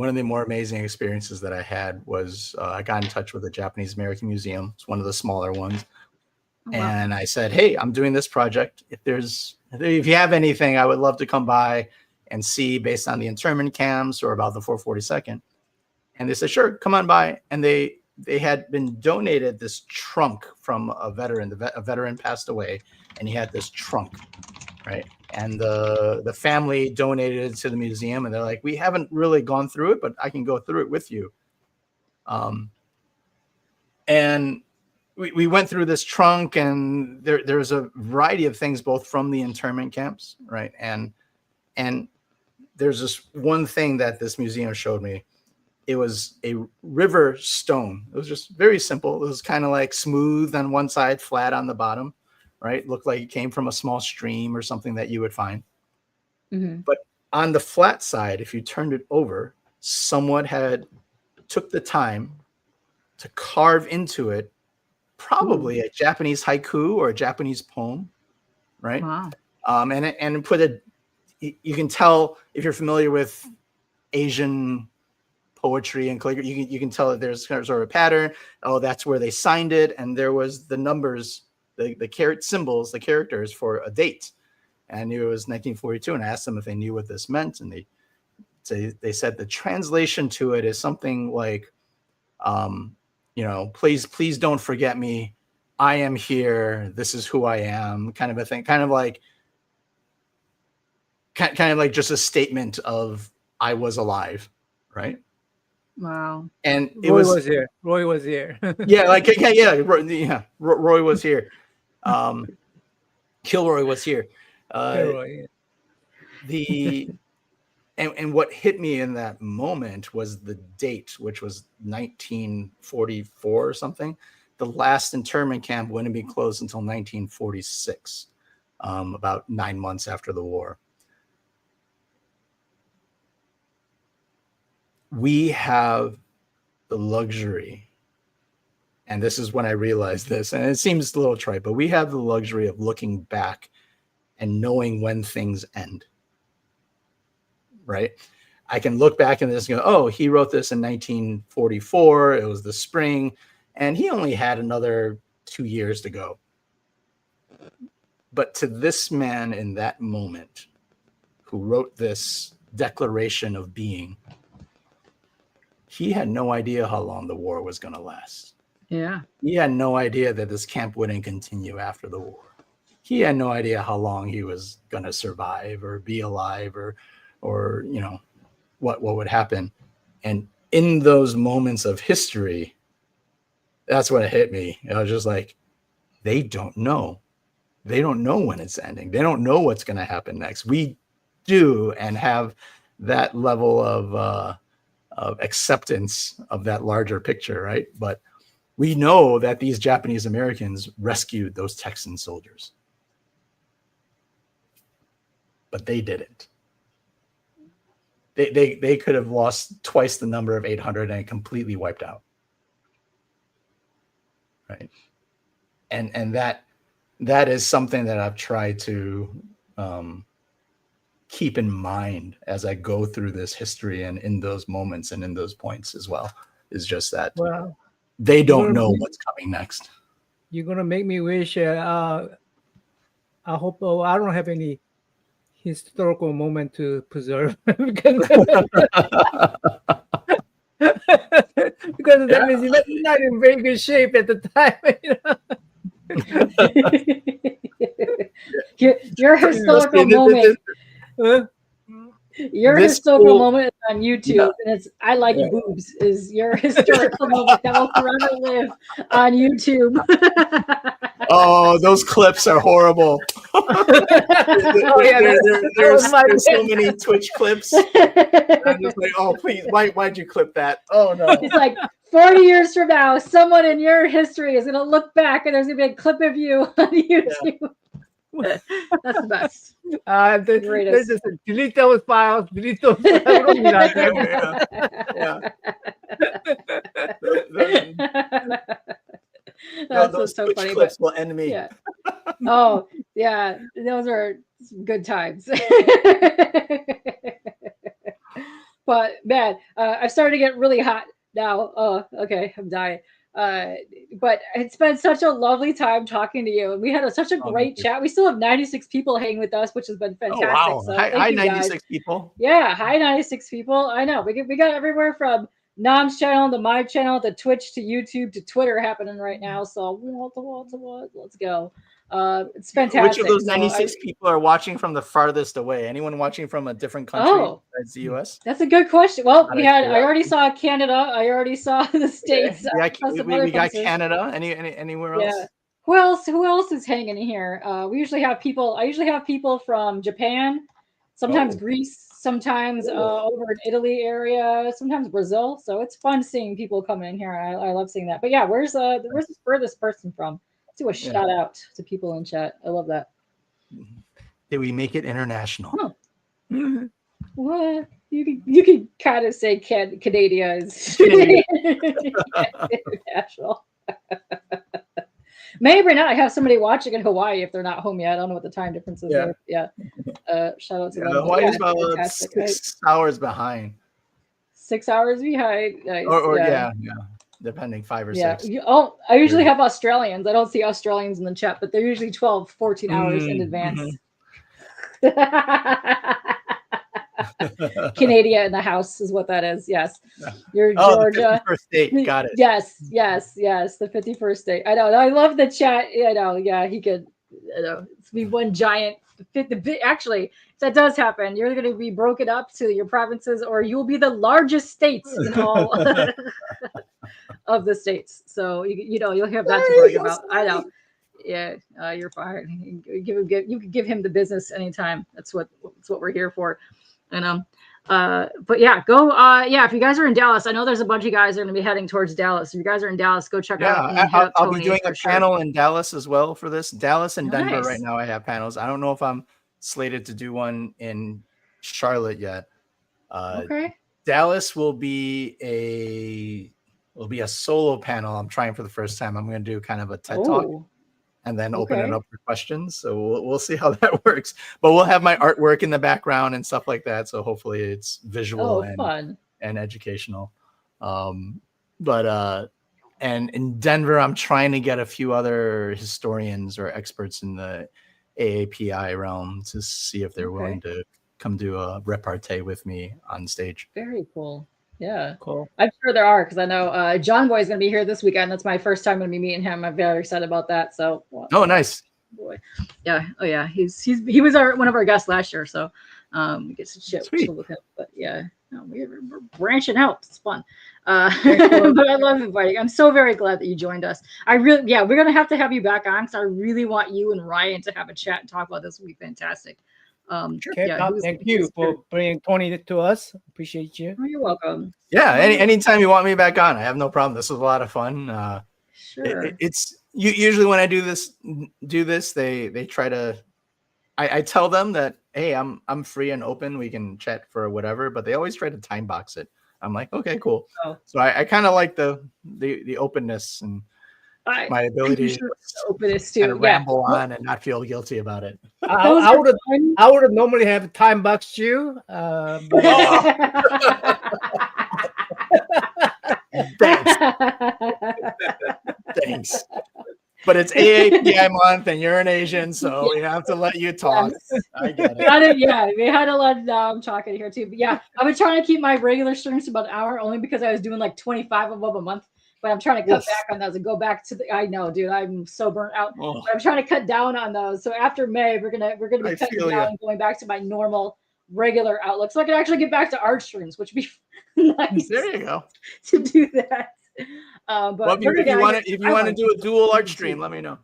of the more amazing experiences that I had was I got in touch with the Japanese American Museum. It's one of the smaller ones. And I said, hey, I'm doing this project. If you have anything, I would love to come by and see based on the internment camps or about the 442nd. And they said, sure, come on by. And they had been donated this trunk from a veteran. A veteran passed away, and he had this trunk, right? And the family donated it to the museum, and they're like, we haven't really gone through it, but I can go through it with you. And we went through this trunk, and there's a variety of things, both from the internment camps, right? And there's this one thing that this museum showed me. It was a river stone. It was just very simple. It was kind of like smooth on one side, flat on the bottom, right? It looked like it came from a small stream or something that you would find. But on the flat side, if you turned it over, someone had took the time to carve into it probably a Japanese haiku or a Japanese poem, right? Wow. And put it, you can tell if you're familiar with Asian poetry and calligraphy, you can tell that there's sort of a pattern. Oh, that's where they signed it. And there was the numbers, the symbols, the characters for a date. And I knew it was 1942. And I asked them if they knew what this meant. And they said the translation to it is something like, please don't forget me. I am here. This is who I am, kind of a thing, kind of like just a statement of I was alive. Right. Wow. And Roy was here. Roy was here. Roy was here. Kilroy was here. Kilroy, And what hit me in that moment was the date, which was 1944 or something. The last internment camp wouldn't be closed until 1946, about 9 months after the war. We have the luxury, and this is when I realized this, and it seems a little trite, but we have the luxury of looking back and knowing when things end. Right? I can look back and this and go, oh, he wrote this in 1944. It was the spring, and he only had another 2 years to go. But to this man in that moment who wrote this declaration of being, he had no idea how long the war was going to last. Yeah. He had no idea that this camp wouldn't continue after the war. He had no idea how long he was going to survive or be alive or what would happen. And in those moments of history, that's what hit me. I was just like, they don't know. They don't know when it's ending. They don't know what's going to happen next. We do, and have that level of acceptance of that larger picture, right? But we know that these Japanese Americans rescued those Texan soldiers. But they didn't. They could have lost twice the number of 800 and completely wiped out. Right. And that is something that I've tried to keep in mind as I go through this history and in those moments and in those points as well, is just that they don't know what's coming next. You're going to make me wish, I hope, I don't have any historical moment to preserve because that means you're not in very good shape at the time. Your historical moment. Your historical moment is on YouTube, and it's "I like boobs" is your historical moment that will forever live on YouTube. Oh, those clips are horrible. There's so many Twitch clips. I'm just like, oh, please, why'd you clip that? Oh no. It's like 40 years from now, someone in your history is going to look back, and there's going to be a clip of you on YouTube. Yeah. That's the best. There's just delete those files. Delete those files. Those so funny. Clips will end me. Yeah. Oh, yeah. Those are good times. But man, I've started to get really hot now. Oh, okay. I'm dying. But it's been such a lovely time talking to you. And we had such a great chat. We still have 96 people hanging with us, which has been fantastic. Oh, wow. So hi 96 people. Yeah, hi 96 people. I know. We got everywhere from Nam's channel to my channel to Twitch to YouTube to Twitter happening right now. So let's go. It's fantastic. Which of those 96 people are watching from the farthest away? Anyone watching from a different country besides the US? That's a good question. Well, I already saw Canada. I already saw the States. Yeah, we got Canada. Anywhere else? Yeah. Who else is hanging here? I usually have people from Japan, sometimes Greece, sometimes over in Italy area, sometimes Brazil. So it's fun seeing people come in here. I love seeing that. But yeah, where's this furthest person from? Do a shout out to people in chat. I love that. Did we make it international? Oh. What you could kind of say Canada is international. Maybe not. I have somebody watching in Hawaii if they're not home yet. I don't know what the time difference is there. Yeah. Shout out to them. Hawaii's about 6 hours behind. 6 hours behind. Nice. Or yeah. Depending, 5 or 6. I usually have Australians. I don't see Australians in the chat, but they're usually 12, 14 hours in advance. Canada in the house is what that is. Yes. You're Georgia. The 51st state. Got it. Yes. The 51st state. I know. I love the chat. I know. Yeah, he could, it's be one giant. Actually, if that does happen, you're going to be broken up to your provinces, or you'll be the largest states in all of the states. So you'll have that to worry about. I know. Yeah, you're fine. You can give him the business anytime. That's what we're here for. And but yeah, go. If you guys are in Dallas, I know there's a bunch of guys that are going to be heading towards Dallas. If you guys are in Dallas, go check out. I'll be doing a panel in Dallas as well for this. Dallas and Denver right now. I have panels. I don't know if I'm slated to do one in Charlotte yet. Okay. Dallas will be a solo panel. I'm trying for the first time. I'm going to do kind of a TED Talk. And then open it up for questions. So we'll see how that works. But we'll have my artwork in the background and stuff like that. So hopefully it's visual and educational. And in Denver, I'm trying to get a few other historians or experts in the AAPI realm to see if they're willing to come do a repartee with me on stage. Very cool. Yeah, cool. I'm sure there are, because I know John Boy is going to be here this weekend. That's my first time going to be meeting him. I'm very excited about that. So, nice. Boy, yeah. Oh yeah, he was one of our guests last year. So, we get to chill with him. But yeah, we're branching out. It's fun. But I love inviting. I'm so very glad that you joined us. We're going to have you back on, because I really want you and Ryan to have a chat and talk about this. It would be fantastic. Thank you for bringing Tony to us. Appreciate you. Oh, you're welcome. Yeah, anytime you want me back on, I have no problem. This was a lot of fun. Sure. It's usually when I do this, they try to. I tell them that, hey, I'm free and open. We can chat for whatever, but they always try to time box it. I'm like, okay, cool. So I kind of like the openness and my ability to kind of ramble on and not feel guilty about it. I would normally have time boxed you. Thanks. But it's AAPI month and you're an Asian, so we have to let you talk. I get it. Yeah, we had a lot of talking here too. But yeah, I've been trying to keep my regular streams to about an hour, only because I was doing like 25 of them a month. But I'm trying to cut back on those and go back to the. I know, dude, I'm so burnt out. But I'm trying to cut down on those. So after May, we're gonna be cutting down and going back to my normal regular outlook, so I can actually get back to art streams, which would be nice. There you go. To do that. But if you want to do a dual art stream, let me know.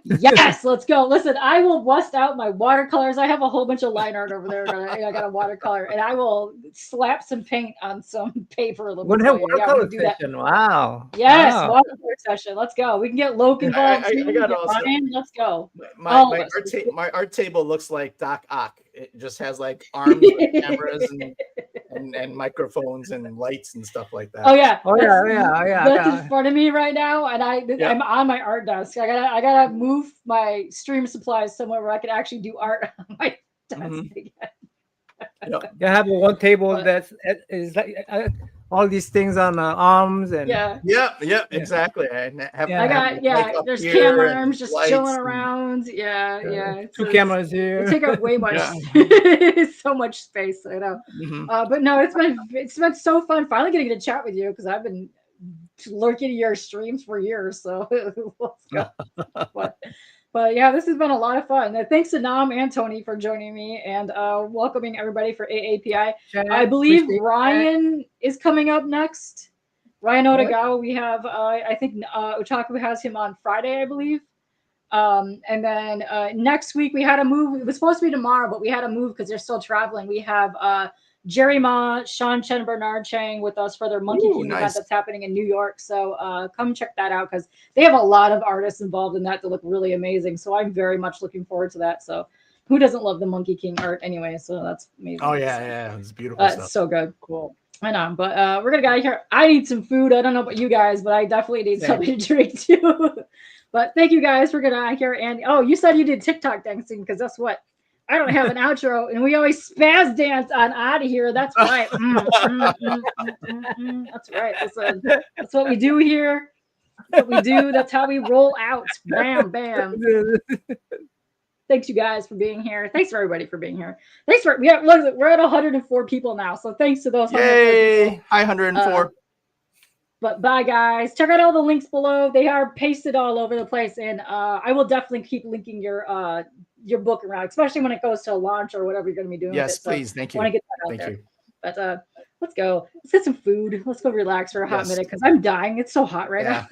Yes, let's go. Listen, I will bust out my watercolors. I have a whole bunch of line art over there. I got a watercolor, and I will slap some paint on some paper. We're gonna have watercolor session. Wow. Yes, wow. Watercolor session. Let's go. We can get Loke involved. I got also, Ryan. Let's go. My art table looks like Doc Ock. It just has like arms with cameras and microphones and lights and stuff like that. Oh yeah. Yeah. That's in front of me right now, and I'm on my art desk. I gotta move my stream supplies somewhere where I can actually do art on my desk again. You have one table that is like all these things on arms and exactly. I got there's camera arms just chilling around. Two cameras here. They take up way much so much space. I know. But no, it's been so fun finally getting to chat with you, because I've been lurking at your streams for years. So let's go. But yeah, this has been a lot of fun. Thanks to Nam and Tony for joining me and welcoming everybody for AAPI. I believe Ryan is coming up next. Ryan Otagawa, we have, I think OTAKU has him on Friday, I believe. And then next week we had a move. It was supposed to be tomorrow, but we had a move because they're still traveling. We have Jerry Ma, Sean Chen, Bernard Chang with us for their Monkey King event that's happening in New York. So come check that out, because they have a lot of artists involved in that that look really amazing. So I'm very much looking forward to that. So who doesn't love the Monkey King art anyway? So that's amazing. Oh yeah, it's beautiful stuff. It's so good. Cool. I know, but we're gonna get out of here. I need some food. I don't know about you guys, but I definitely need something to drink too. But thank you guys for getting out of here. And you said you did TikTok dancing, because that's what. I don't have an outro, and we always spaz dance on out of here. That's right. That's right. That's what we do here. That's what we do. That's how we roll out. Bam, bam. Thanks, you guys, for being here. Thanks for everybody for being here. Thanks for we're at 104 people now. So thanks to those. Yay! Hi, 104. But bye, guys. Check out all the links below. They are pasted all over the place, and I will definitely keep linking your book around, especially when it goes to a launch or whatever you're going to be doing. Yes, with it. please. Thank you. I want to get that out there. But let's go. Let's get some food. Let's go relax for a hot minute, because I'm dying. It's so hot right now.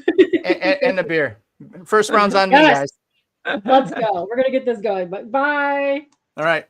and a beer. First round's on me, guys. Let's go. We're going to get this going. But bye. All right.